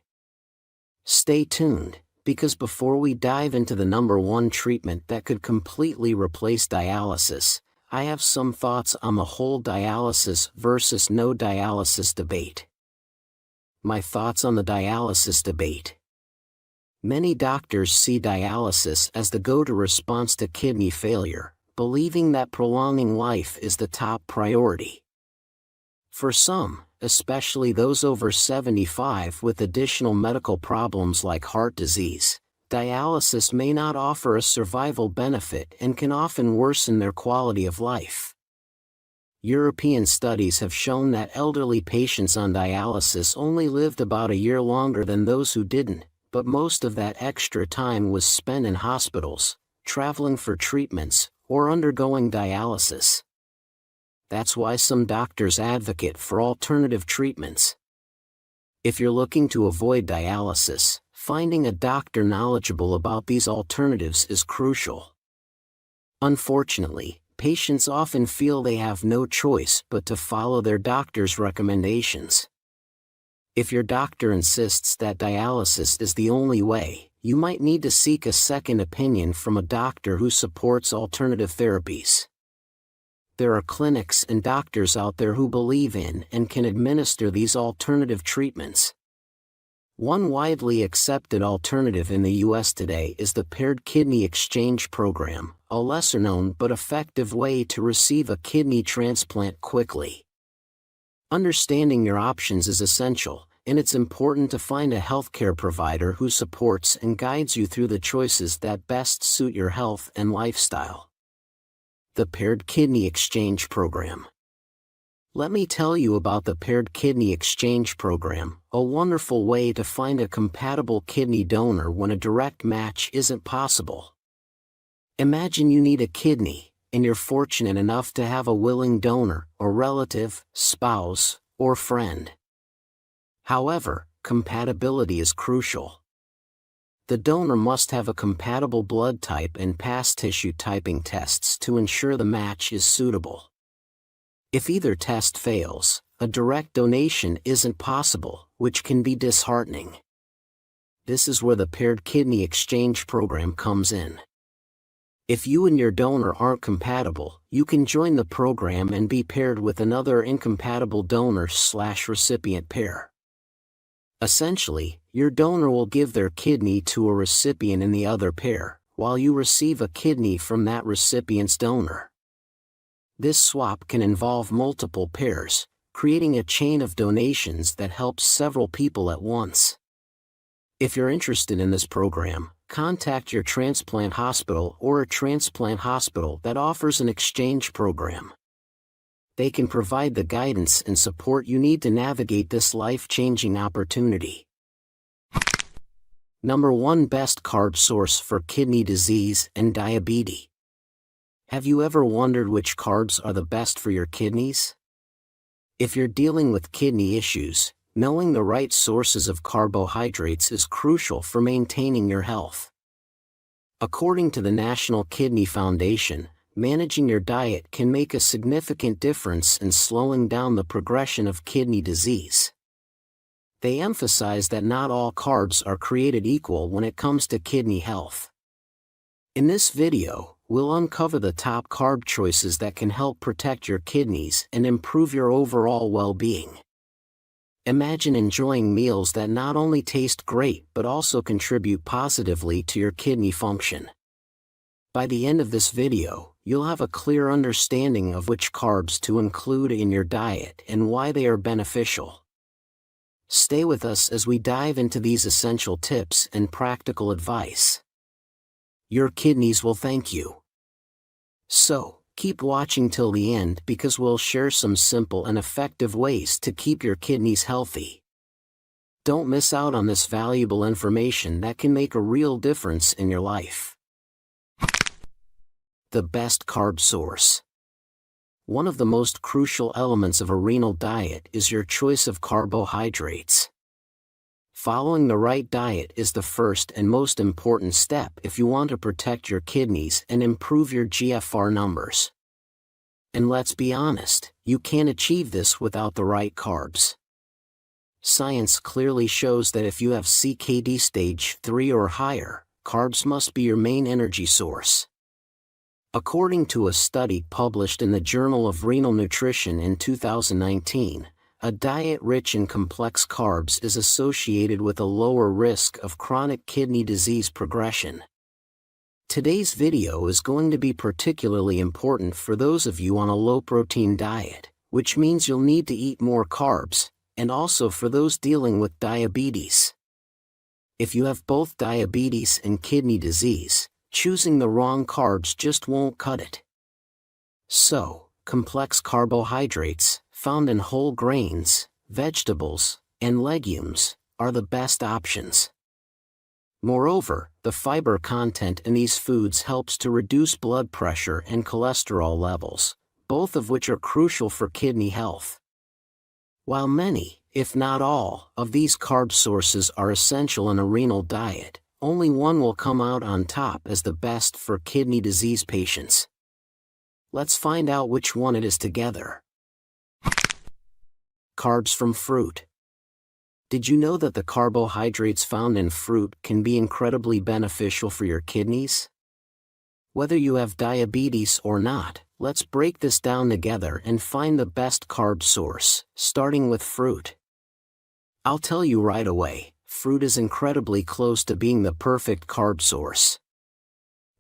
Stay tuned, because before we dive into the #1 treatment that could completely replace dialysis, I have some thoughts on the whole dialysis versus no dialysis debate. My thoughts on the dialysis debate. Many doctors see dialysis as the go-to response to kidney failure, believing that prolonging life is the top priority. For some, especially those over 75 with additional medical problems like heart disease, dialysis may not offer a survival benefit and can often worsen their quality of life. European studies have shown that elderly patients on dialysis only lived about a year longer than those who didn't, but most of that extra time was spent in hospitals, traveling for treatments, or undergoing dialysis. That's why some doctors advocate for alternative treatments. If you're looking to avoid dialysis, finding a doctor knowledgeable about these alternatives is crucial. Unfortunately, patients often feel they have no choice but to follow their doctor's recommendations. If your doctor insists that dialysis is the only way, you might need to seek a second opinion from a doctor who supports alternative therapies. There are clinics and doctors out there who believe in and can administer these alternative treatments. One widely accepted alternative in the U.S. today is the Paired Kidney Exchange Program, a lesser-known but effective way to receive a kidney transplant quickly. Understanding your options is essential, and it's important to find a healthcare provider who supports and guides you through the choices that best suit your health and lifestyle. The Paired Kidney Exchange Program. Let me tell you about the Paired Kidney Exchange Program, a wonderful way to find a compatible kidney donor when a direct match isn't possible. Imagine you need a kidney, and you're fortunate enough to have a willing donor, or relative, spouse, or friend. However, compatibility is crucial. The donor must have a compatible blood type and pass tissue typing tests to ensure the match is suitable. If either test fails, a direct donation isn't possible, which can be disheartening. This is where the Paired Kidney Exchange Program comes in. If you and your donor aren't compatible, you can join the program and be paired with another incompatible donor/recipient pair. Essentially, your donor will give their kidney to a recipient in the other pair, while you receive a kidney from that recipient's donor. This swap can involve multiple pairs, creating a chain of donations that helps several people at once. If you're interested in this program, contact your transplant hospital or a transplant hospital that offers an exchange program. They can provide the guidance and support you need to navigate this life-changing opportunity. Number 1 Best Carb Source for Kidney Disease and Diabetes. Have you ever wondered which carbs are the best for your kidneys? If you're dealing with kidney issues, knowing the right sources of carbohydrates is crucial for maintaining your health. According to the National Kidney Foundation, managing your diet can make a significant difference in slowing down the progression of kidney disease. They emphasize that not all carbs are created equal when it comes to kidney health. In this video, we'll uncover the top carb choices that can help protect your kidneys and improve your overall well-being. Imagine enjoying meals that not only taste great but also contribute positively to your kidney function. By the end of this video, you'll have a clear understanding of which carbs to include in your diet and why they are beneficial. Stay with us as we dive into these essential tips and practical advice. Your kidneys will thank you. So, keep watching till the end because we'll share some simple and effective ways to keep your kidneys healthy. Don't miss out on this valuable information that can make a real difference in your life. The best carb source. One of the most crucial elements of a renal diet is your choice of carbohydrates. Following the right diet is the first and most important step if you want to protect your kidneys and improve your GFR numbers. And let's be honest, you can't achieve this without the right carbs. Science clearly shows that if you have CKD stage 3 or higher, carbs must be your main energy source. According to a study published in the Journal of Renal Nutrition in 2019, a diet rich in complex carbs is associated with a lower risk of chronic kidney disease progression. Today's video is going to be particularly important for those of you on a low-protein diet, which means you'll need to eat more carbs, and also for those dealing with diabetes. If you have both diabetes and kidney disease, choosing the wrong carbs just won't cut it. So, complex carbohydrates, found in whole grains, vegetables, and legumes, are the best options. Moreover, the fiber content in these foods helps to reduce blood pressure and cholesterol levels, both of which are crucial for kidney health. While many, if not all, of these carb sources are essential in a renal diet, only one will come out on top as the best for kidney disease patients. Let's find out which one it is together. Carbs from fruit. Did you know that the carbohydrates found in fruit can be incredibly beneficial for your kidneys? Whether you have diabetes or not, let's break this down together and find the best carb source, starting with fruit. I'll tell you right away, fruit is incredibly close to being the perfect carb source.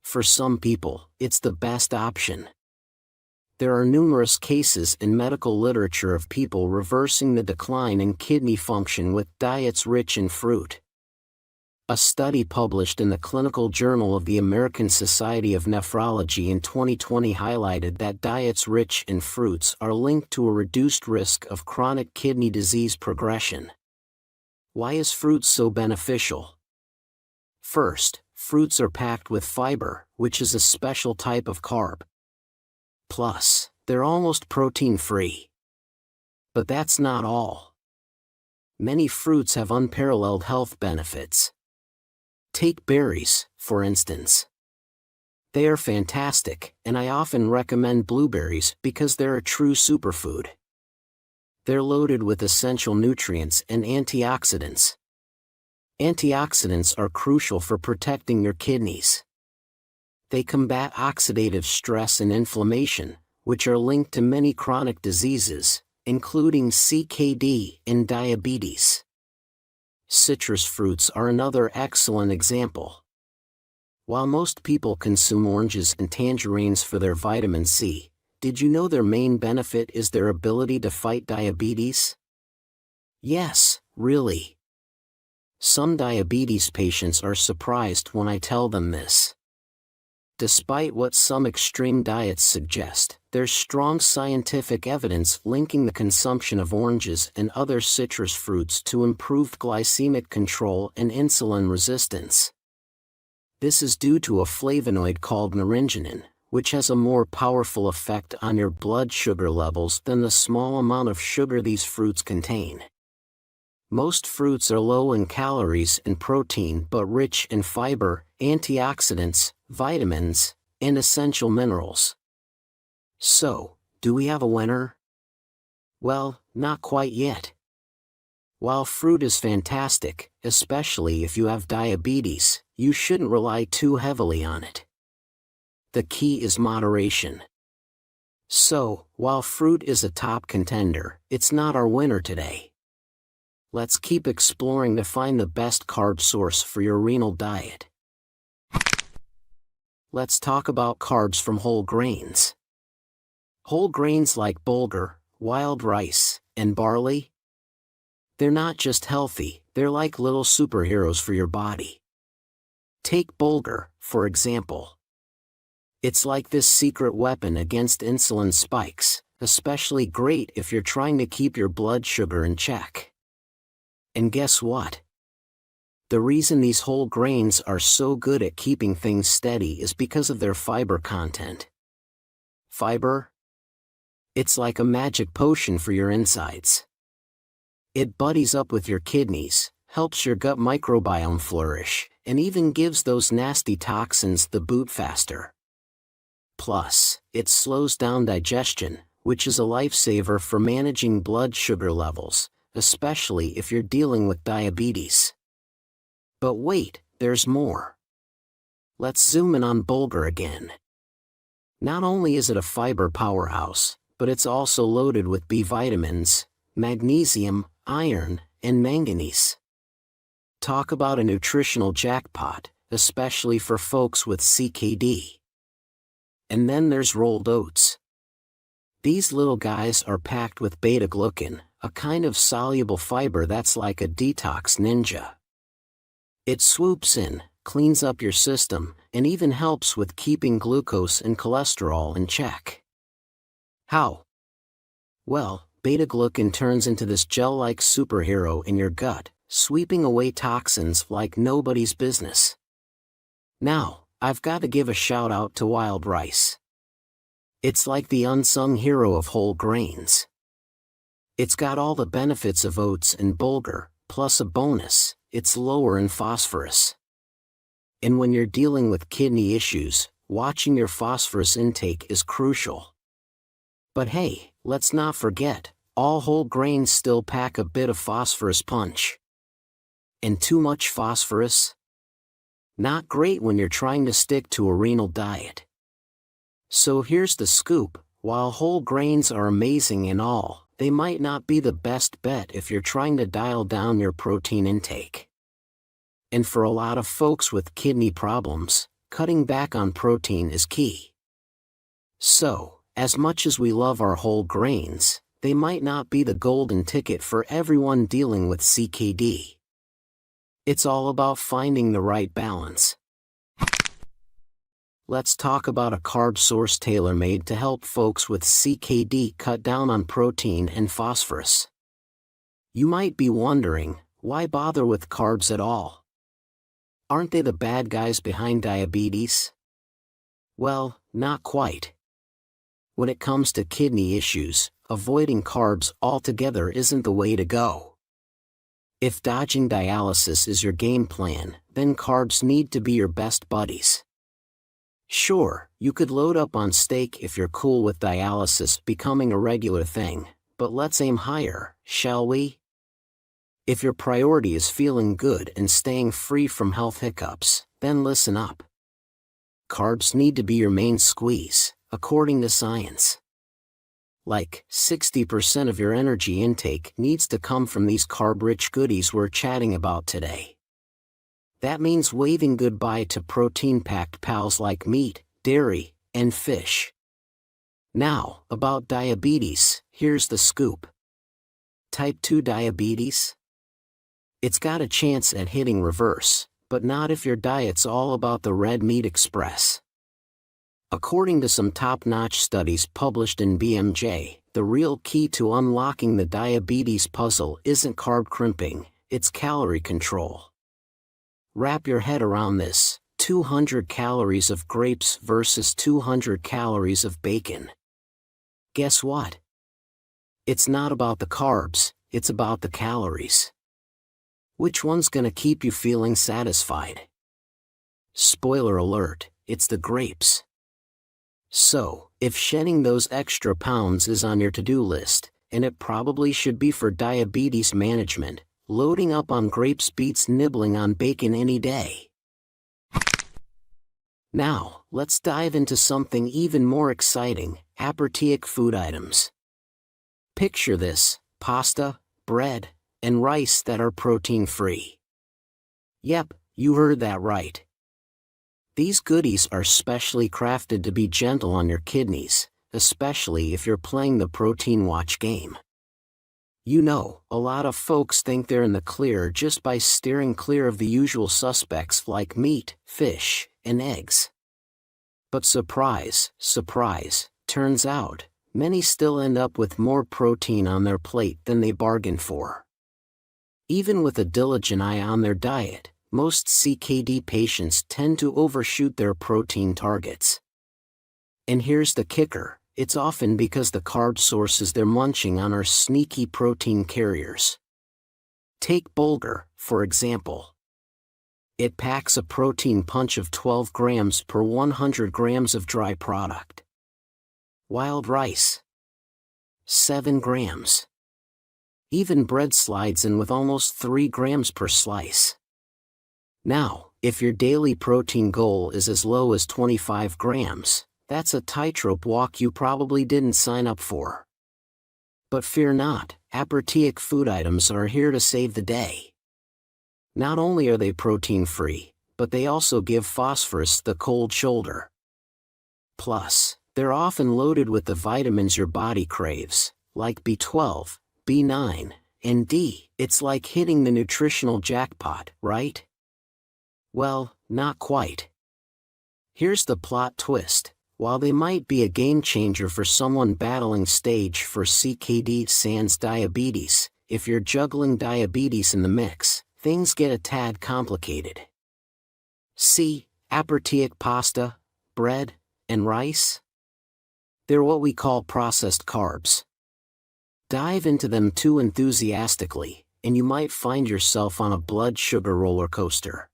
For some people, it's the best option. There are numerous cases in medical literature of people reversing the decline in kidney function with diets rich in fruit. A study published in the Clinical Journal of the American Society of Nephrology in 2020 highlighted that diets rich in fruits are linked to a reduced risk of chronic kidney disease progression. Why is fruit so beneficial? First, fruits are packed with fiber, which is a special type of carb. Plus, they're almost protein-free. But that's not all. Many fruits have unparalleled health benefits. Take berries, for instance. They are fantastic, and I often recommend blueberries because they're a true superfood. They're loaded with essential nutrients and antioxidants. Antioxidants are crucial for protecting your kidneys. They combat oxidative stress and inflammation, which are linked to many chronic diseases, including CKD and diabetes. Citrus fruits are another excellent example. While most people consume oranges and tangerines for their vitamin C, did you know their main benefit is their ability to fight diabetes? Yes, really. Some diabetes patients are surprised when I tell them this. Despite what some extreme diets suggest, there's strong scientific evidence linking the consumption of oranges and other citrus fruits to improved glycemic control and insulin resistance. This is due to a flavonoid called naringenin, which has a more powerful effect on your blood sugar levels than the small amount of sugar these fruits contain. Most fruits are low in calories and protein but rich in fiber, antioxidants, vitamins, and essential minerals. So, do we have a winner? Well, not quite yet. While fruit is fantastic, especially if you have diabetes, you shouldn't rely too heavily on it. The key is moderation. So, while fruit is a top contender, it's not our winner today. Let's keep exploring to find the best carb source for your renal diet. Let's talk about carbs from whole grains. Whole grains like bulgur, wild rice, and barley? They're not just healthy, they're like little superheroes for your body. Take bulgur, for example. It's like this secret weapon against insulin spikes, especially great if you're trying to keep your blood sugar in check. And guess what? The reason these whole grains are so good at keeping things steady is because of their fiber content. Fiber? It's like a magic potion for your insides. It buddies up with your kidneys, helps your gut microbiome flourish, and even gives those nasty toxins the boot faster. Plus, it slows down digestion, which is a lifesaver for managing blood sugar levels, especially if you're dealing with diabetes. But wait, there's more. Let's zoom in on bulgur again. Not only is it a fiber powerhouse, but it's also loaded with B vitamins, magnesium, iron, and manganese. Talk about a nutritional jackpot, especially for folks with CKD. And then there's rolled oats. These little guys are packed with beta-glucan, a kind of soluble fiber that's like a detox ninja. It swoops in, cleans up your system, and even helps with keeping glucose and cholesterol in check. How? Well, beta-glucan turns into this gel-like superhero in your gut, sweeping away toxins like nobody's business. Now, I've got to give a shout out to wild rice. It's like the unsung hero of whole grains. It's got all the benefits of oats and bulgur, plus a bonus, it's lower in phosphorus. And when you're dealing with kidney issues, watching your phosphorus intake is crucial. But hey, let's not forget, all whole grains still pack a bit of phosphorus punch. And too much phosphorus? Not great when you're trying to stick to a renal diet. So here's the scoop, while whole grains are amazing and all, they might not be the best bet if you're trying to dial down your protein intake. And for a lot of folks with kidney problems, cutting back on protein is key. So, as much as we love our whole grains, they might not be the golden ticket for everyone dealing with CKD. It's all about finding the right balance. Let's talk about a carb source tailor-made to help folks with CKD cut down on protein and phosphorus. You might be wondering, why bother with carbs at all? Aren't they the bad guys behind diabetes? Well, not quite. When it comes to kidney issues, avoiding carbs altogether isn't the way to go. If dodging dialysis is your game plan, then carbs need to be your best buddies. Sure, you could load up on steak if you're cool with dialysis becoming a regular thing, but let's aim higher, shall we? If your priority is feeling good and staying free from health hiccups, then listen up. Carbs need to be your main squeeze, according to science. Like, 60% of your energy intake needs to come from these carb-rich goodies we're chatting about today. That means waving goodbye to protein-packed pals like meat, dairy, and fish. Now, about diabetes, here's the scoop. Type 2 diabetes? It's got a chance at hitting reverse, but not if your diet's all about the red meat express. According to some top-notch studies published in BMJ, the real key to unlocking the diabetes puzzle isn't carb crimping, it's calorie control. Wrap your head around this: 200 calories of grapes versus 200 calories of bacon. Guess what? It's not about the carbs, it's about the calories. Which one's gonna keep you feeling satisfied? Spoiler alert, it's the grapes. So, if shedding those extra pounds is on your to-do list, and it probably should be for diabetes management, loading up on grapes beats nibbling on bacon any day. Now, let's dive into something even more exciting: aperitif food items. Picture this: pasta, bread, and rice that are protein-free. Yep, you heard that right. These goodies are specially crafted to be gentle on your kidneys, especially if you're playing the protein watch game. You know, a lot of folks think they're in the clear just by steering clear of the usual suspects like meat, fish, and eggs. But surprise, surprise, turns out, many still end up with more protein on their plate than they bargained for. Even with a diligent eye on their diet, most CKD patients tend to overshoot their protein targets. And here's the kicker: it's often because the carb sources they're munching on are sneaky protein carriers. Take bulgur, for example. It packs a protein punch of 12 grams per 100 grams of dry product. Wild rice, 7 grams. Even bread slides in with almost 3 grams per slice. Now, if your daily protein goal is as low as 25 grams, that's a tightrope walk you probably didn't sign up for. But fear not, aperitif food items are here to save the day. Not only are they protein-free, but they also give phosphorus the cold shoulder. Plus, they're often loaded with the vitamins your body craves, like B12, B9, and D. It's like hitting the nutritional jackpot, right? Well, not quite. Here's the plot twist: while they might be a game changer for someone battling stage 4 CKD sans diabetes, if you're juggling diabetes in the mix, things get a tad complicated. See, aperitif pasta, bread, and rice? They're what we call processed carbs. Dive into them too enthusiastically, and you might find yourself on a blood sugar roller coaster.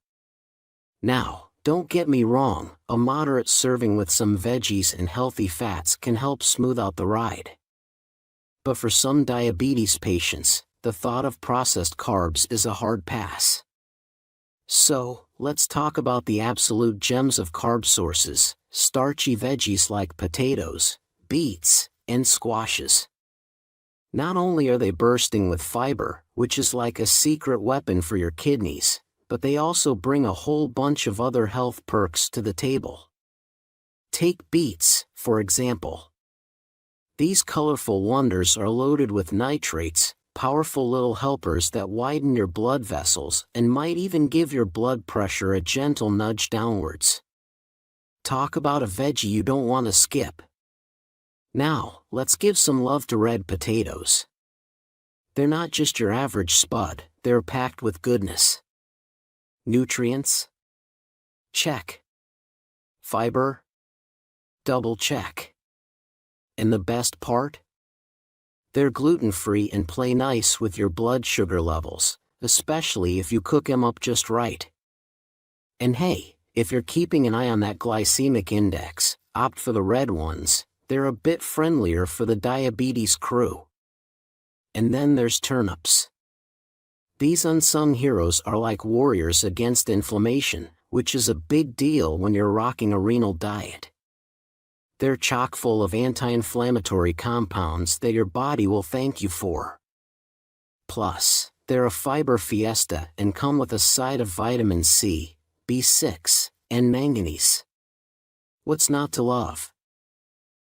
Now, don't get me wrong, a moderate serving with some veggies and healthy fats can help smooth out the ride. But for some diabetes patients, the thought of processed carbs is a hard pass. So, let's talk about the absolute gems of carb sources: starchy veggies like potatoes, beets, and squashes. Not only are they bursting with fiber, which is like a secret weapon for your kidneys, but they also bring a whole bunch of other health perks to the table. Take beets, for example. These colorful wonders are loaded with nitrates, powerful little helpers that widen your blood vessels and might even give your blood pressure a gentle nudge downwards. Talk about a veggie you don't want to skip. Now, let's give some love to red potatoes. They're not just your average spud, they're packed with goodness. Nutrients? Check. Fiber? Double check. And the best part? They're gluten-free and play nice with your blood sugar levels, especially if you cook them up just right. And hey, if you're keeping an eye on that glycemic index, opt for the red ones. They're a bit friendlier for the diabetes crew. And then there's turnips. These unsung heroes are like warriors against inflammation, which is a big deal when you're rocking a renal diet. They're chock full of anti-inflammatory compounds that your body will thank you for. plus. They're a fiber fiesta and come with a side of vitamin C, B6, and manganese. What's not to love?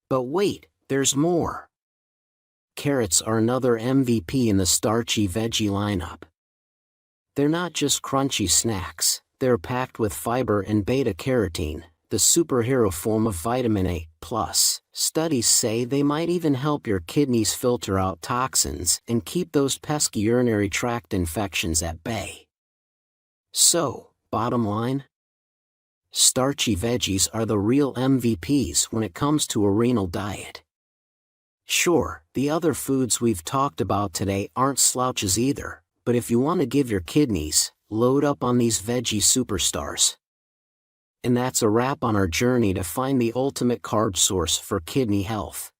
But wait, there's more. Carrots are another MVP in the starchy veggie lineup. They're not just crunchy snacks, they're packed with fiber and beta-carotene, the superhero form of vitamin A+. Studies say they might even help your kidneys filter out toxins and keep those pesky urinary tract infections at bay. So, bottom line? Starchy veggies are the real MVPs when it comes to a renal diet. Sure, the other foods we've talked about today aren't slouches either, but if you want to give your kidneys, load up on these veggie superstars. And that's a wrap on our journey to find the ultimate carb source for kidney health.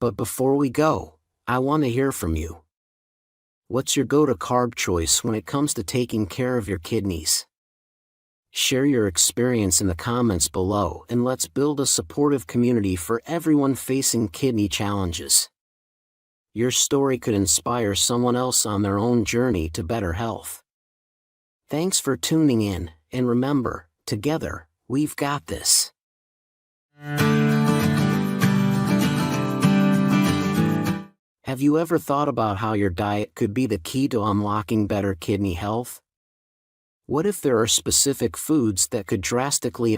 But before we go, I want to hear from you. What's your go-to carb choice when it comes to taking care of your kidneys? Share your experience in the comments below and let's build a supportive community for everyone facing kidney challenges. Your story could inspire someone else on their own journey to better health. Thanks for tuning in, and remember, together, we've got this. Have you ever thought about how your diet could be the key to unlocking better kidney health? What if there are specific foods that could drastically